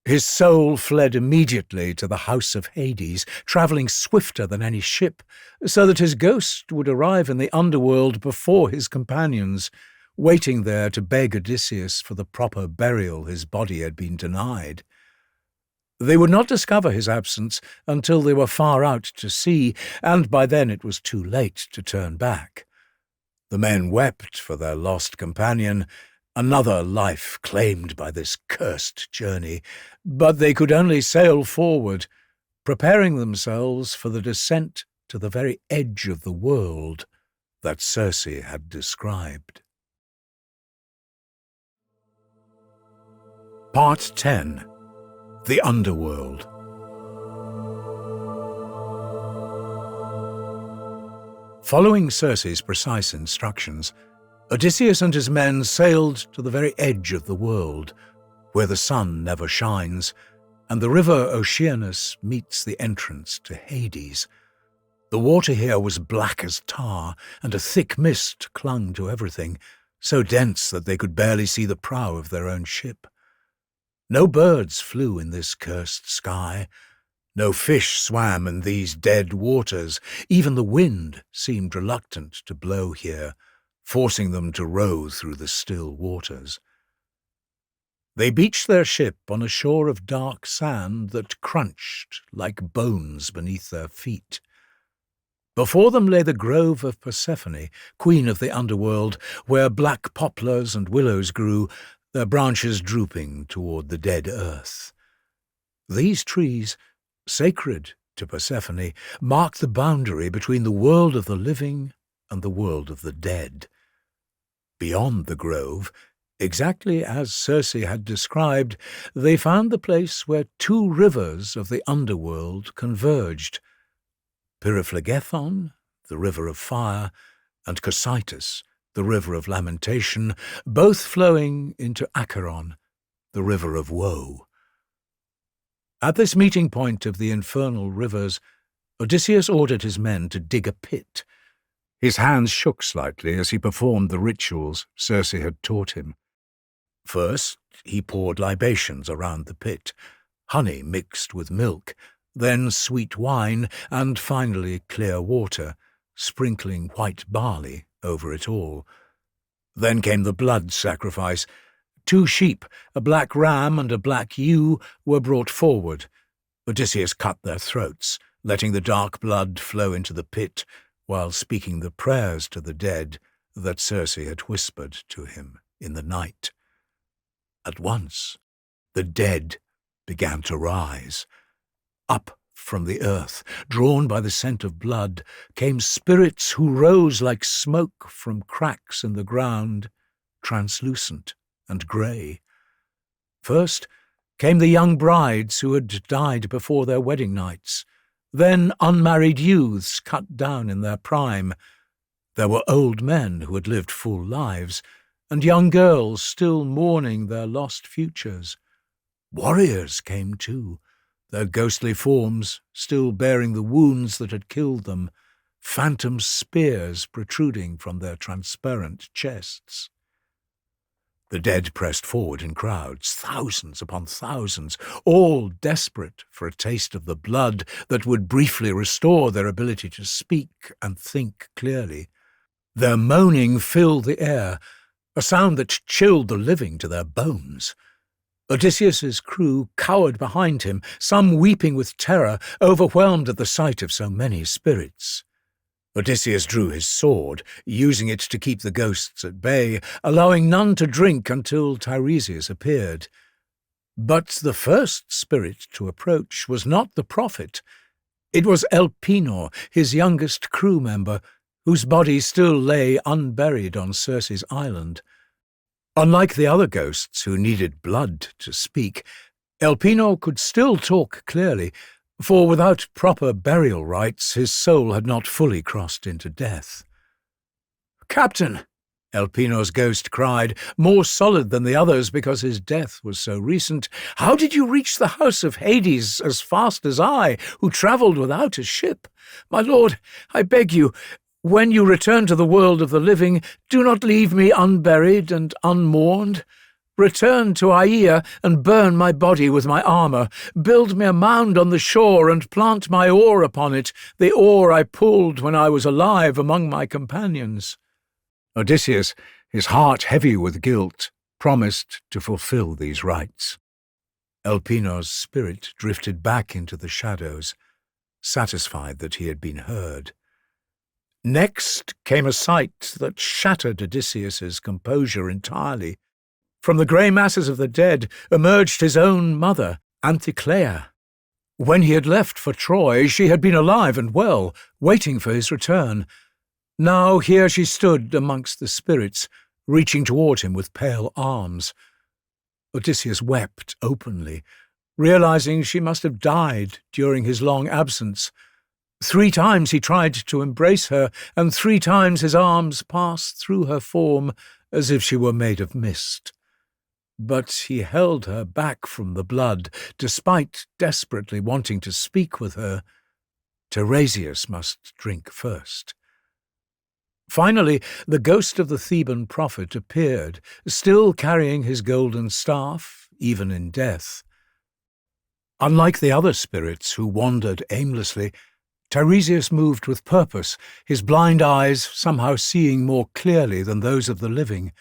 His soul fled immediately to the house of Hades, travelling swifter than any ship, so that his ghost would arrive in the underworld before his companions, waiting there to beg Odysseus for the proper burial his body had been denied. They would not discover his absence until they were far out to sea, and by then it was too late to turn back. The men wept for their lost companion, another life claimed by this cursed journey, but they could only sail forward, preparing themselves for the descent to the very edge of the world that Circe had described. Part 10. The Underworld. Following Circe's precise instructions, Odysseus and his men sailed to the very edge of the world, where the sun never shines, and the river Oceanus meets the entrance to Hades. The water here was black as tar, and a thick mist clung to everything, so dense that they could barely see the prow of their own ship. No birds flew in this cursed sky. No fish swam in these dead waters. Even the wind seemed reluctant to blow here, forcing them to row through the still waters. They beached their ship on a shore of dark sand that crunched like bones beneath their feet. Before them lay the grove of Persephone, queen of the underworld, where black poplars and willows grew, their branches drooping toward the dead earth. These trees, sacred to Persephone, mark the boundary between the world of the living and the world of the dead. Beyond the grove, exactly as Circe had described, they found the place where two rivers of the underworld converged: Pyriphlegethon, the river of fire, and Cocytus, the river of lamentation, both flowing into Acheron, the river of woe. At this meeting point of the infernal rivers, Odysseus ordered his men to dig a pit. His hands shook slightly as he performed the rituals Circe had taught him. First, he poured libations around the pit, honey mixed with milk, then sweet wine, and finally clear water, sprinkling white barley over it all. Then came the blood sacrifice. 2 sheep, a black ram and a black ewe, were brought forward. Odysseus cut their throats, letting the dark blood flow into the pit, while speaking the prayers to the dead that Circe had whispered to him in the night. At once, the dead began to rise. Up from the earth, drawn by the scent of blood, came spirits who rose like smoke from cracks in the ground, translucent and grey. First came the young brides who had died before their wedding nights, then unmarried youths cut down in their prime. There were old men who had lived full lives, and young girls still mourning their lost futures. Warriors came too, their ghostly forms still bearing the wounds that had killed them, phantom spears protruding from their transparent chests. The dead pressed forward in crowds, thousands upon thousands, all desperate for a taste of the blood that would briefly restore their ability to speak and think clearly. Their moaning filled the air, a sound that chilled the living to their bones. Odysseus's crew cowered behind him, some weeping with terror, overwhelmed at the sight of so many spirits. Odysseus drew his sword, using it to keep the ghosts at bay, allowing none to drink until Tiresias appeared. But the first spirit to approach was not the prophet. It was Elpenor, his youngest crew member, whose body still lay unburied on Circe's island. Unlike the other ghosts who needed blood to speak, Elpenor could still talk clearly, for without proper burial rites his soul had not fully crossed into death. "Captain," Elpenor's ghost cried, more solid than the others because his death was so recent, "how did you reach the house of Hades as fast as I, who travelled without a ship? My lord, I beg you, when you return to the world of the living, do not leave me unburied and unmourned. Return to Aea and burn my body with my armour. Build me a mound on the shore and plant my oar upon it, the oar I pulled when I was alive among my companions." Odysseus, his heart heavy with guilt, promised to fulfill these rites. Elpenor's spirit drifted back into the shadows, satisfied that he had been heard. Next came a sight that shattered Odysseus's composure entirely. From the grey masses of the dead emerged his own mother, Anticlea. When he had left for Troy, she had been alive and well, waiting for his return. Now here she stood amongst the spirits, reaching toward him with pale arms. Odysseus wept openly, realizing she must have died during his long absence. 3 times he tried to embrace her, and 3 times his arms passed through her form as if she were made of mist. But he held her back from the blood, despite desperately wanting to speak with her. Tiresias must drink first. Finally, the ghost of the Theban prophet appeared, still carrying his golden staff, even in death. Unlike the other spirits who wandered aimlessly, Tiresias moved with purpose, his blind eyes somehow seeing more clearly than those of the living.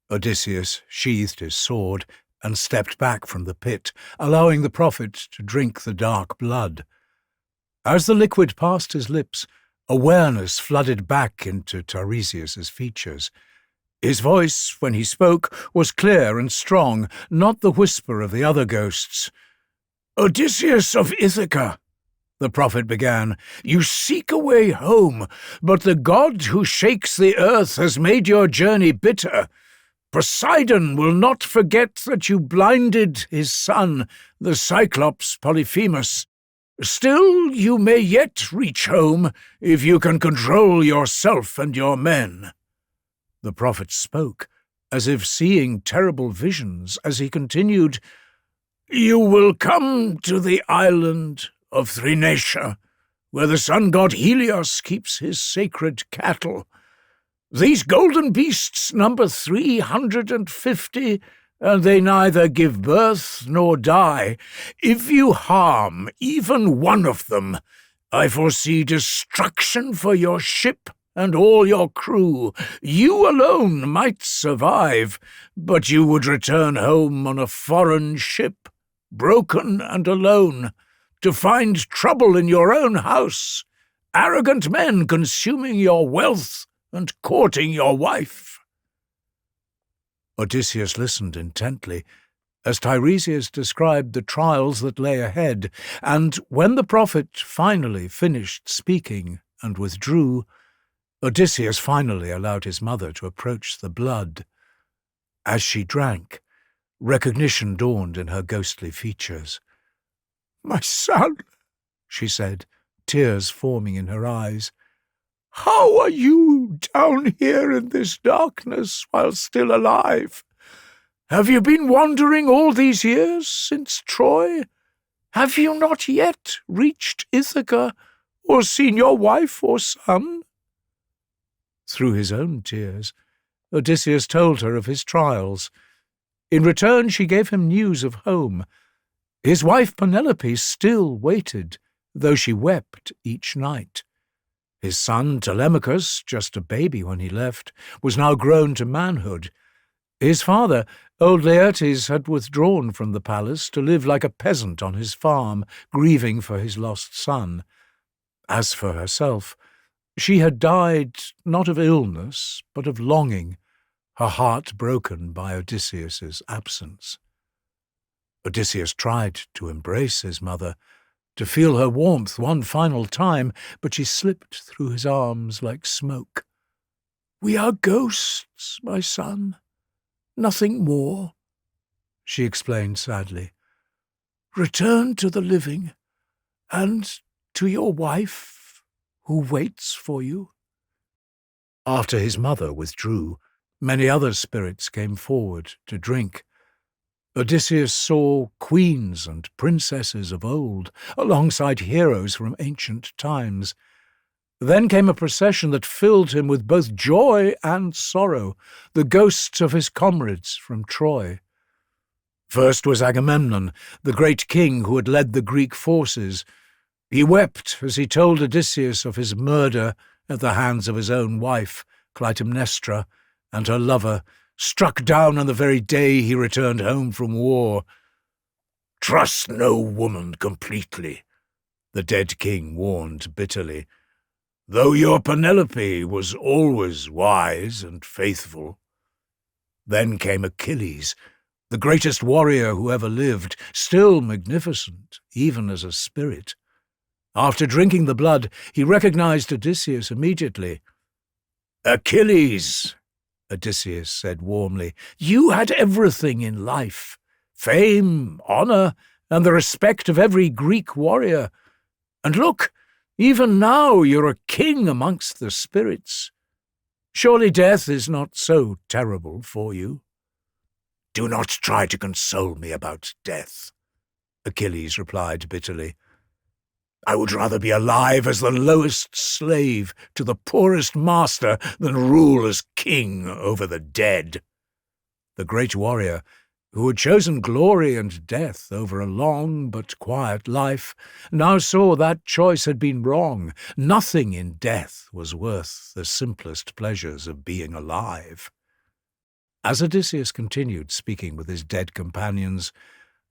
Odysseus sheathed his sword and stepped back from the pit, allowing the prophet to drink the dark blood. As the liquid passed his lips, awareness flooded back into Tiresias's features. His voice, when he spoke, was clear and strong, not the whisper of the other ghosts. "Odysseus of Ithaca," the prophet began, "you seek a way home, but the god who shakes the earth has made your journey bitter. Poseidon will not forget that you blinded his son, the Cyclops Polyphemus. Still, you may yet reach home if you can control yourself and your men." The prophet spoke, as if seeing terrible visions, as he continued, "You will come to the island of Thrinacia, where the sun god Helios keeps his sacred cattle. These golden beasts number 350, and they neither give birth nor die. If you harm even one of them, I foresee destruction for your ship and all your crew. You alone might survive, but you would return home on a foreign ship, broken and alone, to find trouble in your own house, arrogant men consuming your wealth and courting your wife." Odysseus listened intently as Tiresias described the trials that lay ahead, and when the prophet finally finished speaking and withdrew, Odysseus finally allowed his mother to approach the blood. As she drank, recognition dawned in her ghostly features. "My son," she said, tears forming in her eyes, "how are you down here in this darkness while still alive? Have you been wandering all these years since Troy? Have you not yet reached Ithaca or seen your wife or son?" Through his own tears, Odysseus told her of his trials. In return, she gave him news of home. His wife Penelope still waited, though she wept each night. His son Telemachus, just a baby when he left, was now grown to manhood. His father, old Laertes, had withdrawn from the palace to live like a peasant on his farm, grieving for his lost son. As for herself, she had died not of illness, but of longing, her heart broken by Odysseus's absence. Odysseus tried to embrace his mother, to feel her warmth one final time, but she slipped through his arms like smoke. "We are ghosts, my son, nothing more," she explained sadly. "Return to the living, and to your wife, who waits for you." After his mother withdrew, many other spirits came forward to drink. Odysseus saw queens and princesses of old, alongside heroes from ancient times. Then came a procession that filled him with both joy and sorrow, the ghosts of his comrades from Troy. First was Agamemnon, the great king who had led the Greek forces. He wept as he told Odysseus of his murder at the hands of his own wife, Clytemnestra, and her lover, struck down on the very day he returned home from war. "Trust no woman completely," the dead king warned bitterly, "though your Penelope was always wise and faithful." Then came Achilles, the greatest warrior who ever lived, still magnificent, even as a spirit. After drinking the blood, he recognized Odysseus immediately. "Achilles," Odysseus said warmly, "you had everything in life, fame, honor, and the respect of every Greek warrior. And look, even now you're a king amongst the spirits. Surely death is not so terrible for you." "Do not try to console me about death," Achilles replied bitterly. "I would rather be alive as the lowest slave to the poorest master than rule as king over the dead." The great warrior, who had chosen glory and death over a long but quiet life, now saw that choice had been wrong. Nothing in death was worth the simplest pleasures of being alive. As Odysseus continued speaking with his dead companions,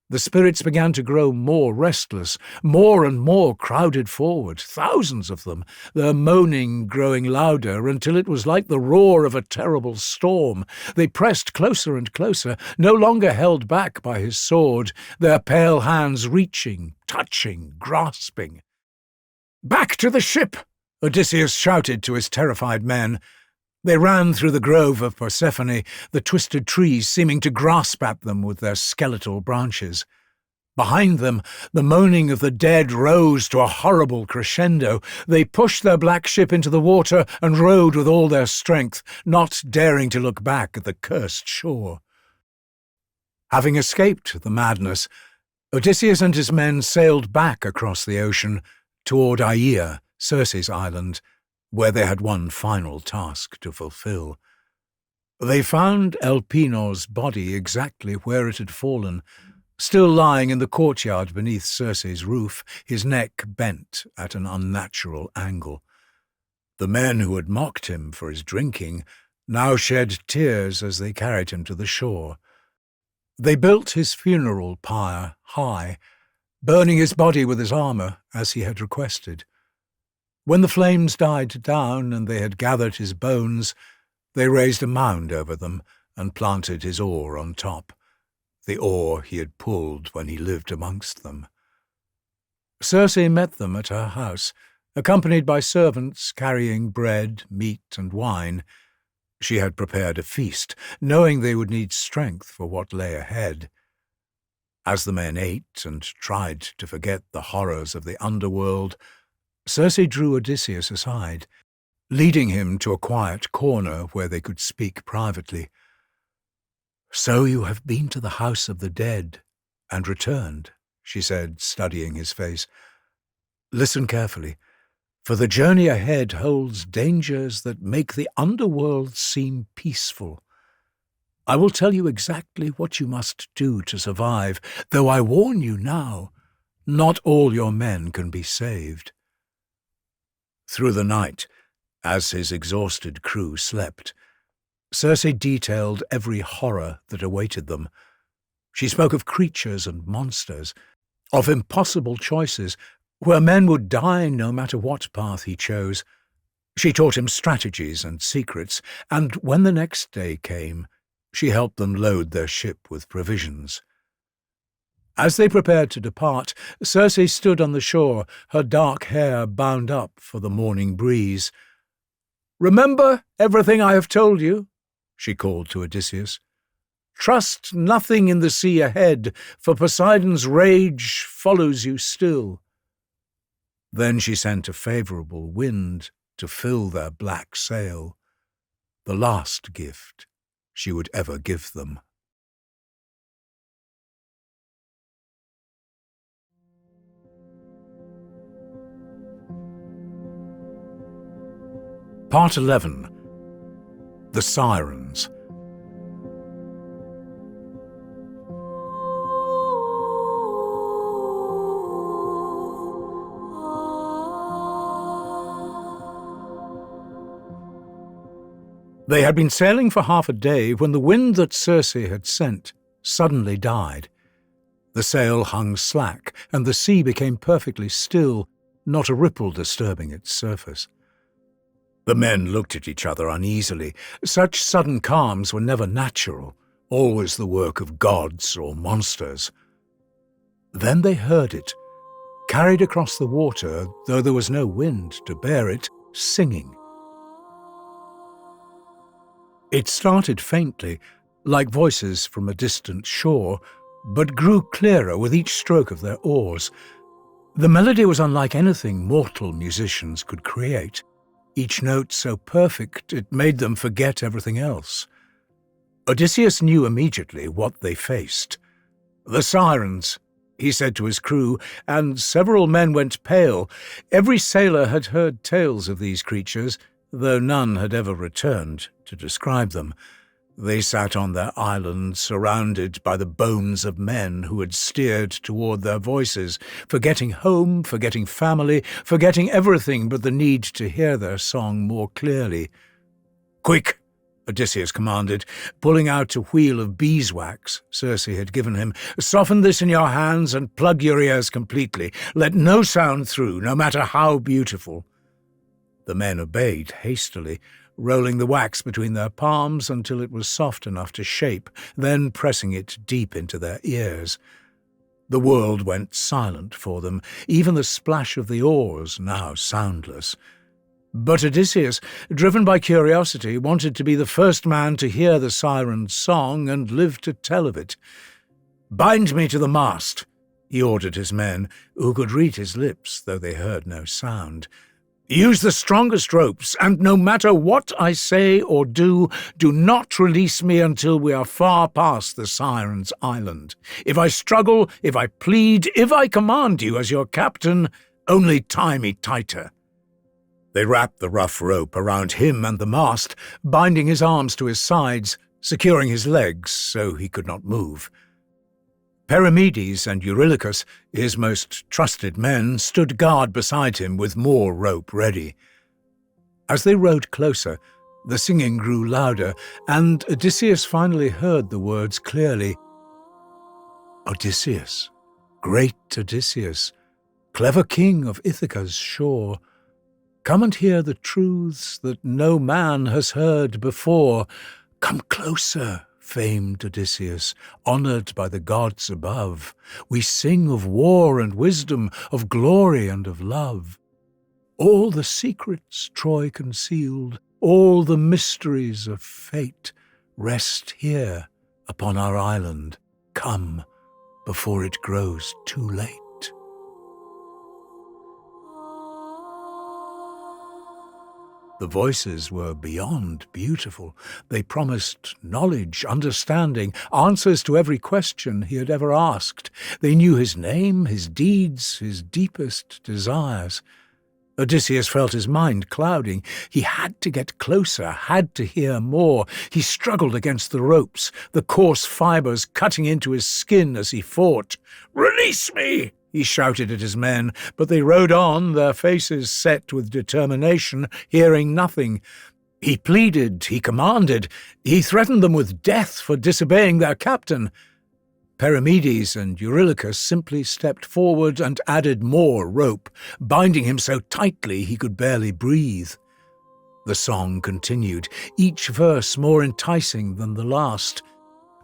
the spirits began to grow more restless. More and more crowded forward, thousands of them, their moaning growing louder until it was like the roar of a terrible storm. They pressed closer and closer, no longer held back by his sword, their pale hands reaching, touching, grasping. "Back to the ship!" Odysseus shouted to his terrified men. They ran through the grove of Persephone, the twisted trees seeming to grasp at them with their skeletal branches. Behind them, the moaning of the dead rose to a horrible crescendo. They pushed their black ship into the water and rowed with all their strength, not daring to look back at the cursed shore. Having escaped the madness, Odysseus and his men sailed back across the ocean toward Aea, Circe's island, where they had one final task to fulfill. They found Elpenor's body exactly where it had fallen, still lying in the courtyard beneath Circe's roof, his neck bent at an unnatural angle. The men who had mocked him for his drinking now shed tears as they carried him to the shore. They built his funeral pyre high, burning his body with his armour as he had requested. When the flames died down and they had gathered his bones, they raised a mound over them and planted his oar on top, the oar he had pulled when he lived amongst them. Circe met them at her house, accompanied by servants carrying bread, meat, and wine. She had prepared a feast, knowing they would need strength for what lay ahead. As the men ate and tried to forget the horrors of the underworld, Circe drew Odysseus aside, leading him to a quiet corner where they could speak privately. "So you have been to the house of the dead and returned," she said, studying his face. "Listen carefully, for the journey ahead holds dangers that make the underworld seem peaceful. I will tell you exactly what you must do to survive, though I warn you now, not all your men can be saved." Through the night, as his exhausted crew slept, Circe detailed every horror that awaited them. She spoke of creatures and monsters, of impossible choices, where men would die no matter what path he chose. She taught him strategies and secrets, and when the next day came, she helped them load their ship with provisions. As they prepared to depart, Circe stood on the shore, her dark hair bound up for the morning breeze. "Remember everything I have told you," she called to Odysseus. "Trust nothing in the sea ahead, for Poseidon's rage follows you still." Then she sent a favourable wind to fill their black sail, the last gift she would ever give them. Part 11. The Sirens. They had been sailing for half a day when the wind that Circe had sent suddenly died. The sail hung slack, and the sea became perfectly still, not a ripple disturbing its surface. The men looked at each other uneasily. Such sudden calms were never natural, always the work of gods or monsters. Then they heard it, carried across the water, though there was no wind to bear it, singing. It started faintly, like voices from a distant shore, but grew clearer with each stroke of their oars. The melody was unlike anything mortal musicians could create, each note so perfect it made them forget everything else. Odysseus knew immediately what they faced. "The Sirens," he said to his crew, and several men went pale. Every sailor had heard tales of these creatures, though none had ever returned to describe them. They sat on their island, surrounded by the bones of men who had steered toward their voices, forgetting home, forgetting family, forgetting everything but the need to hear their song more clearly. "Quick!" Odysseus commanded, pulling out a wheel of beeswax Circe had given him. "Soften this in your hands and plug your ears completely. Let no sound through, no matter how beautiful." The men obeyed hastily, rolling the wax between their palms until it was soft enough to shape, then pressing it deep into their ears. The world went silent for them, even the splash of the oars now soundless. But Odysseus, driven by curiosity, wanted to be the first man to hear the Sirens' song and live to tell of it. "Bind me to the mast," he ordered his men, who could read his lips, though they heard no sound. "Use the strongest ropes, and no matter what I say or do not release me until we are far past the Sirens' island. If I struggle, if I plead, if I command you as your captain, only tie me tighter." They wrapped the rough rope around him and the mast, binding his arms to his sides, securing his legs so he could not move. Perimedes and Eurylochus, his most trusted men, stood guard beside him with more rope ready. As they rowed closer, the singing grew louder, and Odysseus finally heard the words clearly. "Odysseus, great Odysseus, clever king of Ithaca's shore, come and hear the truths that no man has heard before. Come closer, famed Odysseus, honoured by the gods above. We sing of war and wisdom, of glory and of love. All the secrets Troy concealed, all the mysteries of fate, rest here upon our island. Come, before it grows too late." The voices were beyond beautiful. They promised knowledge, understanding, answers to every question he had ever asked. They knew his name, his deeds, his deepest desires. Odysseus felt his mind clouding. He had to get closer, had to hear more. He struggled against the ropes, the coarse fibres cutting into his skin as he fought. "Release me!" he shouted at his men, but they rowed on, their faces set with determination, hearing nothing. He pleaded, he commanded, he threatened them with death for disobeying their captain. Perimedes and Eurylochus simply stepped forward and added more rope, binding him so tightly he could barely breathe. The song continued, each verse more enticing than the last.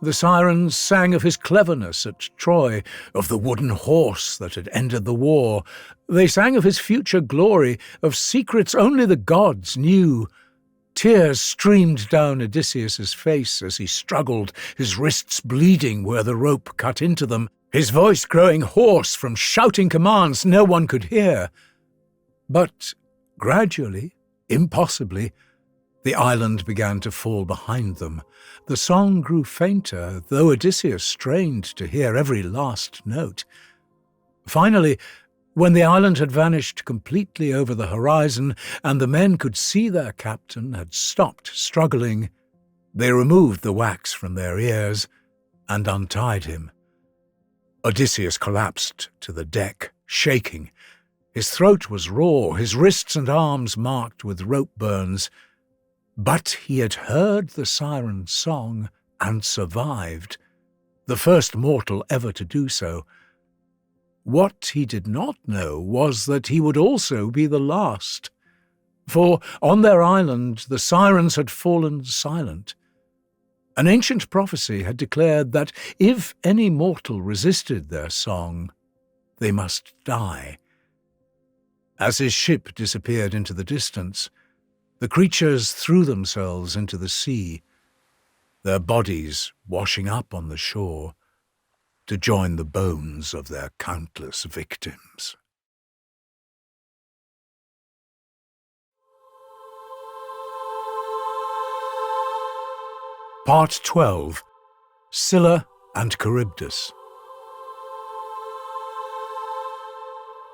The Sirens sang of his cleverness at Troy, of the wooden horse that had ended the war. They sang of his future glory, of secrets only the gods knew. Tears streamed down Odysseus's face as he struggled, his wrists bleeding where the rope cut into them, his voice growing hoarse from shouting commands no one could hear. But gradually, impossibly, the island began to fall behind them. The song grew fainter, though Odysseus strained to hear every last note. Finally, when the island had vanished completely over the horizon and the men could see their captain had stopped struggling, they removed the wax from their ears and untied him. Odysseus collapsed to the deck, shaking. His throat was raw, his wrists and arms marked with rope burns. But he had heard the Sirens' song and survived, the first mortal ever to do so. What he did not know was that he would also be the last. For on their island the Sirens had fallen silent. An ancient prophecy had declared that if any mortal resisted their song, they must die. As his ship disappeared into the distance, the creatures threw themselves into the sea, their bodies washing up on the shore to join the bones of their countless victims. Part 12. Scylla and Charybdis.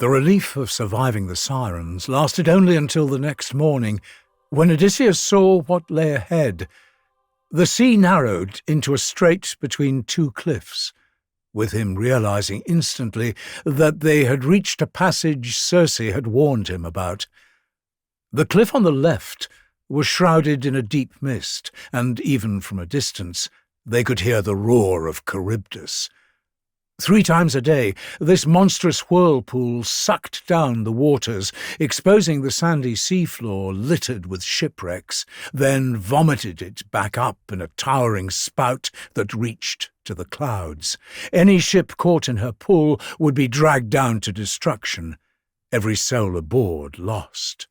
The relief of surviving the Sirens lasted only until the next morning, when Odysseus saw what lay ahead. The sea narrowed into a strait between two cliffs, with him realizing instantly that they had reached a passage Circe had warned him about. The cliff on the left was shrouded in a deep mist, and even from a distance they could hear the roar of Charybdis. 3 times a day, this monstrous whirlpool sucked down the waters, exposing the sandy seafloor littered with shipwrecks, then vomited it back up in a towering spout that reached to the clouds. Any ship caught in her pull would be dragged down to destruction, every soul aboard lost.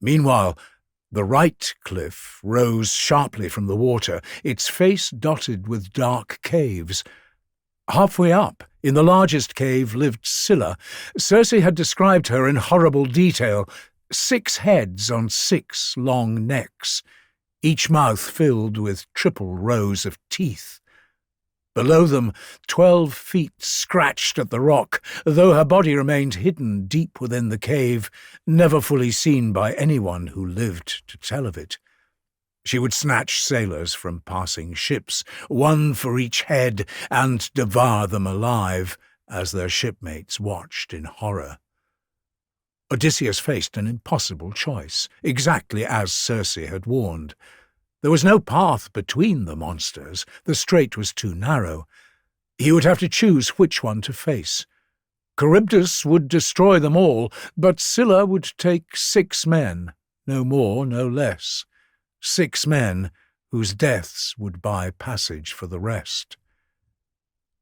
Meanwhile, the right cliff rose sharply from the water, its face dotted with dark caves. Halfway up, in the largest cave, lived Scylla. Circe had described her in horrible detail, 6 heads on 6 long necks, each mouth filled with triple rows of teeth. Below them, 12 feet scratched at the rock, though her body remained hidden deep within the cave, never fully seen by anyone who lived to tell of it. She would snatch sailors from passing ships, 1 for each head, and devour them alive, as their shipmates watched in horror. Odysseus faced an impossible choice, exactly as Circe had warned. There was no path between the monsters, the strait was too narrow. He would have to choose which one to face. Charybdis would destroy them all, but Scylla would take 6 men, no more, no less. 6 men whose deaths would buy passage for the rest.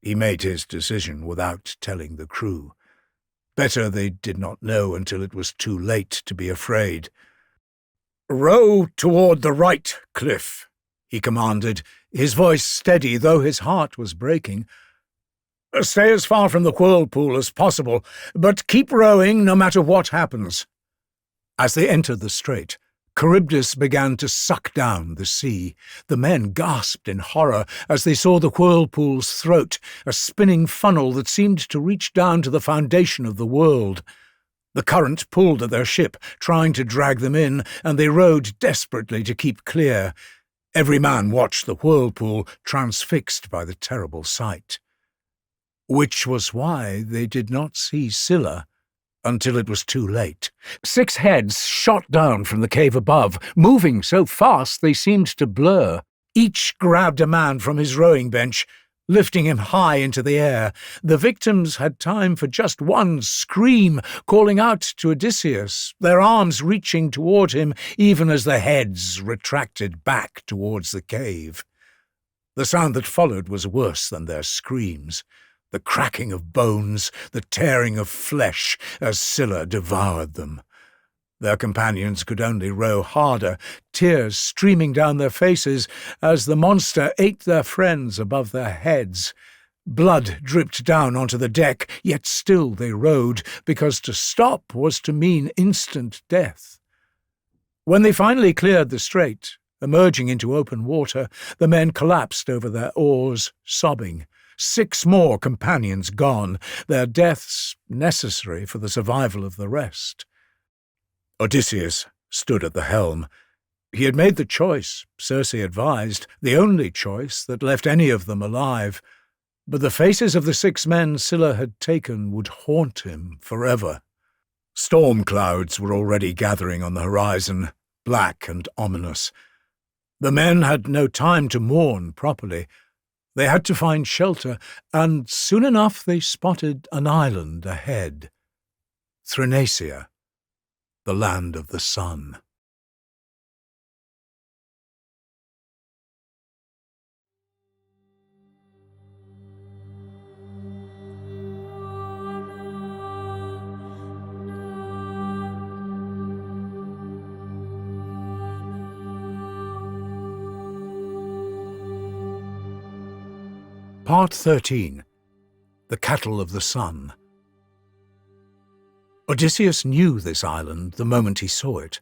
He made his decision without telling the crew. Better they did not know until it was too late to be afraid. "Row toward the right cliff," he commanded, his voice steady though his heart was breaking. "Stay as far from the whirlpool as possible, but keep rowing no matter what happens." As they entered the strait, Charybdis began to suck down the sea. The men gasped in horror as they saw the whirlpool's throat, a spinning funnel that seemed to reach down to the foundation of the world. The current pulled at their ship, trying to drag them in, and they rowed desperately to keep clear. Every man watched the whirlpool, transfixed by the terrible sight. Which was why they did not see Scylla until it was too late. 6 heads shot down from the cave above, moving so fast they seemed to blur. Each grabbed a man from his rowing bench, lifting him high into the air. The victims had time for just one scream, calling out to Odysseus, their arms reaching toward him even as their heads retracted back towards the cave. The sound that followed was worse than their screams. The cracking of bones, the tearing of flesh as Scylla devoured them. Their companions could only row harder, tears streaming down their faces as the monster ate their friends above their heads. Blood dripped down onto the deck, yet still they rowed, because to stop was to mean instant death. When they finally cleared the strait, emerging into open water, the men collapsed over their oars, sobbing. 6 more companions gone, their deaths necessary for the survival of the rest. Odysseus stood at the helm. He had made the choice, Circe advised, the only choice that left any of them alive. But the faces of the 6 men Scylla had taken would haunt him forever. Storm clouds were already gathering on the horizon, black and ominous. The men had no time to mourn properly. They had to find shelter, and soon enough they spotted an island ahead. Thrinacia, the land of the sun. Part 13. The Cattle of the Sun. Odysseus knew this island the moment he saw it.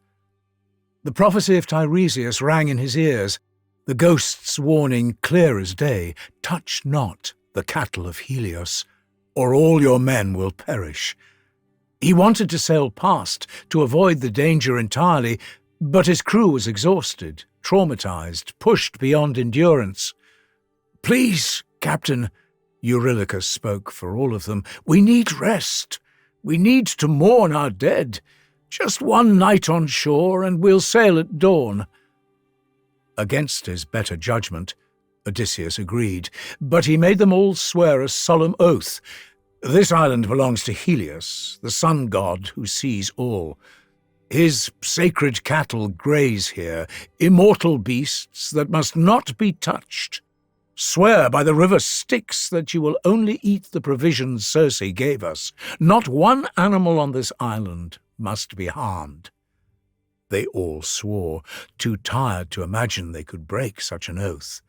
The prophecy of Tiresias rang in his ears, the ghost's warning clear as day, "Touch not the cattle of Helios, or all your men will perish." He wanted to sail past, to avoid the danger entirely, But his crew was exhausted, traumatized, pushed beyond endurance. "Please, Captain," Eurylochus spoke for all of them, "we need rest. We need to mourn our dead. Just one night on shore, and we'll sail at dawn." Against his better judgment, Odysseus agreed, but he made them all swear a solemn oath. This island belongs to Helios, the sun god who sees all. His sacred cattle graze here, immortal beasts that must not be touched. Swear by the river Styx that you will only eat the provisions Circe gave us. Not one animal on this island must be harmed." They all swore, too tired to imagine they could break such an oath.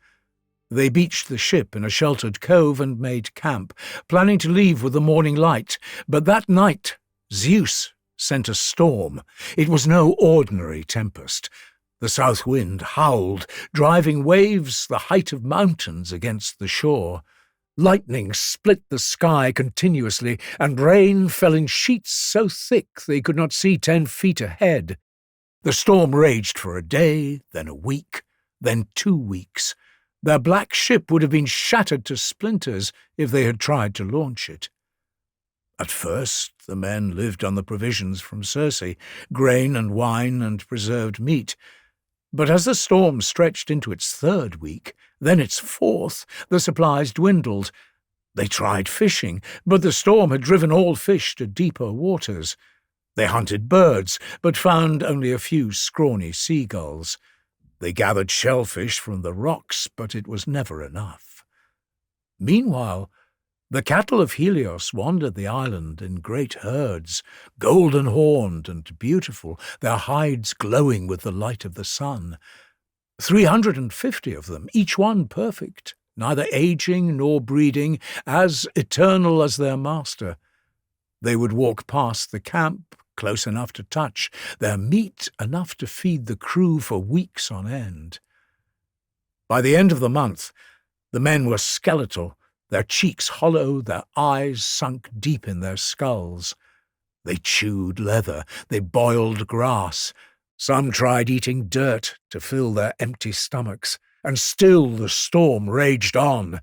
They beached the ship in a sheltered cove and made camp, planning to leave with the morning light. But that night, Zeus sent a storm. It was no ordinary tempest. The south wind howled, driving waves the height of mountains against the shore. Lightning split the sky continuously, and rain fell in sheets so thick they could not see 10 feet ahead. The storm raged for a day, then a week, then 2 weeks. Their black ship would have been shattered to splinters if they had tried to launch it. At first, the men lived on the provisions from Circe, grain and wine and preserved meat. But as the storm stretched into its 3rd week, then its 4th, the supplies dwindled. They tried fishing, but the storm had driven all fish to deeper waters. They hunted birds, but found only a few scrawny seagulls. They gathered shellfish from the rocks, but it was never enough. Meanwhile, the cattle of Helios wandered the island in great herds, golden-horned and beautiful, their hides glowing with the light of the sun. 350 of them, each one perfect, neither aging nor breeding, as eternal as their master. They would walk past the camp, close enough to touch, their meat enough to feed the crew for weeks on end. By the end of the month, the men were skeletal, their cheeks hollow, their eyes sunk deep in their skulls. They chewed leather, they boiled grass. Some tried eating dirt to fill their empty stomachs, and still the storm raged on.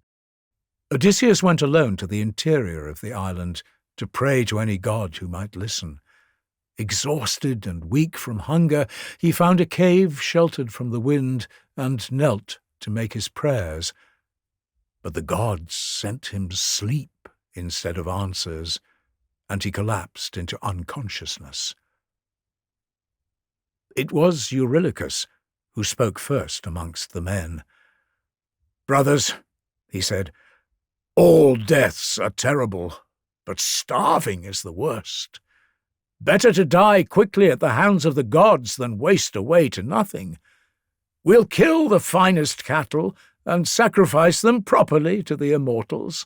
Odysseus went alone to the interior of the island to pray to any god who might listen. Exhausted and weak from hunger, he found a cave sheltered from the wind and knelt to make his prayers. But the gods sent him sleep instead of answers, and he collapsed into unconsciousness. It was Eurylochus who spoke first amongst the men. "Brothers," he said, "all deaths are terrible, but starving is the worst. Better to die quickly at the hands of the gods than waste away to nothing. We'll kill the finest cattle and sacrifice them properly to the immortals.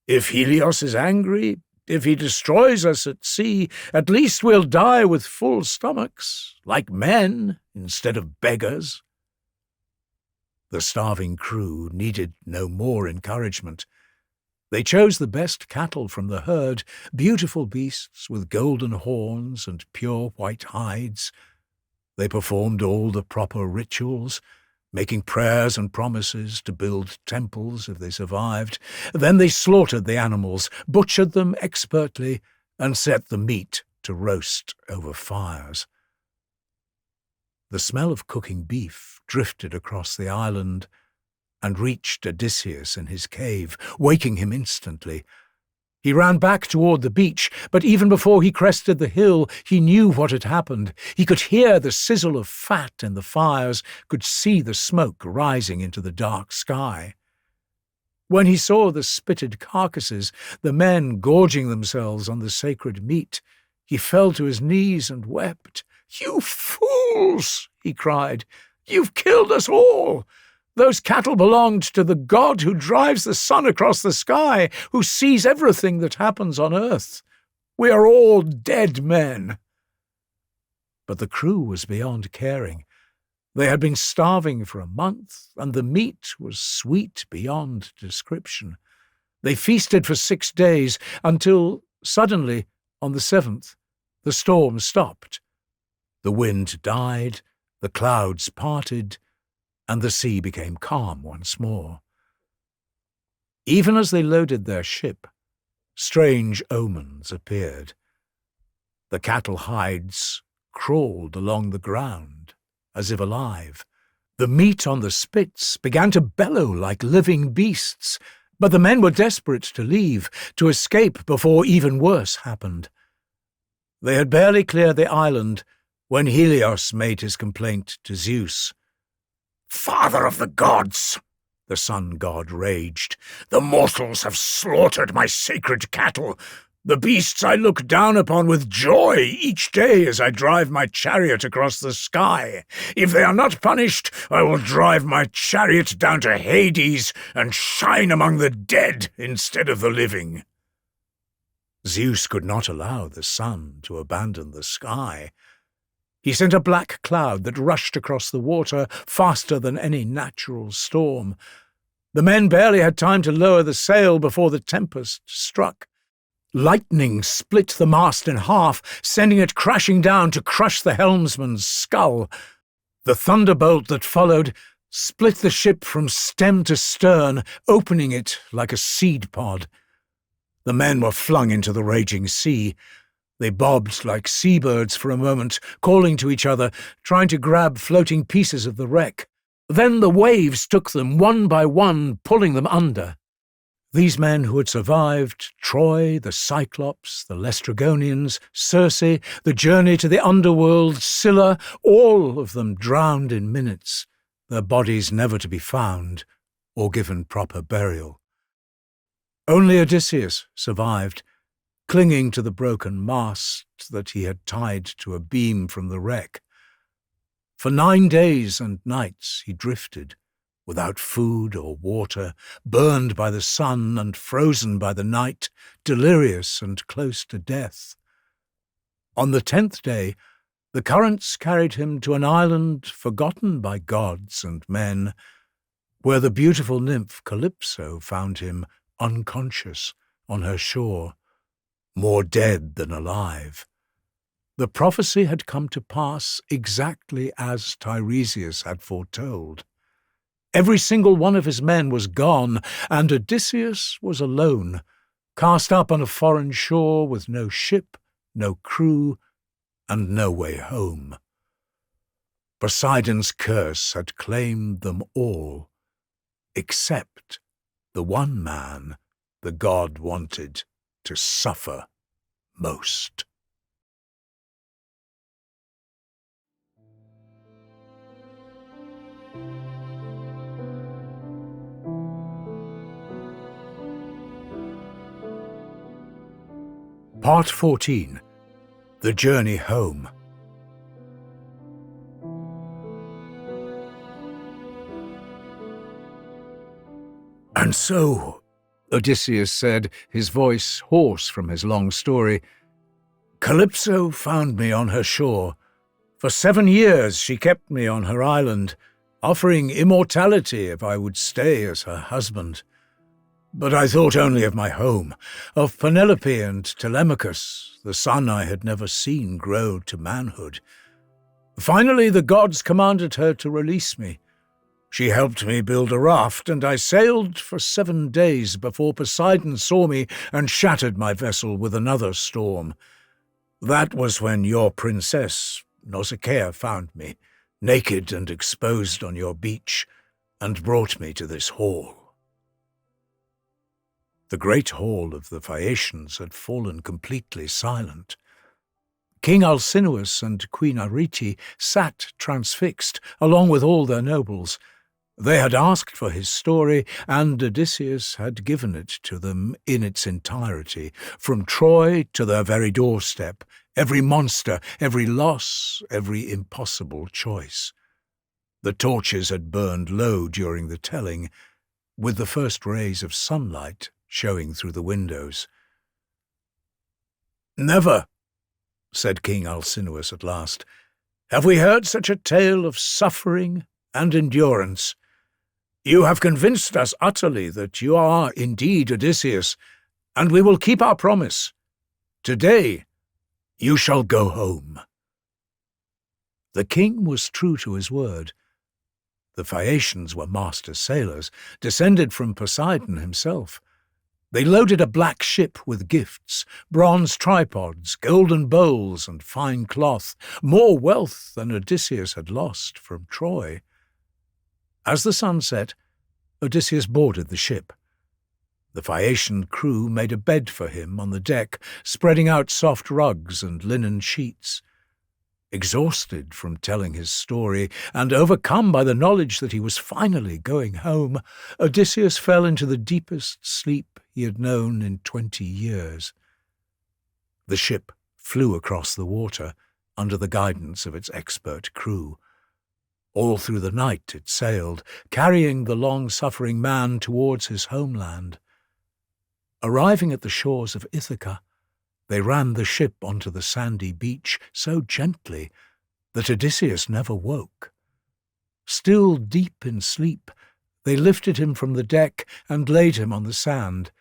If Helios is angry, if he destroys us at sea, at least we'll die with full stomachs, like men instead of beggars." The starving crew needed no more encouragement. They chose the best cattle from the herd, beautiful beasts with golden horns and pure white hides. They performed all the proper rituals, making prayers and promises to build temples if they survived. Then they slaughtered the animals, butchered them expertly, and set the meat to roast over fires. The smell of cooking beef drifted across the island and reached Odysseus in his cave, waking him instantly. He ran back toward the beach, but even before he crested the hill, he knew what had happened. He could hear the sizzle of fat in the fires, could see the smoke rising into the dark sky. When he saw the spitted carcasses, the men gorging themselves on the sacred meat, he fell to his knees and wept. "You fools!" he cried. "You've killed us all! Those cattle belonged to the god who drives the sun across the sky, who sees everything that happens on earth. We are all dead men." But the crew was beyond caring. They had been starving for a month, and the meat was sweet beyond description. They feasted for 6 days, until, suddenly, on the 7th, the storm stopped. The wind died, the clouds parted, and the sea became calm once more. Even as they loaded their ship, strange omens appeared. The cattle hides crawled along the ground, as if alive. The meat on the spits began to bellow like living beasts, but the men were desperate to leave, to escape before even worse happened. They had barely cleared the island when Helios made his complaint to Zeus. "Father of the gods," the sun god raged, "the mortals have slaughtered my sacred cattle, the beasts I look down upon with joy each day as I drive my chariot across the sky. If they are not punished, I will drive my chariot down to Hades and shine among the dead instead of the living." Zeus could not allow the sun to abandon the sky. He sent a black cloud that rushed across the water faster than any natural storm. The men barely had time to lower the sail before the tempest struck. Lightning split the mast in half, sending it crashing down to crush the helmsman's skull. The thunderbolt that followed split the ship from stem to stern, opening it like a seed pod. The men were flung into the raging sea. They bobbed like seabirds for a moment, calling to each other, trying to grab floating pieces of the wreck. Then the waves took them one by one, pulling them under. These men who had survived Troy, the Cyclops, the Laestrygonians, Circe, the journey to the Underworld, Scylla, all of them drowned in minutes, their bodies never to be found or given proper burial. Only Odysseus survived, clinging to the broken mast that he had tied to a beam from the wreck. For 9 days and nights he drifted, without food or water, burned by the sun and frozen by the night, delirious and close to death. On the 10th day, the currents carried him to an island forgotten by gods and men, where the beautiful nymph Calypso found him unconscious on her shore, more dead than alive. The prophecy had come to pass exactly as Tiresias had foretold. Every single one of his men was gone, and Odysseus was alone, cast up on a foreign shore with no ship, no crew, and no way home. Poseidon's curse had claimed them all, except the one man the god wanted to suffer most. Part 14. The Journey Home. "And so," Odysseus said, his voice hoarse from his long story, "Calypso found me on her shore. For 7 years she kept me on her island, offering immortality if I would stay as her husband. But I thought only of my home, of Penelope and Telemachus, the son I had never seen grow to manhood. Finally the gods commanded her to release me. She helped me build a raft, and I sailed for 7 days before Poseidon saw me and shattered my vessel with another storm. That was when your princess, Nausicaa, found me, naked and exposed on your beach, and brought me to this hall." The great hall of the Phaeacians had fallen completely silent. King Alcinous and Queen Arete sat transfixed, along with all their nobles. They had asked for his story, and Odysseus had given it to them in its entirety, from Troy to their very doorstep, every monster, every loss, every impossible choice. The torches had burned low during the telling, with the first rays of sunlight showing through the windows. "Never," said King Alcinous at last, "have we heard such a tale of suffering and endurance. You have convinced us utterly that you are indeed Odysseus, and we will keep our promise. Today you shall go home." The king was true to his word. The Phaeacians were master sailors, descended from Poseidon himself. They loaded a black ship with gifts, bronze tripods, golden bowls, and fine cloth, more wealth than Odysseus had lost from Troy. As the sun set, Odysseus boarded the ship. The Phaeacian crew made a bed for him on the deck, spreading out soft rugs and linen sheets. Exhausted from telling his story, and overcome by the knowledge that he was finally going home, Odysseus fell into the deepest sleep he had known in 20 years. The ship flew across the water under the guidance of its expert crew. All through the night it sailed, carrying the long-suffering man towards his homeland. Arriving at the shores of Ithaca, they ran the ship onto the sandy beach so gently that Odysseus never woke. Still deep in sleep, they lifted him from the deck and laid him on the sand,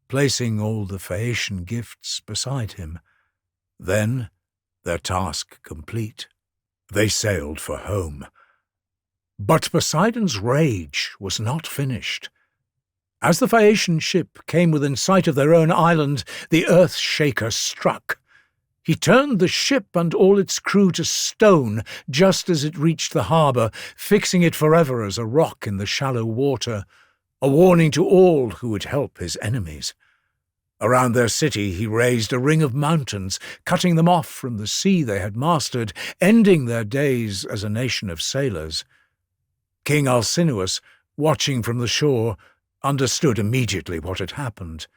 placing all the Phaeacian gifts beside him. Then, their task complete, they sailed for home. But Poseidon's rage was not finished. As the Phaeacian ship came within sight of their own island, the earth-shaker struck. He turned the ship and all its crew to stone just as it reached the harbour, fixing it forever as a rock in the shallow water, a warning to all who would help his enemies. Around their city he raised a ring of mountains, cutting them off from the sea they had mastered, ending their days as a nation of sailors. King Alcinous, watching from the shore, understood immediately what had happened.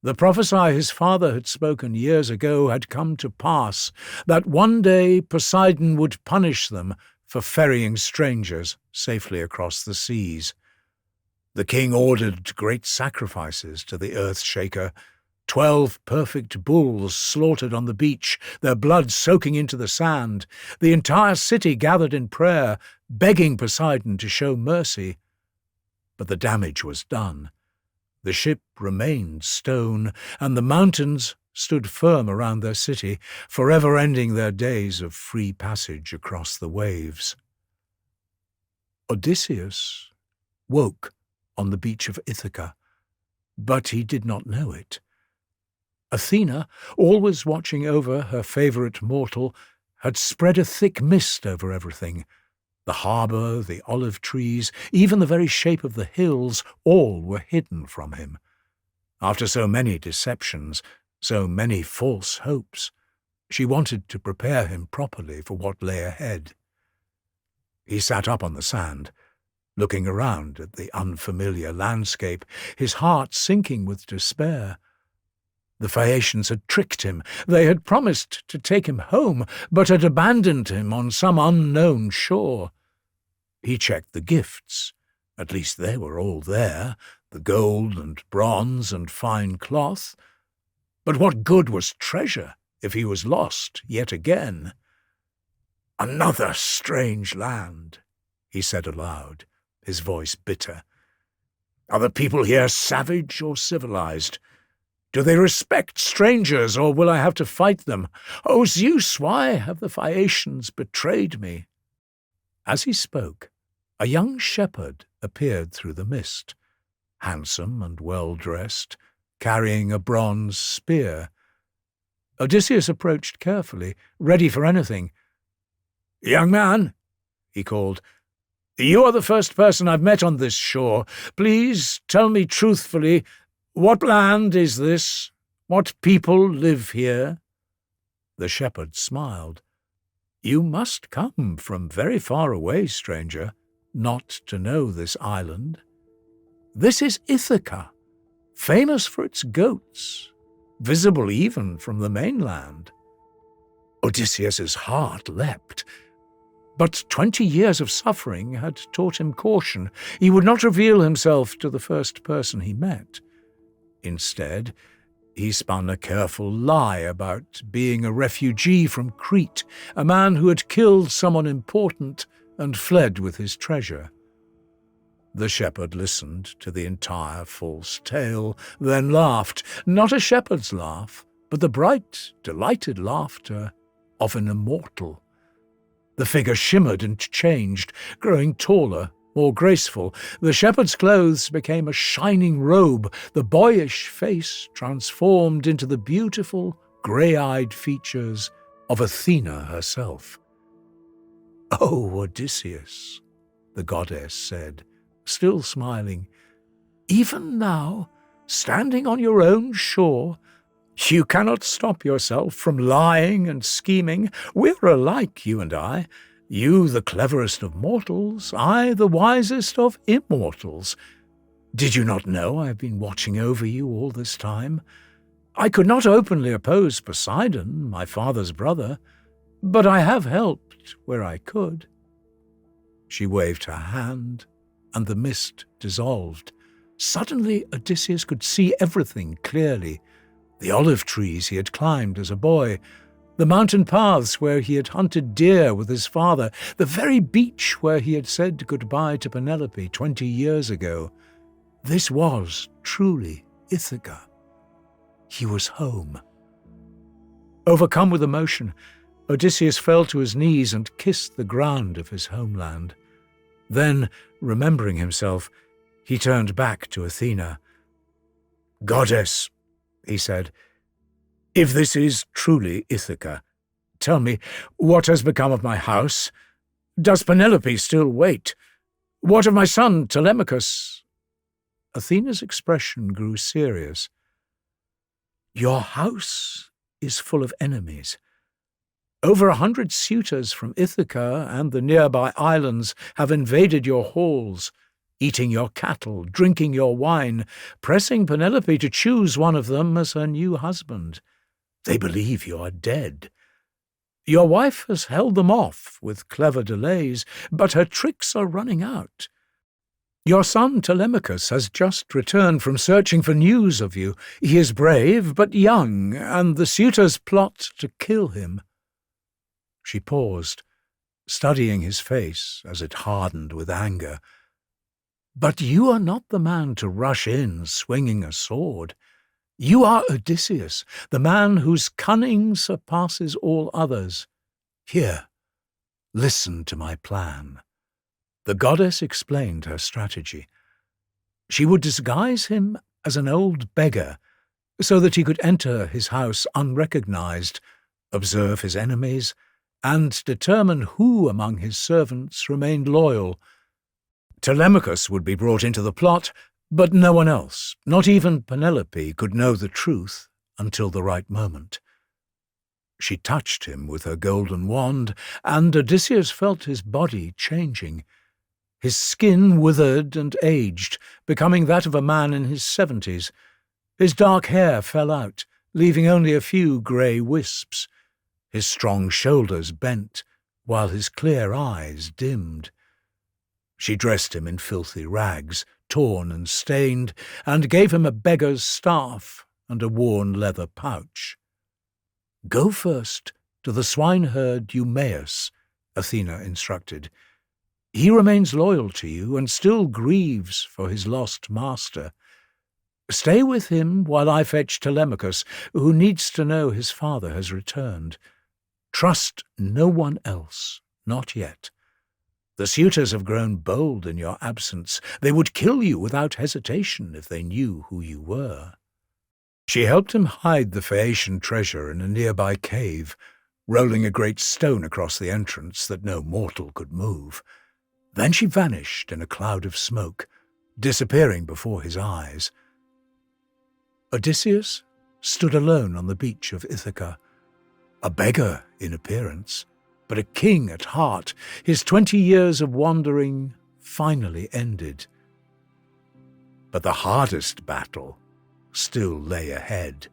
The prophecy his father had spoken years ago had come to pass, that one day Poseidon would punish them for ferrying strangers safely across the seas. The king ordered great sacrifices to the earth-shaker, 12 perfect bulls slaughtered on the beach, their blood soaking into the sand. The entire city gathered in prayer, begging Poseidon to show mercy. But the damage was done. The ship remained stone, and the mountains stood firm around their city, forever ending their days of free passage across the waves. Odysseus woke on the beach of Ithaca, but he did not know it. Athena, always watching over her favourite mortal, had spread a thick mist over everything. The harbour, the olive trees, even the very shape of the hills, all were hidden from him. After so many deceptions, so many false hopes, she wanted to prepare him properly for what lay ahead. He sat up on the sand, looking around at the unfamiliar landscape, his heart sinking with despair. The Phaeacians had tricked him. They had promised to take him home, but had abandoned him on some unknown shore. He checked the gifts. At least they were all there, the gold and bronze and fine cloth. But what good was treasure if he was lost yet again? "Another strange land," he said aloud, his voice bitter. "Are the people here savage or civilized? Do they respect strangers, or will I have to fight them? O Zeus, why have the Phaeacians betrayed me?" As he spoke, a young shepherd appeared through the mist, handsome and well-dressed, carrying a bronze spear. Odysseus approached carefully, ready for anything. "Young man," he called, "you are the first person I've met on this shore. Please tell me truthfully, what land is this? What people live here?" The shepherd smiled. "You must come from very far away, stranger, not to know this island. This is Ithaca, famous for its goats, visible even from the mainland." Odysseus's heart leapt. But 20 years of suffering had taught him caution. He would not reveal himself to the first person he met. Instead, he spun a careful lie about being a refugee from Crete, a man who had killed someone important and fled with his treasure. The shepherd listened to the entire false tale, then laughed, not a shepherd's laugh, but the bright, delighted laughter of an immortal. The figure shimmered and changed, growing taller, more graceful. The shepherd's clothes became a shining robe. The boyish face transformed into the beautiful, grey-eyed features of Athena herself. "Oh, Odysseus," the goddess said, still smiling, "even now, standing on your own shore, you cannot stop yourself from lying and scheming. We're alike, you and I. You the cleverest of mortals, I the wisest of immortals. Did you not know I have been watching over you all this time? I could not openly oppose Poseidon, my father's brother, but I have helped where I could." She waved her hand, and the mist dissolved. Suddenly Odysseus could see everything clearly. The olive trees he had climbed as a boy, the mountain paths where he had hunted deer with his father, the very beach where he had said goodbye to Penelope 20 years ago. This was truly Ithaca. He was home. Overcome with emotion, Odysseus fell to his knees and kissed the ground of his homeland. Then, remembering himself, he turned back to Athena. "Goddess," he said, "if this is truly Ithaca, tell me, what has become of my house? Does Penelope still wait? What of my son, Telemachus?" Athena's expression grew serious. "Your house is full of enemies. Over 100 suitors from Ithaca and the nearby islands have invaded your halls, eating your cattle, drinking your wine, pressing Penelope to choose one of them as her new husband. They believe you are dead. Your wife has held them off with clever delays, but her tricks are running out. Your son Telemachus has just returned from searching for news of you. He is brave but young, and the suitors plot to kill him." She paused, studying his face as it hardened with anger. "But you are not the man to rush in swinging a sword. You are Odysseus, the man whose cunning surpasses all others. Here, listen to my plan." The goddess explained her strategy. She would disguise him as an old beggar, so that he could enter his house unrecognized, observe his enemies, and determine who among his servants remained loyal. Telemachus would be brought into the plot, but no one else, not even Penelope, could know the truth until the right moment. She touched him with her golden wand, and Odysseus felt his body changing. His skin withered and aged, becoming that of a man in his 70s. His dark hair fell out, leaving only a few grey wisps. His strong shoulders bent, while his clear eyes dimmed. She dressed him in filthy rags, torn and stained, and gave him a beggar's staff and a worn leather pouch. "Go first to the swineherd Eumaeus," Athena instructed. "He remains loyal to you and still grieves for his lost master. Stay with him while I fetch Telemachus, who needs to know his father has returned. Trust no one else, not yet. The suitors have grown bold in your absence. They would kill you without hesitation if they knew who you were." She helped him hide the Phaeacian treasure in a nearby cave, rolling a great stone across the entrance that no mortal could move. Then she vanished in a cloud of smoke, disappearing before his eyes. Odysseus stood alone on the beach of Ithaca, a beggar in appearance, but a king at heart. His 20 years of wandering finally ended. But the hardest battle still lay ahead.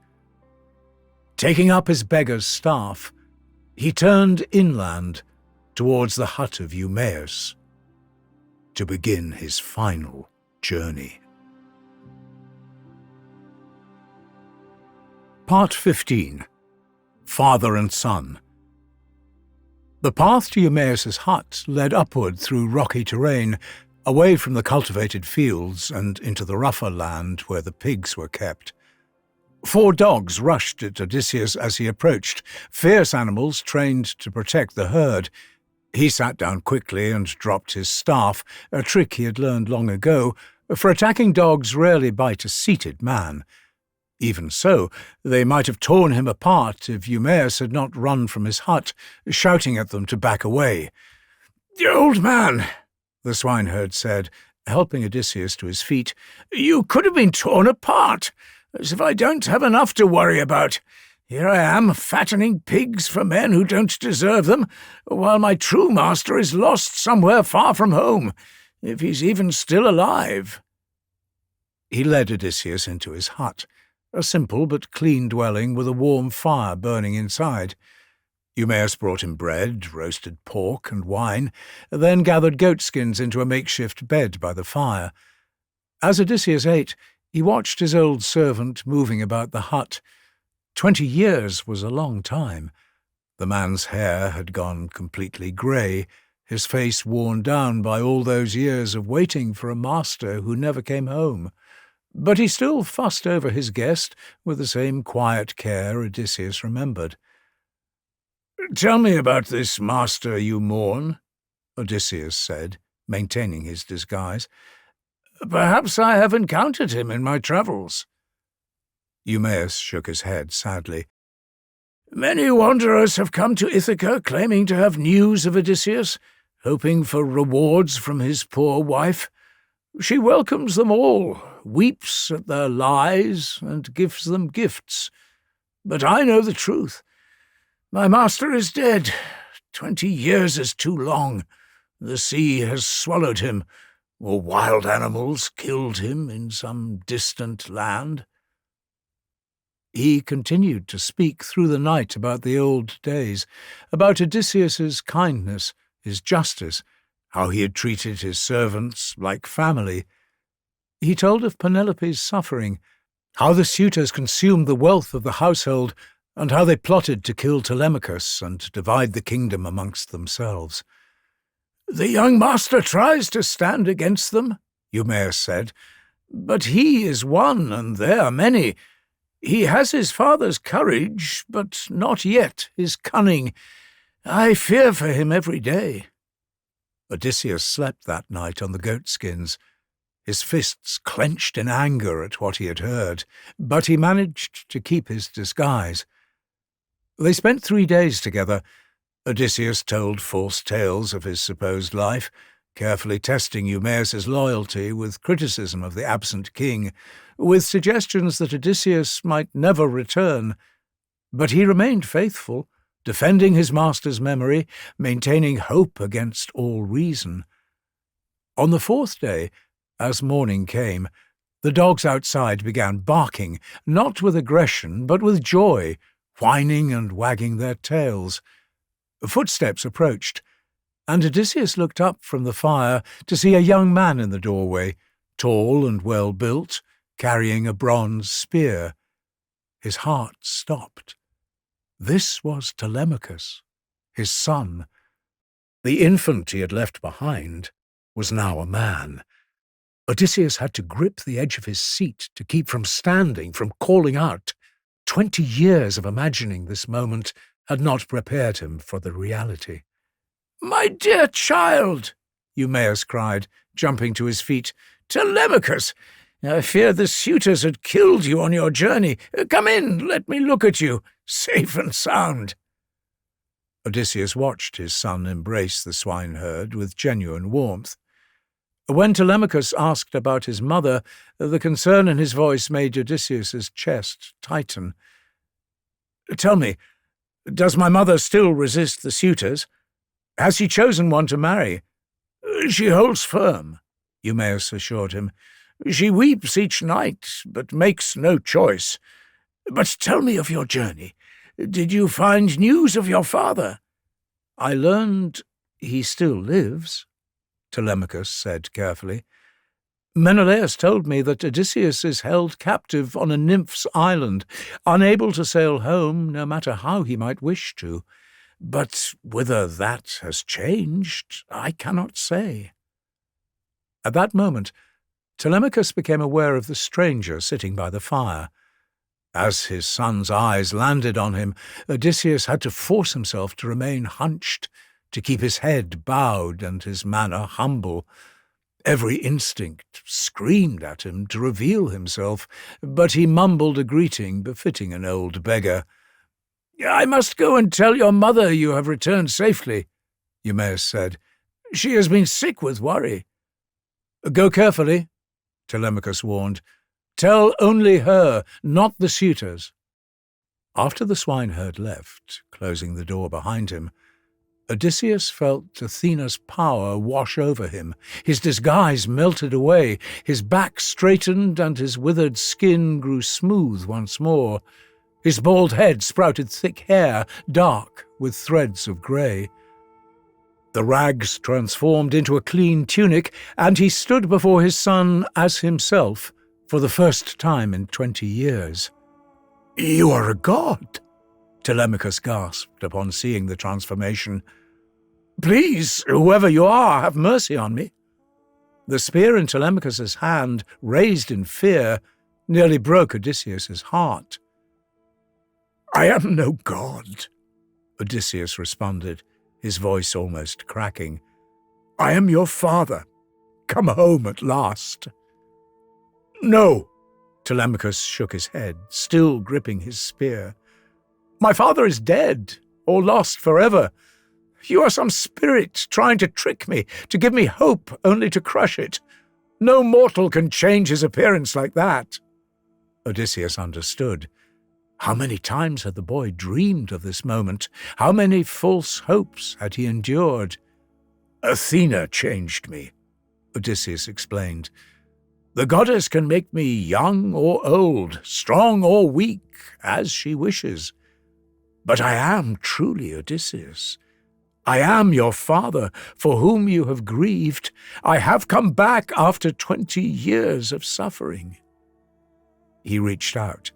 Taking up his beggar's staff, he turned inland towards the hut of Eumaeus to begin his final journey. Part 15. Father and Son. The path to Eumaeus's hut led upward through rocky terrain, away from the cultivated fields and into the rougher land where the pigs were kept. 4 dogs rushed at Odysseus as he approached, fierce animals trained to protect the herd. He sat down quickly and dropped his staff, a trick he had learned long ago, for attacking dogs rarely bite a seated man. Even so, they might have torn him apart if Eumaeus had not run from his hut, shouting at them to back away. "Old man," the swineherd said, helping Odysseus to his feet, "you could have been torn apart, as if I don't have enough to worry about. Here I am, fattening pigs for men who don't deserve them, while my true master is lost somewhere far from home, if he's even still alive." He led Odysseus into his hut, a simple but clean dwelling with a warm fire burning inside. Eumaeus brought him bread, roasted pork, and wine, then gathered goatskins into a makeshift bed by the fire. As Odysseus ate, he watched his old servant moving about the hut. 20 years was a long time. The man's hair had gone completely grey, his face worn down by all those years of waiting for a master who never came home. But he still fussed over his guest with the same quiet care Odysseus remembered. "Tell me about this master you mourn," Odysseus said, maintaining his disguise. "Perhaps I have encountered him in my travels." Eumaeus shook his head sadly. "Many wanderers have come to Ithaca claiming to have news of Odysseus, hoping for rewards from his poor wife. She welcomes them all, weeps at their lies, and gives them gifts. But I know the truth. My master is dead. 20 years is too long. The sea has swallowed him, or wild animals killed him in some distant land." He continued to speak through the night about the old days, about Odysseus's kindness, his justice, how he had treated his servants like family. He told of Penelope's suffering, how the suitors consumed the wealth of the household, and how they plotted to kill Telemachus and divide the kingdom amongst themselves. "The young master tries to stand against them," Eumaeus said, "but he is one and they are many. He has his father's courage, but not yet his cunning. I fear for him every day." Odysseus slept that night on the goatskins, his fists clenched in anger at what he had heard, but he managed to keep his disguise. They spent 3 days together. Odysseus told false tales of his supposed life, carefully testing Eumaeus's loyalty with criticism of the absent king, with suggestions that Odysseus might never return. But he remained faithful, defending his master's memory, maintaining hope against all reason. On the 4th day, as morning came, the dogs outside began barking, not with aggression, but with joy, whining and wagging their tails. Footsteps approached, and Odysseus looked up from the fire to see a young man in the doorway, tall and well-built, carrying a bronze spear. His heart stopped. This was Telemachus, his son. The infant he had left behind was now a man. Odysseus had to grip the edge of his seat to keep from standing, from calling out. 20 years of imagining this moment had not prepared him for the reality. "My dear child," Eumaeus cried, jumping to his feet. "Telemachus! I fear the suitors had killed you on your journey. Come in, let me look at you, safe and sound." Odysseus watched his son embrace the swineherd with genuine warmth. When Telemachus asked about his mother, the concern in his voice made Odysseus's chest tighten. "Tell me, does my mother still resist the suitors? Has she chosen one to marry?" "She holds firm," Eumaeus assured him. "She weeps each night, but makes no choice. But tell me of your journey. Did you find news of your father?" "I learned he still lives," Telemachus said carefully. "Menelaus told me that Odysseus is held captive on a nymph's island, unable to sail home no matter how he might wish to. But whether that has changed, I cannot say." At that moment, Telemachus became aware of the stranger sitting by the fire. As his son's eyes landed on him, Odysseus had to force himself to remain hunched, to keep his head bowed and his manner humble. Every instinct screamed at him to reveal himself, but he mumbled a greeting befitting an old beggar. "I must go and tell your mother you have returned safely," Eumaeus said. "She has been sick with worry." "Go carefully," Telemachus warned. "Tell only her, not the suitors." After the swineherd left, closing the door behind him, Odysseus felt Athena's power wash over him. His disguise melted away, his back straightened, and his withered skin grew smooth once more. His bald head sprouted thick hair, dark with threads of grey. The rags transformed into a clean tunic, and he stood before his son as himself for the first time in 20 years. "You are a god," Telemachus gasped upon seeing the transformation. "Please, whoever you are, have mercy on me." The spear in Telemachus's hand, raised in fear, nearly broke Odysseus's heart. "I am no god," Odysseus responded, his voice almost cracking. "I am your father, come home at last." "No," Telemachus shook his head, still gripping his spear. "My father is dead, or lost forever. You are some spirit trying to trick me, to give me hope only to crush it. No mortal can change his appearance like that." Odysseus understood. How many times had the boy dreamed of this moment? How many false hopes had he endured? "Athena changed me," Odysseus explained. "The goddess can make me young or old, strong or weak, as she wishes. But I am truly Odysseus. I am your father, for whom you have grieved. I have come back after 20 years of suffering." He reached out,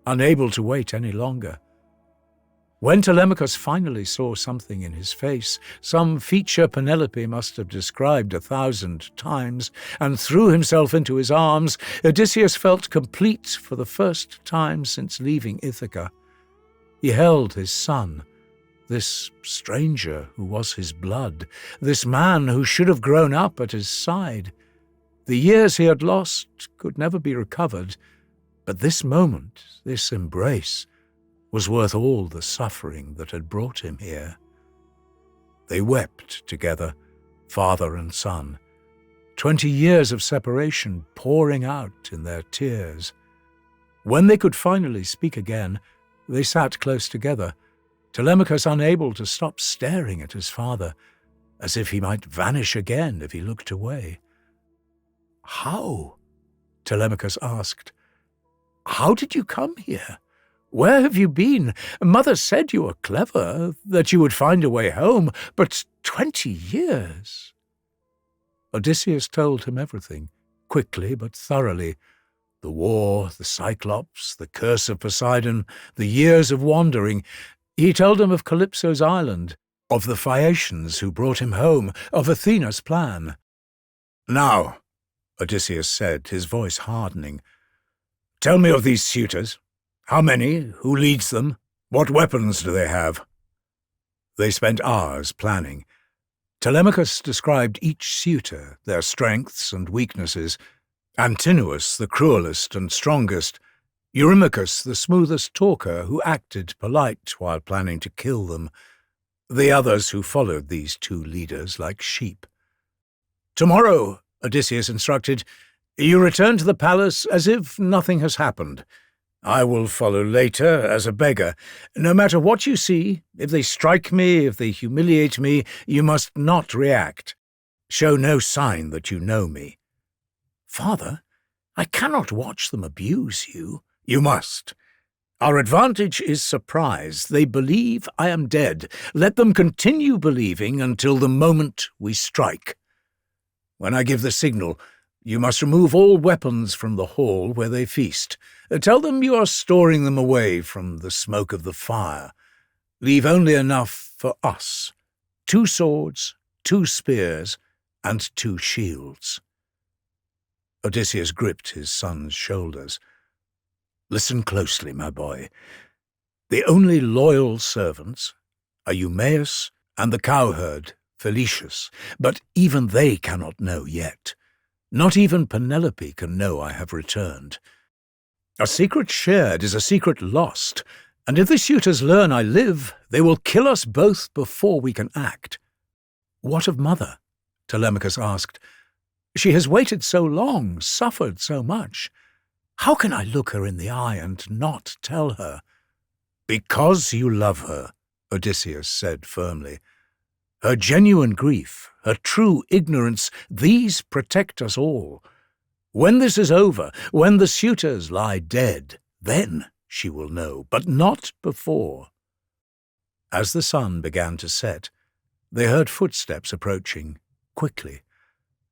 unable to wait any longer. When Telemachus finally saw something in his face, some feature Penelope must have described 1,000 times, and threw himself into his arms, Odysseus felt complete for the first time since leaving Ithaca. He held his son, this stranger who was his blood, this man who should have grown up at his side. The years he had lost could never be recovered, but this moment, this embrace, was worth all the suffering that had brought him here. They wept together, father and son, 20 years of separation pouring out in their tears. When they could finally speak again, they sat close together, Telemachus unable to stop staring at his father, as if he might vanish again if he looked away. "How?" Telemachus asked. "How did you come here? Where have you been? Mother said you were clever, that you would find a way home, but 20 years." Odysseus told him everything, quickly but thoroughly. The war, the Cyclops, the curse of Poseidon, the years of wandering. He told him of Calypso's island, of the Phaeacians who brought him home, of Athena's plan. "Now," Odysseus said, his voice hardening, "tell me of these suitors. How many? Who leads them? What weapons do they have?" They spent hours planning. Telemachus described each suitor, their strengths and weaknesses. Antinous, the cruelest and strongest. Eurymachus, the smoothest talker, who acted polite while planning to kill them. The others who followed these two leaders like sheep. "Tomorrow," Odysseus instructed, "you return to the palace as if nothing has happened. I will follow later as a beggar. No matter what you see, if they strike me, if they humiliate me, you must not react. Show no sign that you know me." "Father, I cannot watch them abuse you." "You must. Our advantage is surprise. They believe I am dead. Let them continue believing until the moment we strike. When I give the signal, you must remove all weapons from the hall where they feast. Tell them you are storing them away from the smoke of the fire. Leave only enough for us. 2 swords, 2 spears, and 2 shields." Odysseus gripped his son's shoulders. "Listen closely, my boy. The only loyal servants are Eumaeus and the cowherd, Phaeacians, but even they cannot know yet. Not even Penelope can know I have returned. A secret shared is a secret lost, and if the suitors learn I live, they will kill us both before we can act." "What of Mother?" Telemachus asked. "She has waited so long, suffered so much. How can I look her in the eye and not tell her?" "Because you love her," Odysseus said firmly. "Her genuine grief, her true ignorance, these protect us all. When this is over, when the suitors lie dead, then she will know, but not before." As the sun began to set, they heard footsteps approaching, quickly.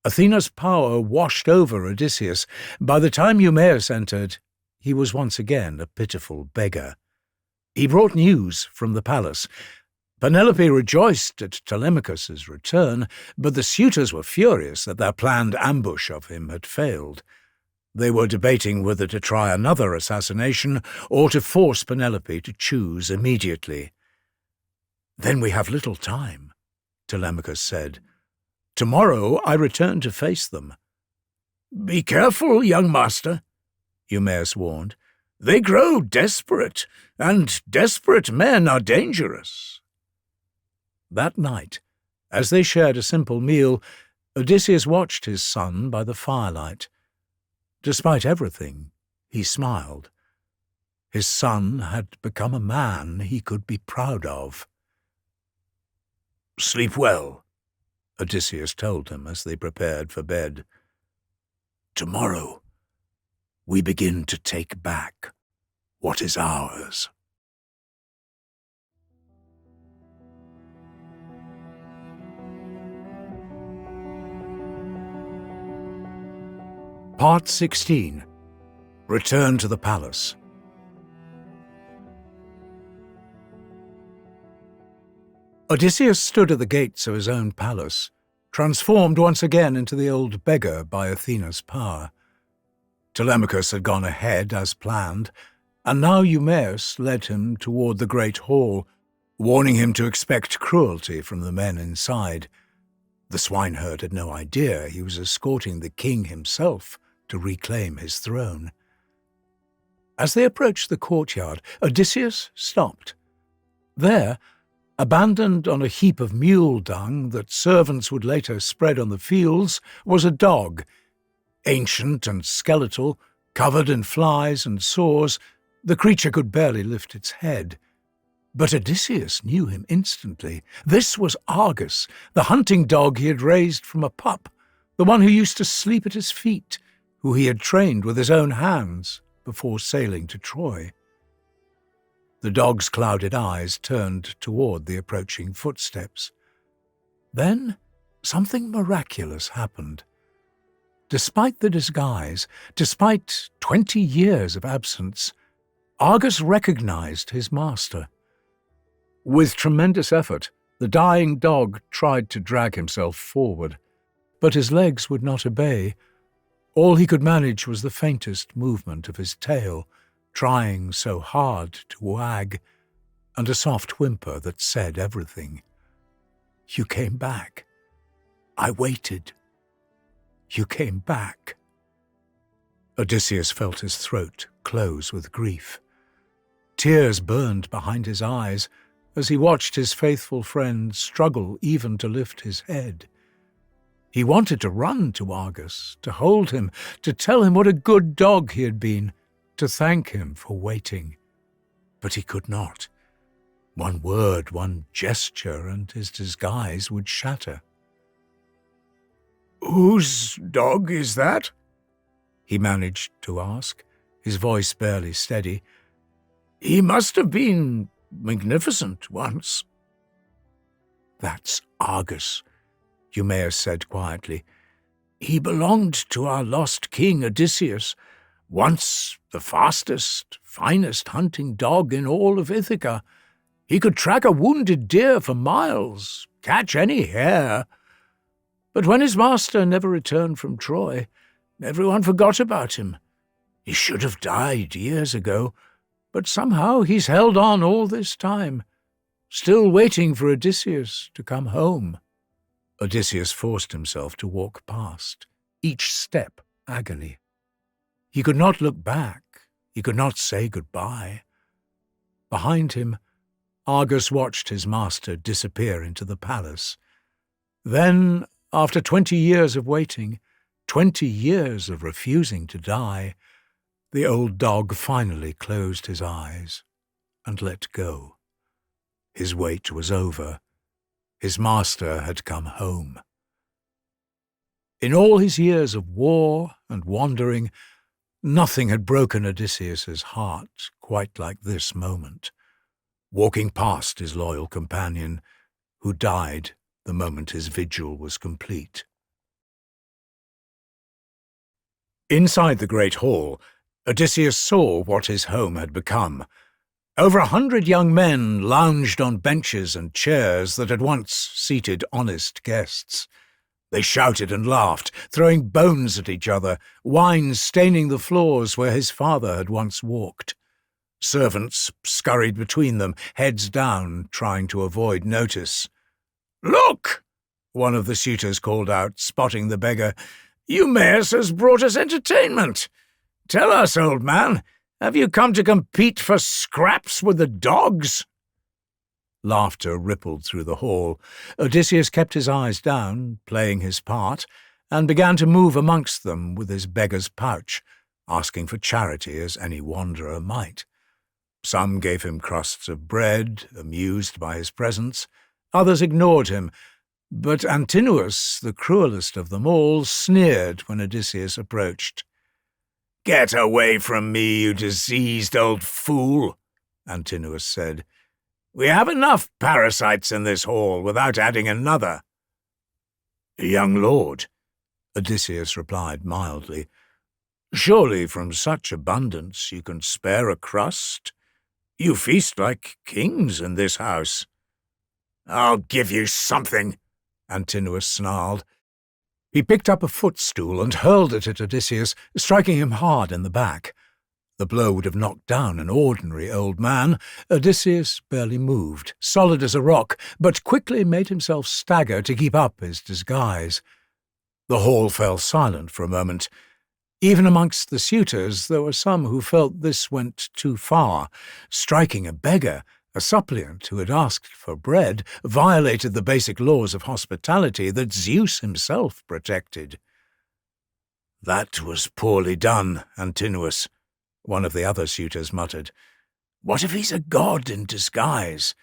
Athena's power washed over Odysseus. By the time Eumaeus entered, he was once again a pitiful beggar. He brought news from the palace. Penelope rejoiced at Telemachus's return, but the suitors were furious that their planned ambush of him had failed. They were debating whether to try another assassination or to force Penelope to choose immediately. "Then we have little time," Telemachus said. "Tomorrow I return to face them." "Be careful, young master," Eumaeus warned. "They grow desperate, and desperate men are dangerous." That night, as they shared a simple meal, Odysseus watched his son by the firelight. Despite everything, he smiled. His son had become a man he could be proud of. "Sleep well," Odysseus told him as they prepared for bed. "Tomorrow, we begin to take back what is ours." Part 16. Return to the Palace. Odysseus stood at the gates of his own palace, transformed once again into the old beggar by Athena's power. Telemachus had gone ahead as planned, and now Eumaeus led him toward the great hall, warning him to expect cruelty from the men inside. The swineherd had no idea he was escorting the king himself to reclaim his throne. As they approached the courtyard, Odysseus stopped. There, abandoned on a heap of mule dung that servants would later spread on the fields, was a dog. Ancient and skeletal, covered in flies and sores, the creature could barely lift its head. But Odysseus knew him instantly. This was Argus, the hunting dog he had raised from a pup, the one who used to sleep at his feet, who he had trained with his own hands before sailing to Troy. The dog's clouded eyes turned toward the approaching footsteps. Then something miraculous happened. Despite the disguise, despite 20 years of absence, Argus recognized his master. With tremendous effort, the dying dog tried to drag himself forward, but his legs would not obey. All he could manage was the faintest movement of his tail, trying so hard to wag, and a soft whimper that said everything. "You came back. I waited. You came back." Odysseus felt his throat close with grief. Tears burned behind his eyes as he watched his faithful friend struggle even to lift his head. He wanted to run to Argus, to hold him, to tell him what a good dog he had been, to thank him for waiting. But he could not. One word, one gesture, and his disguise would shatter. "Whose dog is that?" he managed to ask, his voice barely steady. "He must have been magnificent once." "That's Argus," Eumaeus said quietly. "He belonged to our lost king Odysseus, once the fastest, finest hunting dog in all of Ithaca. He could track a wounded deer for miles, catch any hare. But when his master never returned from Troy, everyone forgot about him. He should have died years ago, but somehow he's held on all this time. still waiting for Odysseus to come home. Odysseus forced himself to walk past, each step agony. He could not look back, he could not say goodbye. Behind him, Argus watched his master disappear into the palace. Then, after 20 years of waiting, 20 years of refusing to die, the old dog finally closed his eyes and let go. His wait was over. His master had come home. In all his years of war and wandering, nothing had broken Odysseus's heart quite like this moment, walking past his loyal companion, who died the moment his vigil was complete. Inside the great hall, Odysseus saw what his home had become. Over 100 young men lounged on benches and chairs that had once seated honest guests. They shouted and laughed, throwing bones at each other, wine staining the floors where his father had once walked. Servants scurried between them, heads down, trying to avoid notice. "Look!" one of the suitors called out, spotting the beggar. "Eumaeus has brought us entertainment. Tell us, old man, have you come to compete for scraps with the dogs?" Laughter rippled through the hall. Odysseus kept his eyes down, playing his part, and began to move amongst them with his beggar's pouch, asking for charity as any wanderer might. Some gave him crusts of bread, amused by his presence. Others ignored him, but Antinous, the cruelest of them all, sneered when Odysseus approached. "Get away from me, you diseased old fool," Antinous said. "We have enough parasites in this hall without adding another." "Young lord," Odysseus replied mildly, "surely from such abundance you can spare a crust? You feast like kings in this house." "I'll give you something," Antinous snarled. He picked up a footstool and hurled it at Odysseus, striking him hard in the back. The blow would have knocked down an ordinary old man. Odysseus barely moved, solid as a rock, but quickly made himself stagger to keep up his disguise. The hall fell silent for a moment. Even amongst the suitors there were some who felt this went too far. Striking a beggar, a suppliant who had asked for bread, violated the basic laws of hospitality that Zeus himself protected. "That was poorly done, Antinous," one of the other suitors muttered. "What if he's a god in disguise?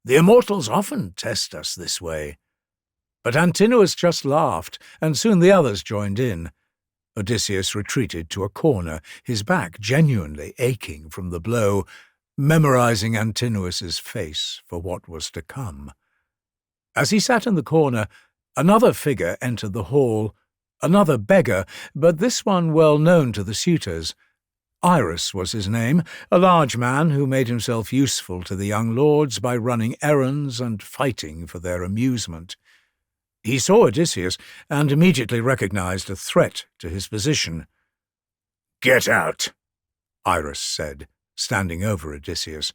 The immortals often test us this way." But Antinous just laughed, and soon the others joined in. Odysseus retreated to a corner, his back genuinely aching from the blow, memorizing Antinous's face for what was to come. As he sat in the corner, another figure entered the hall, another beggar, but this one well known to the suitors. Iris was his name, a large man who made himself useful to the young lords by running errands and fighting for their amusement. He saw Odysseus and immediately recognized a threat to his position. "Get out," Iris said, standing over Odysseus.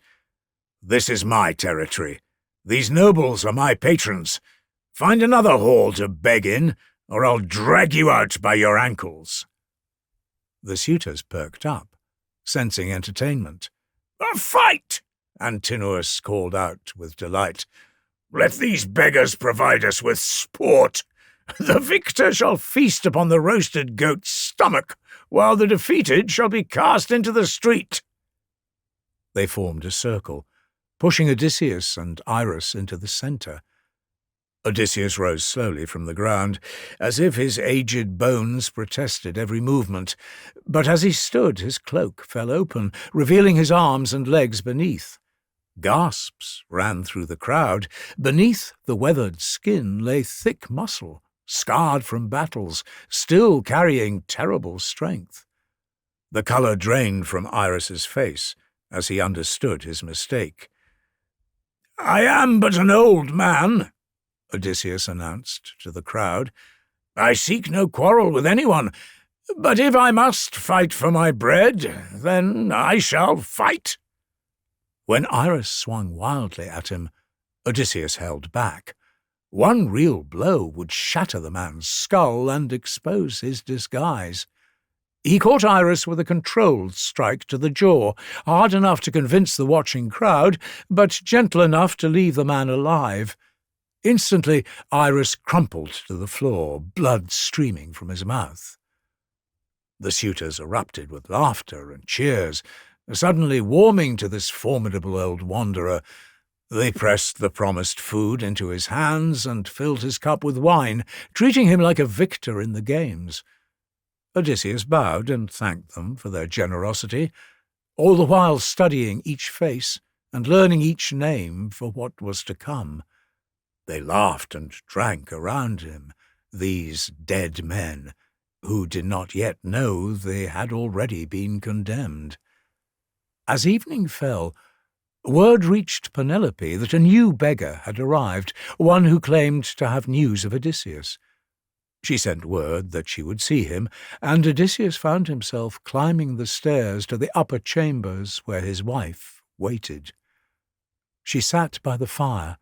"This is my territory. These nobles are my patrons. Find another hall to beg in, or I'll drag you out by your ankles." The suitors perked up, sensing entertainment. "A fight!" Antinous called out with delight. "Let these beggars provide us with sport. The victor shall feast upon the roasted goat's stomach, while the defeated shall be cast into the street." They formed a circle, pushing Odysseus and Iris into the centre. Odysseus rose slowly from the ground, as if his aged bones protested every movement, but as he stood his cloak fell open, revealing his arms and legs beneath. Gasps ran through the crowd. Beneath the weathered skin lay thick muscle, scarred from battles, still carrying terrible strength. The colour drained from Iris's face as he understood his mistake. "I am but an old man," Odysseus announced to the crowd. "I seek no quarrel with anyone, but if I must fight for my bread, then I shall fight." When Iris swung wildly at him, Odysseus held back. One real blow would shatter the man's skull and expose his disguise. He caught Iris with a controlled strike to the jaw, hard enough to convince the watching crowd, but gentle enough to leave the man alive. Instantly, Iris crumpled to the floor, blood streaming from his mouth. The suitors erupted with laughter and cheers, suddenly warming to this formidable old wanderer. They pressed the promised food into his hands and filled his cup with wine, treating him like a victor in the games. Odysseus bowed and thanked them for their generosity, all the while studying each face and learning each name for what was to come. They laughed and drank around him, these dead men, who did not yet know they had already been condemned. As evening fell, word reached Penelope that a new beggar had arrived, one who claimed to have news of Odysseus. She sent word that she would see him, and Odysseus found himself climbing the stairs to the upper chambers where his wife waited. She sat by the fire,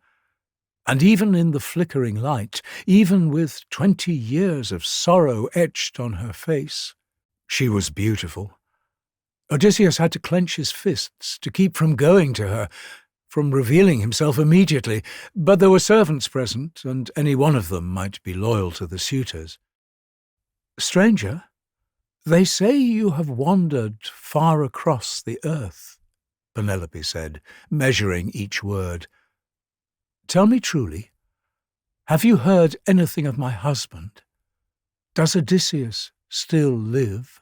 and even in the flickering light, even with 20 years of sorrow etched on her face, she was beautiful. Odysseus had to clench his fists to keep from going to her, from revealing himself immediately, but there were servants present, and any one of them might be loyal to the suitors. "Stranger, they say you have wandered far across the earth," Penelope said, measuring each word. "Tell me truly, have you heard anything of my husband? Does Odysseus still live?"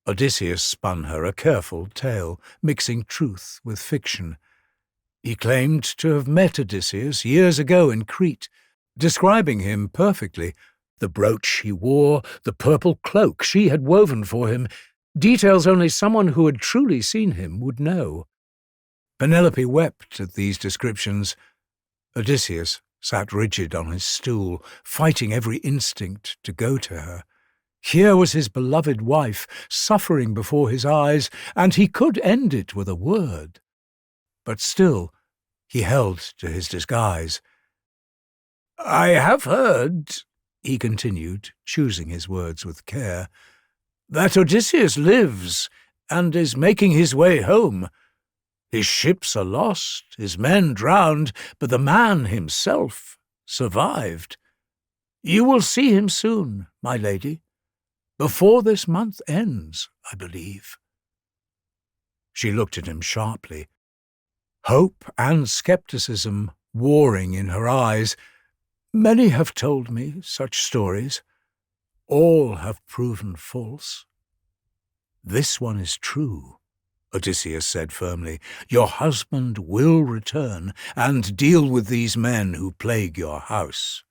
Odysseus spun her a careful tale, mixing truth with fiction. He claimed to have met Odysseus years ago in Crete, describing him perfectly, the brooch he wore, the purple cloak she had woven for him, details only someone who had truly seen him would know. Penelope wept at these descriptions. Odysseus sat rigid on his stool, fighting every instinct to go to her. Here was his beloved wife, suffering before his eyes, and he could end it with a word. But still, he held to his disguise. "I have heard," he continued, choosing his words with care, "that Odysseus lives and is making his way home. His ships are lost, his men drowned, but the man himself survived. You will see him soon, my lady. Before this month ends, I believe." She looked at him sharply, hope and skepticism warring in her eyes. "Many have told me such stories. All have proven false." "This one is true," Odysseus said firmly. "Your husband will return and deal with these men who plague your house."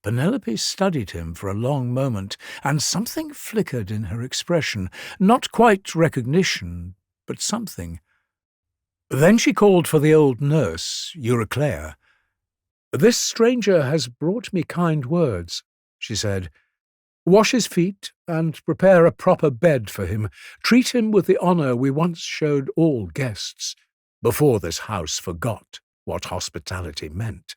Penelope studied him for a long moment, and something flickered in her expression, not quite recognition, but something. Then she called for the old nurse, Euryclea. "This stranger has brought me kind words," she said. "Wash his feet and prepare a proper bed for him. Treat him with the honour we once showed all guests, before this house forgot what hospitality meant."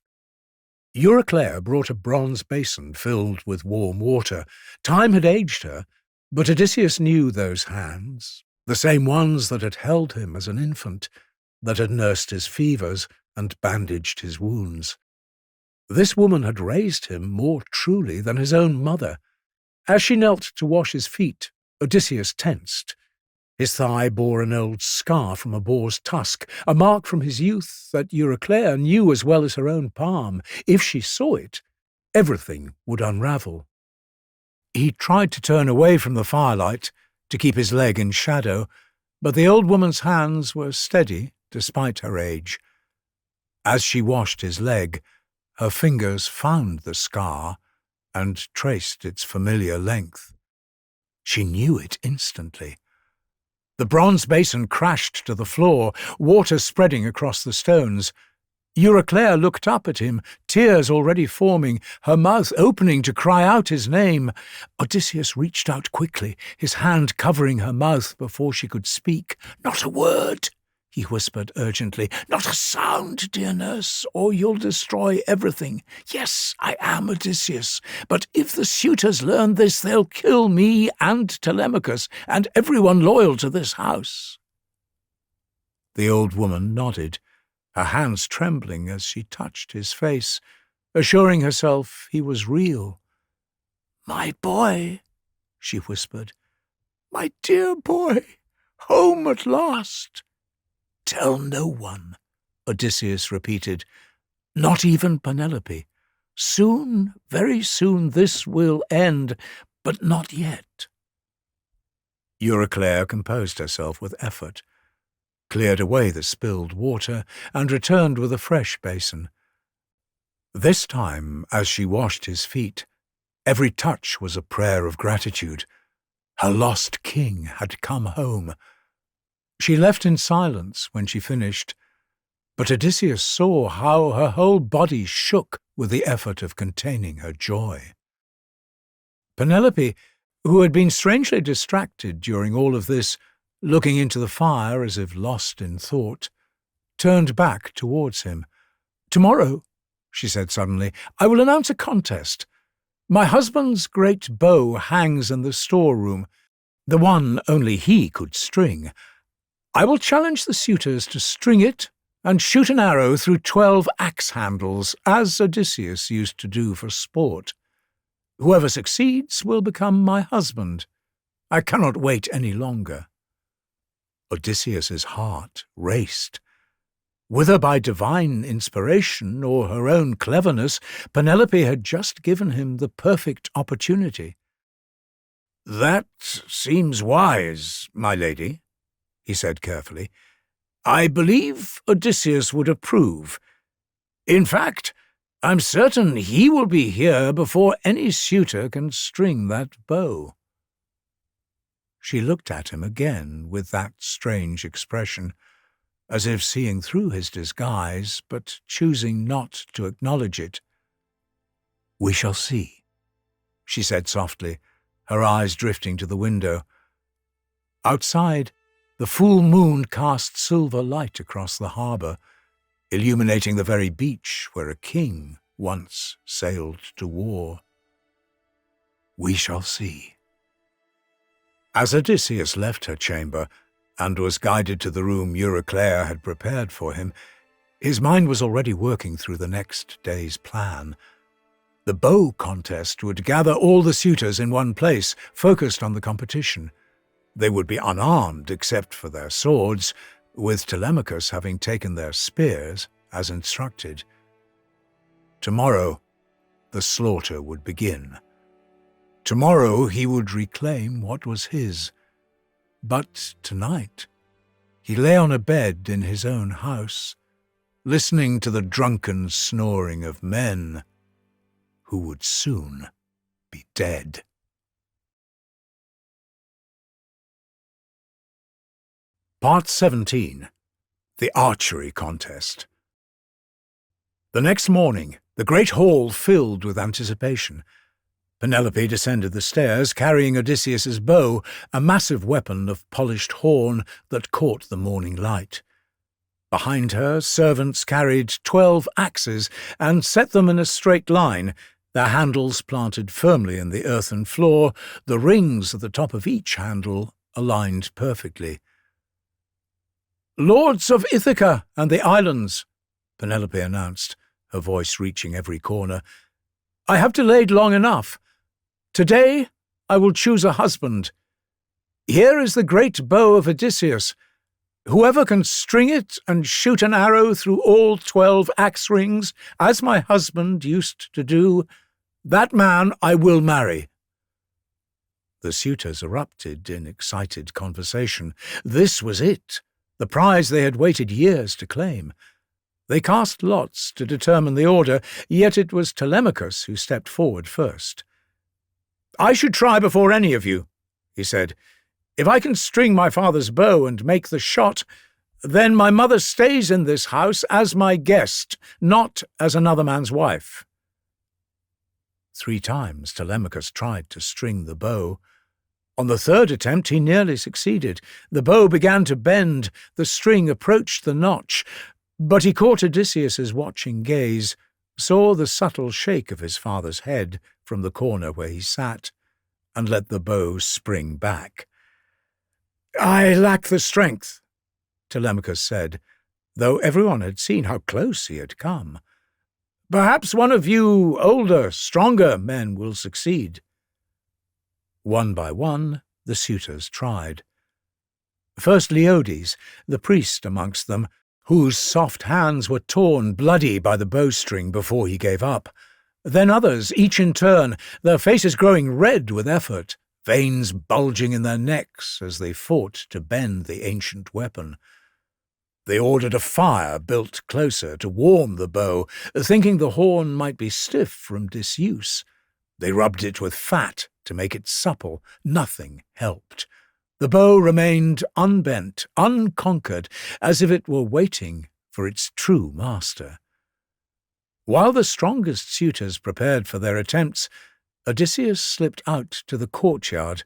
Euryclea brought a bronze basin filled with warm water. Time had aged her, but Odysseus knew those hands, the same ones that had held him as an infant, that had nursed his fevers and bandaged his wounds. This woman had raised him more truly than his own mother. As she knelt to wash his feet, Odysseus tensed. His thigh bore an old scar from a boar's tusk, a mark from his youth that Euryclea knew as well as her own palm. If she saw it, everything would unravel. He tried to turn away from the firelight, to keep his leg in shadow, but the old woman's hands were steady despite her age. As she washed his leg, her fingers found the scar and traced its familiar length. She knew it instantly. The bronze basin crashed to the floor, water spreading across the stones. Euryclea looked up at him, tears already forming, her mouth opening to cry out his name. Odysseus reached out quickly, his hand covering her mouth before she could speak. "Not a word," he whispered urgently. "Not a sound, dear nurse, or you'll destroy everything. Yes, I am Odysseus, but if the suitors learn this, they'll kill me and Telemachus and everyone loyal to this house." The old woman nodded, her hands trembling as she touched his face, assuring herself he was real. "My boy," she whispered. "My dear boy, home at last." "Tell no one," Odysseus repeated, "not even Penelope. Soon, very soon, this will end, but not yet." Euryclea composed herself with effort, cleared away the spilled water, and returned with a fresh basin. This time, as she washed his feet, every touch was a prayer of gratitude. Her lost king had come home. She left in silence when she finished, but Odysseus saw how her whole body shook with the effort of containing her joy. Penelope, who had been strangely distracted during all of this, looking into the fire as if lost in thought, turned back towards him. "Tomorrow," she said suddenly, "I will announce a contest. My husband's great bow hangs in the storeroom, the one only he could string. I will challenge the suitors to string it and shoot an arrow through 12 axe handles, as Odysseus used to do for sport. Whoever succeeds will become my husband. I cannot wait any longer." Odysseus's heart raced. Whether by divine inspiration or her own cleverness, Penelope had just given him the perfect opportunity. "That seems wise, my lady," he said carefully. "I believe Odysseus would approve. In fact, I'm certain he will be here before any suitor can string that bow." She looked at him again with that strange expression, as if seeing through his disguise, but choosing not to acknowledge it. "We shall see," she said softly, her eyes drifting to the window. Outside, the full moon cast silver light across the harbour, illuminating the very beach where a king once sailed to war. "We shall see." As Odysseus left her chamber and was guided to the room Euryclea had prepared for him, his mind was already working through the next day's plan. The bow contest would gather all the suitors in one place, focused on the competition. They would be unarmed except for their swords, with Telemachus having taken their spears as instructed. Tomorrow, the slaughter would begin. Tomorrow he would reclaim what was his. But tonight, he lay on a bed in his own house, listening to the drunken snoring of men who would soon be dead. Part 17. The Archery Contest. The next morning, the great hall filled with anticipation. Penelope descended the stairs, carrying Odysseus's bow, a massive weapon of polished horn that caught the morning light. Behind her, servants carried 12 axes and set them in a straight line, their handles planted firmly in the earthen floor, the rings at the top of each handle aligned perfectly. "Lords of Ithaca and the islands," Penelope announced, her voice reaching every corner, "I have delayed long enough. Today I will choose a husband. Here is the great bow of Odysseus. Whoever can string it and shoot an arrow through all 12 axe rings, as my husband used to do, that man I will marry." The suitors erupted in excited conversation. This was it, the prize they had waited years to claim. They cast lots to determine the order, yet it was Telemachus who stepped forward first. "I should try before any of you," he said. "If I can string my father's bow and make the shot, then my mother stays in this house as my guest, not as another man's wife." 3 times Telemachus tried to string the bow. On the third attempt he nearly succeeded. The bow began to bend, the string approached the notch, but he caught Odysseus's watching gaze, saw the subtle shake of his father's head from the corner where he sat, and let the bow spring back. "I lack the strength," Telemachus said, though everyone had seen how close he had come. "Perhaps one of you older, stronger men will succeed." One by one, the suitors tried. First Leodes, the priest amongst them, whose soft hands were torn bloody by the bowstring before he gave up. Then others, each in turn, their faces growing red with effort, veins bulging in their necks as they fought to bend the ancient weapon. They ordered a fire built closer to warm the bow, thinking the horn might be stiff from disuse. They rubbed it with fat to make it supple. Nothing helped. The bow remained unbent, unconquered, as if it were waiting for its true master. While the strongest suitors prepared for their attempts, Odysseus slipped out to the courtyard,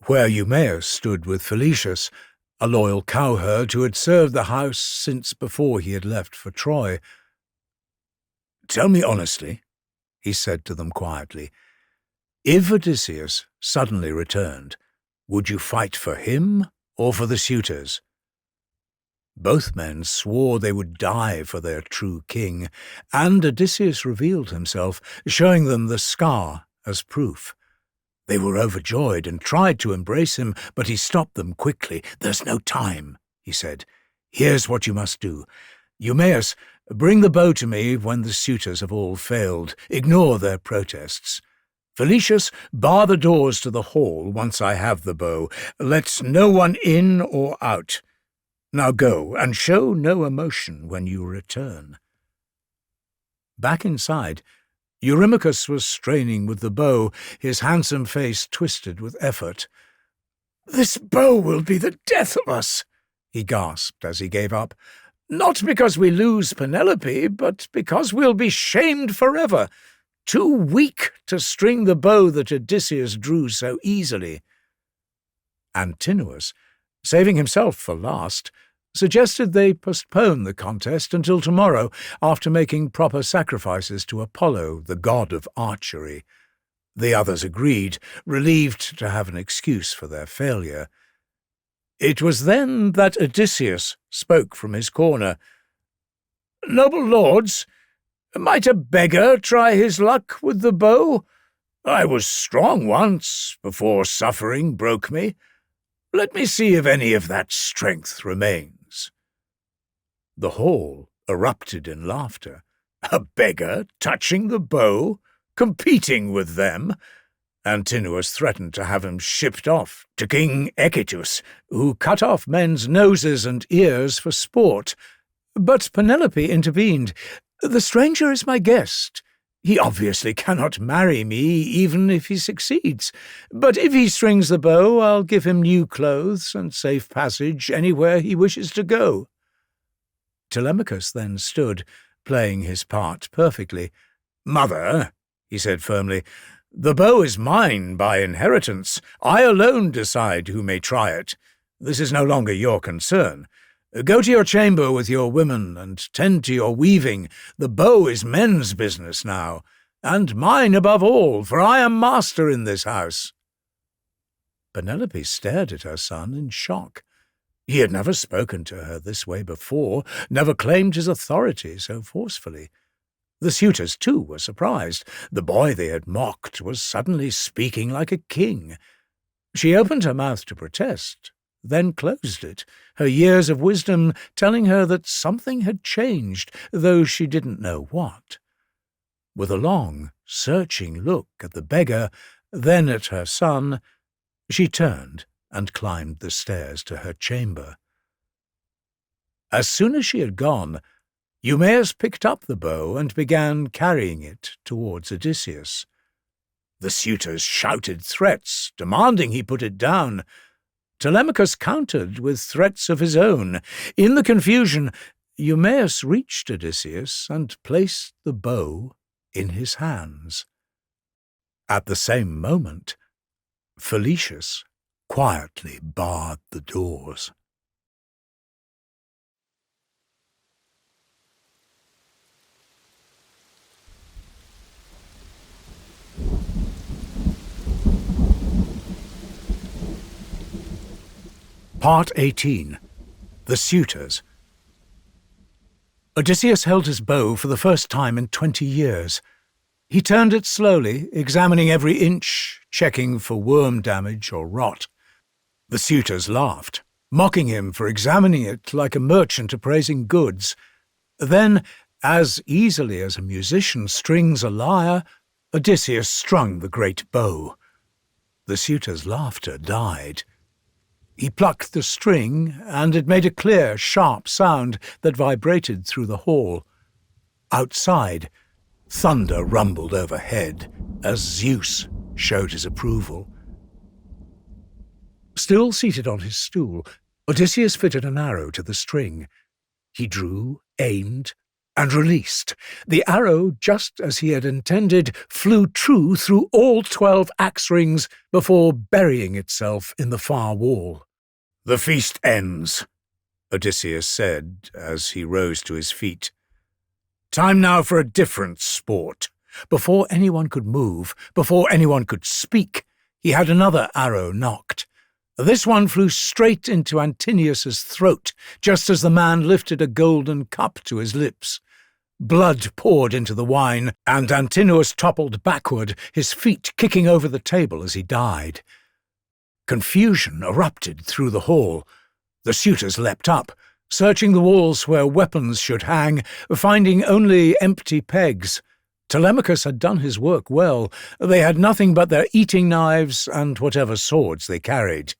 where Eumaeus stood with Phaeacians, a loyal cowherd who had served the house since before he had left for Troy. "Tell me honestly," he said to them quietly, "if Odysseus suddenly returned, would you fight for him or for the suitors?" Both men swore they would die for their true king, and Odysseus revealed himself, showing them the scar as proof. They were overjoyed and tried to embrace him, but he stopped them quickly. "There's no time," he said. "Here's what you must do. Eumaeus, bring the bow to me when the suitors have all failed. Ignore their protests. Phaeacians, bar the doors to the hall once I have the bow. Let no one in or out. Now go, and show no emotion when you return." Back inside, Eurymachus was straining with the bow, his handsome face twisted with effort. "This bow will be the death of us," he gasped as he gave up. "Not because we lose Penelope, but because we'll be shamed forever. Too weak to string the bow that Odysseus drew so easily." Antinous, saving himself for last, suggested they postpone the contest until tomorrow, after making proper sacrifices to Apollo, the god of archery. The others agreed, relieved to have an excuse for their failure. It was then that Odysseus spoke from his corner. "Noble lords, might a beggar try his luck with the bow? I was strong once, before suffering broke me. Let me see if any of that strength remains." The hall erupted in laughter. A beggar touching the bow? Competing with them? Antinous threatened to have him shipped off to King Echetus, who cut off men's noses and ears for sport. But Penelope intervened. "The stranger is my guest. He obviously cannot marry me, even if he succeeds. But if he strings the bow, I'll give him new clothes and safe passage anywhere he wishes to go." Telemachus then stood, playing his part perfectly. "Mother," he said firmly, "the bow is mine by inheritance. I alone decide who may try it. This is no longer your concern. Go to your chamber with your women and tend to your weaving. The bow is men's business now, and mine above all, for I am master in this house." Penelope stared at her son in shock. He had never spoken to her this way before, never claimed his authority so forcefully. The suitors, too, were surprised. The boy they had mocked was suddenly speaking like a king. She opened her mouth to protest, then closed it, her years of wisdom telling her that something had changed, though she didn't know what. With a long, searching look at the beggar, then at her son, she turned and climbed the stairs to her chamber. As soon as she had gone, Eumaeus picked up the bow and began carrying it towards Odysseus. The suitors shouted threats, demanding he put it down. Telemachus countered with threats of his own. In the confusion, Eumaeus reached Odysseus and placed the bow in his hands. At the same moment, Phaeacians, quietly barred the doors. Part 18. The Suitors. Odysseus held his bow for the first time in 20 years. He turned it slowly, examining every inch, checking for worm damage or rot. The suitors laughed, mocking him for examining it like a merchant appraising goods. Then, as easily as a musician strings a lyre, Odysseus strung the great bow. The suitors' laughter died. He plucked the string, and it made a clear, sharp sound that vibrated through the hall. Outside, thunder rumbled overhead as Zeus showed his approval. Still seated on his stool, Odysseus fitted an arrow to the string. He drew, aimed, and released. The arrow, just as he had intended, flew true through all 12 axe rings before burying itself in the far wall. "The feast ends," Odysseus said as he rose to his feet. "Time now for a different sport." Before anyone could move, before anyone could speak, he had another arrow nocked. This one flew straight into Antinous' throat, just as the man lifted a golden cup to his lips. Blood poured into the wine, and Antinous toppled backward, his feet kicking over the table as he died. Confusion erupted through the hall. The suitors leapt up, searching the walls where weapons should hang, finding only empty pegs. Telemachus had done his work well. They had nothing but their eating knives and whatever swords they carried.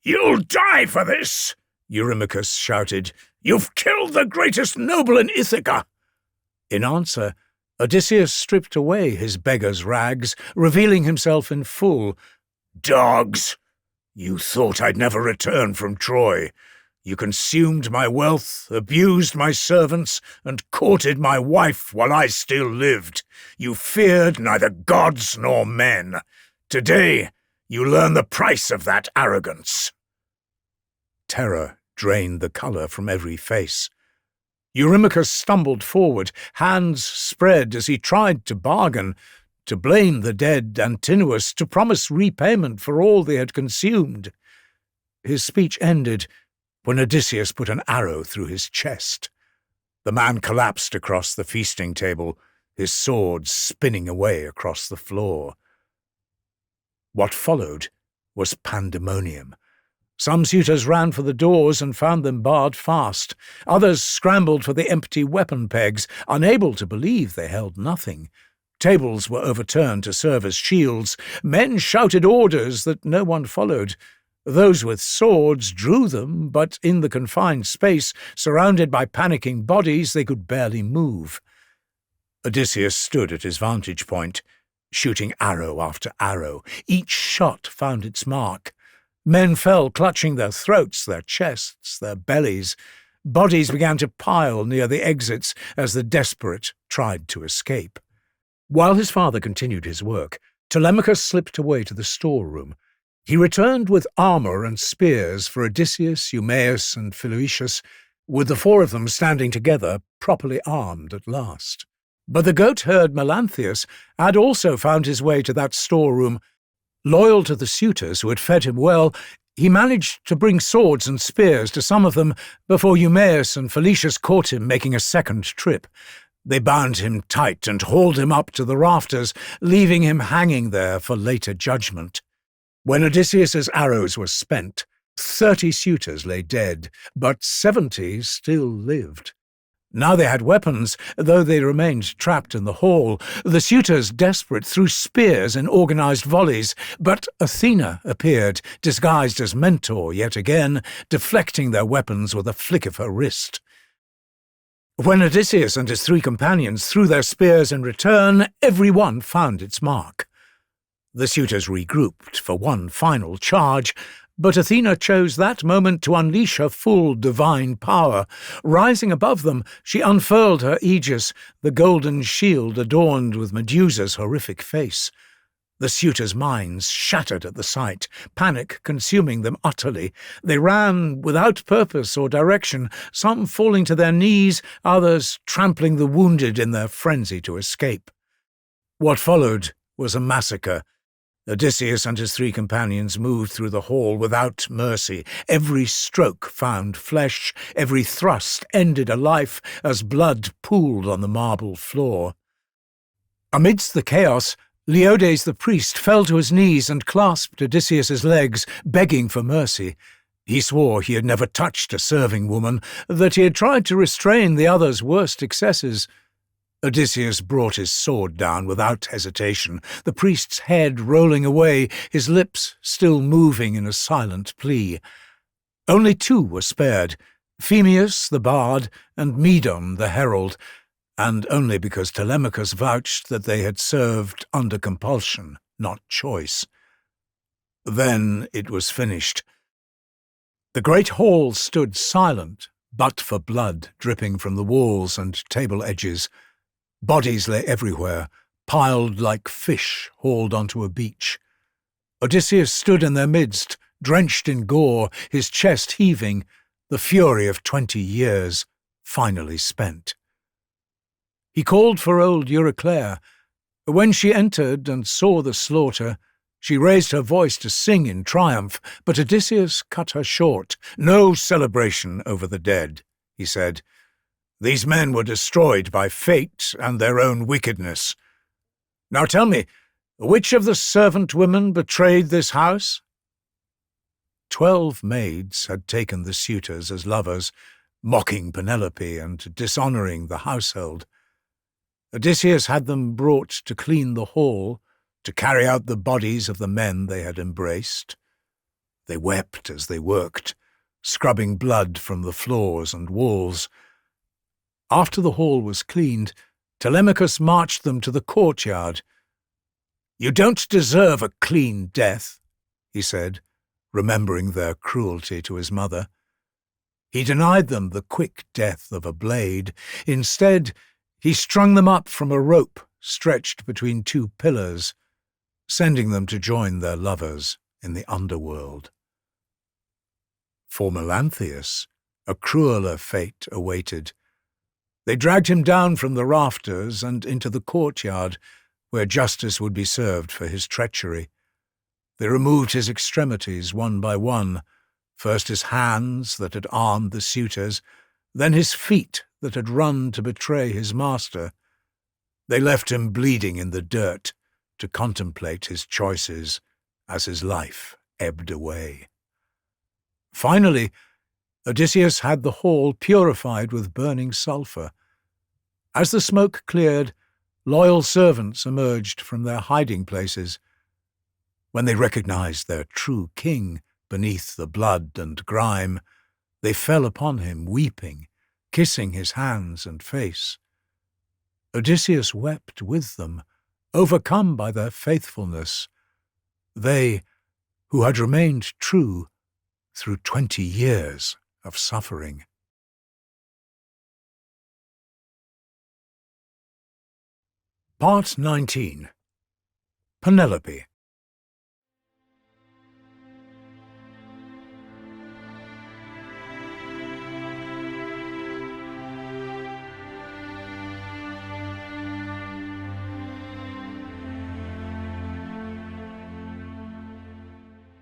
"You'll die for this!" Eurymachus shouted. "You've killed the greatest noble in Ithaca!" In answer, Odysseus stripped away his beggar's rags, revealing himself in full. "Dogs! You thought I'd never return from Troy. You consumed my wealth, abused my servants, and courted my wife while I still lived. You feared neither gods nor men. Today, you learn the price of that arrogance." Terror drained the colour from every face. Eurymachus stumbled forward, hands spread as he tried to bargain, to blame the dead Antinous, to promise repayment for all they had consumed. His speech ended when Odysseus put an arrow through his chest. The man collapsed across the feasting table, his sword spinning away across the floor. What followed was pandemonium. Some suitors ran for the doors and found them barred fast. Others scrambled for the empty weapon pegs, unable to believe they held nothing. Tables were overturned to serve as shields. Men shouted orders that no one followed. Those with swords drew them, but in the confined space, surrounded by panicking bodies, they could barely move. Odysseus stood at his vantage point, shooting arrow after arrow. Each shot found its mark. Men fell clutching their throats, their chests, their bellies. Bodies began to pile near the exits as the desperate tried to escape. While his father continued his work, Telemachus slipped away to the storeroom. He returned with armour and spears for Odysseus, Eumaeus, and Phaeacians, with the 4 of them standing together, properly armed at last. But the goat-herd Melanthius had also found his way to that storeroom. Loyal to the suitors who had fed him well, he managed to bring swords and spears to some of them before Eumaeus and Phaeacians caught him making a second trip. They bound him tight and hauled him up to the rafters, leaving him hanging there for later judgment. When Odysseus's arrows were spent, 30 suitors lay dead, but 70 still lived. Now they had weapons, though they remained trapped in the hall. The suitors, desperate, threw spears in organized volleys, but Athena appeared, disguised as Mentor yet again, deflecting their weapons with a flick of her wrist. When Odysseus and his 3 companions threw their spears in return, every one found its mark. The suitors regrouped for one final charge, but Athena chose that moment to unleash her full divine power. Rising above them, she unfurled her aegis, the golden shield adorned with Medusa's horrific face. The suitors' minds shattered at the sight, panic consuming them utterly. They ran without purpose or direction, some falling to their knees, others trampling the wounded in their frenzy to escape. What followed was a massacre. Odysseus and his 3 companions moved through the hall without mercy. Every stroke found flesh, every thrust ended a life as blood pooled on the marble floor. Amidst the chaos, Leodes the priest fell to his knees and clasped Odysseus's legs, begging for mercy. He swore he had never touched a serving woman, that he had tried to restrain the other's worst excesses. Odysseus brought his sword down without hesitation, the priest's head rolling away, his lips still moving in a silent plea. Only 2 were spared, Phemius the bard and Medon the herald, and only because Telemachus vouched that they had served under compulsion, not choice. Then it was finished. The great hall stood silent, but for blood dripping from the walls and table edges. Bodies lay everywhere, piled like fish hauled onto a beach. Odysseus stood in their midst, drenched in gore, his chest heaving, the fury of 20 years finally spent. He called for old Euryclea. When she entered and saw the slaughter, she raised her voice to sing in triumph, but Odysseus cut her short. "No celebration over the dead," he said. "These men were destroyed by fate and their own wickedness. Now tell me, which of the servant women betrayed this house?" 12 maids had taken the suitors as lovers, mocking Penelope and dishonouring the household. Odysseus had them brought to clean the hall, to carry out the bodies of the men they had embraced. They wept as they worked, scrubbing blood from the floors and walls. After the hall was cleaned, Telemachus marched them to the courtyard. "You don't deserve a clean death," he said, remembering their cruelty to his mother. He denied them the quick death of a blade. Instead, he strung them up from a rope stretched between 2 pillars, sending them to join their lovers in the underworld. For Melanthius, a crueler fate awaited. They dragged him down from the rafters and into the courtyard, where justice would be served for his treachery. They removed his extremities one by one, first his hands that had armed the suitors, then his feet that had run to betray his master. They left him bleeding in the dirt to contemplate his choices as his life ebbed away. Finally, Odysseus had the hall purified with burning sulphur. As the smoke cleared, loyal servants emerged from their hiding places. When they recognized their true king beneath the blood and grime, they fell upon him weeping, kissing his hands and face. Odysseus wept with them, overcome by their faithfulness. They, who had remained true through 20 years of suffering. Part 19. Penelope.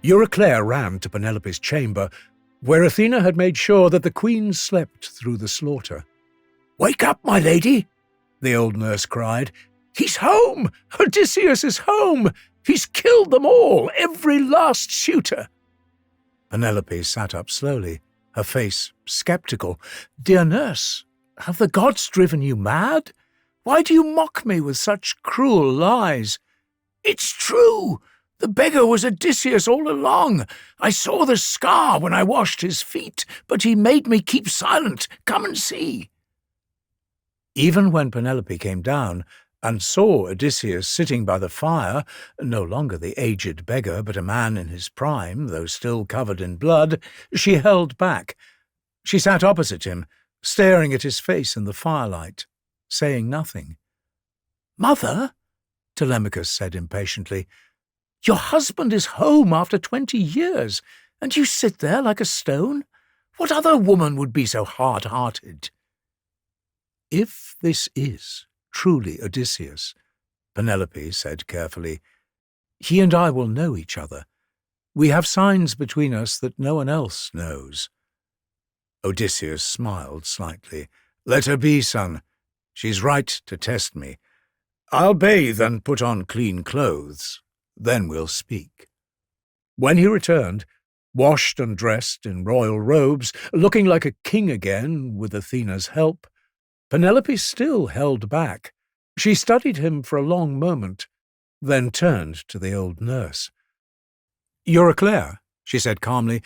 Euryclea ran to Penelope's chamber, where Athena had made sure that the queen slept through the slaughter. "Wake up, my lady!" the old nurse cried. "He's home! Odysseus is home! He's killed them all, every last suitor!" Penelope sat up slowly, her face sceptical. "Dear nurse, have the gods driven you mad? Why do you mock me with such cruel lies?" "It's true! The beggar was Odysseus all along. I saw the scar when I washed his feet, but he made me keep silent. Come and see." Even when Penelope came down and saw Odysseus sitting by the fire, no longer the aged beggar, but a man in his prime, though still covered in blood, she held back. She sat opposite him, staring at his face in the firelight, saying nothing. "Mother," Telemachus said impatiently, Your husband is home after 20 years, and you sit there like a stone? What other woman would be so hard-hearted?" "If this is truly Odysseus," Penelope said carefully, "he and I will know each other. We have signs between us that no one else knows." Odysseus smiled slightly. "Let her be, son. She's right to test me. I'll bathe and put on clean clothes. Then we'll speak." When he returned, washed and dressed in royal robes, looking like a king again with Athena's help, Penelope still held back. She studied him for a long moment, then turned to the old nurse. "Euryclea," she said calmly,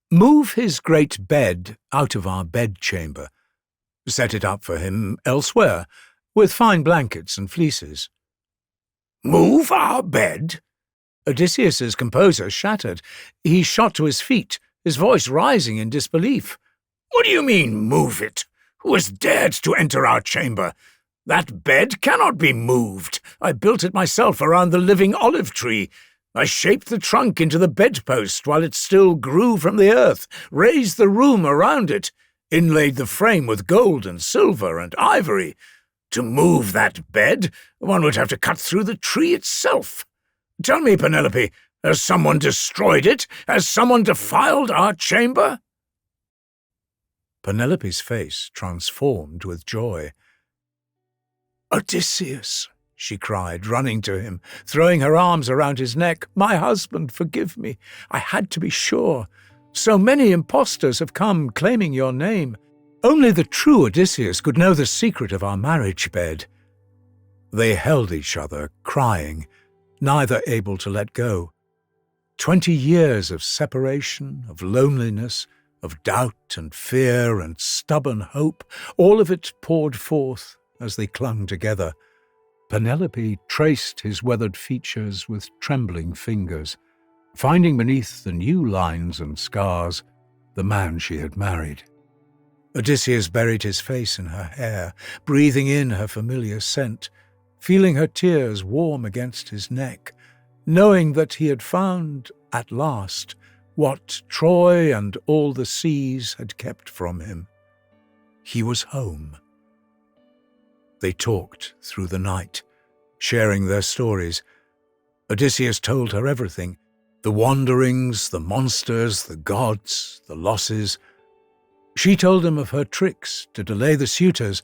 "move his great bed out of our bedchamber. Set it up for him elsewhere, with fine blankets and fleeces." "Move our bed?" Odysseus's composure shattered. He shot to his feet, his voice rising in disbelief. "What do you mean, move it? Who has dared to enter our chamber? That bed cannot be moved. I built it myself around the living olive tree. I shaped the trunk into the bedpost while it still grew from the earth, raised the room around it, inlaid the frame with gold and silver and ivory. To move that bed, one would have to cut through the tree itself. Tell me, Penelope, has someone destroyed it? Has someone defiled our chamber?" Penelope's face transformed with joy. "Odysseus," she cried, running to him, throwing her arms around his neck. "My husband, forgive me. I had to be sure. So many impostors have come claiming your name. Only the true Odysseus could know the secret of our marriage bed." They held each other, crying, neither able to let go. 20 years of separation, of loneliness, of doubt and fear and stubborn hope, all of it poured forth as they clung together. Penelope traced his weathered features with trembling fingers, finding beneath the new lines and scars the man she had married. Odysseus buried his face in her hair, breathing in her familiar scent, feeling her tears warm against his neck, knowing that he had found, at last, what Troy and all the seas had kept from him. He was home. They talked through the night, sharing their stories. Odysseus told her everything, the wanderings, the monsters, the gods, the losses. She told him of her tricks to delay the suitors,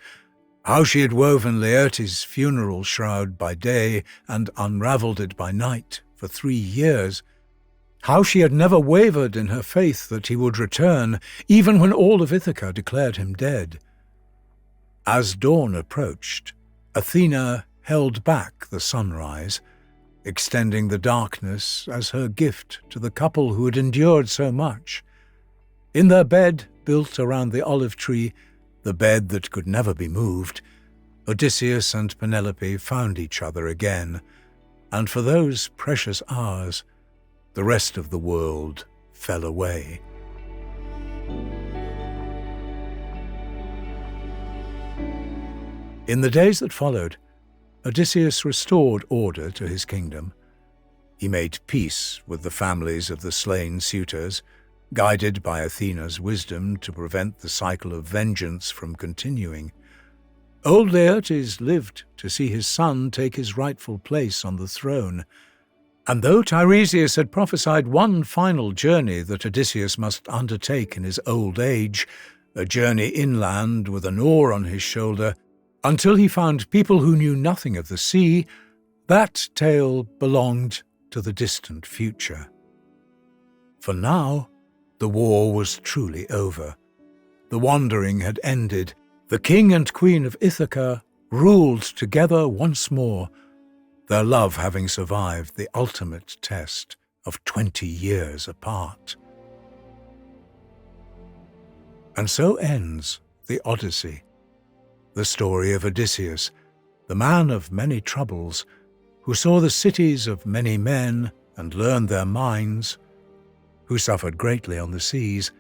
how she had woven Laertes' funeral shroud by day and unravelled it by night for 3 years, how she had never wavered in her faith that he would return, even when all of Ithaca declared him dead. As dawn approached, Athena held back the sunrise, extending the darkness as her gift to the couple who had endured so much. In their bed, built around the olive tree, the bed that could never be moved, Odysseus and Penelope found each other again, and for those precious hours, the rest of the world fell away. In the days that followed, Odysseus restored order to his kingdom. He made peace with the families of the slain suitors, guided by Athena's wisdom to prevent the cycle of vengeance from continuing. Old Laertes lived to see his son take his rightful place on the throne, and though Tiresias had prophesied one final journey that Odysseus must undertake in his old age, a journey inland with an oar on his shoulder, until he found people who knew nothing of the sea, that tale belonged to the distant future. For now, the war was truly over. The wandering had ended. The king and queen of Ithaca ruled together once more, their love having survived the ultimate test of 20 years apart. And so ends the Odyssey, the story of Odysseus, the man of many troubles, who saw the cities of many men and learned their minds, who suffered greatly on the seas,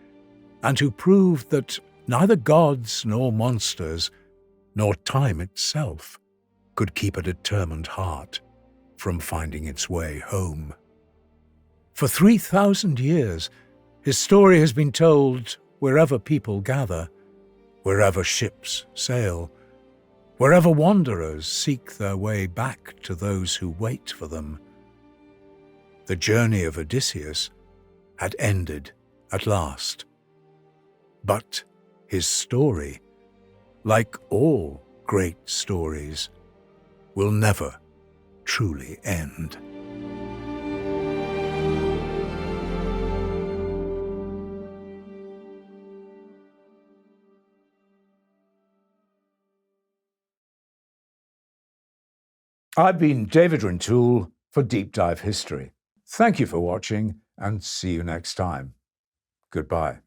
and who proved that neither gods nor monsters, nor time itself, could keep a determined heart. from finding its way home. For 3,000 years, his story has been told wherever people gather, wherever ships sail, wherever wanderers seek their way back to those who wait for them. The journey of Odysseus had ended at last. But his story, like all great stories, will never truly end. I've been David Rintoul for Deep Dive History. Thank you for watching, and see you next time. Goodbye.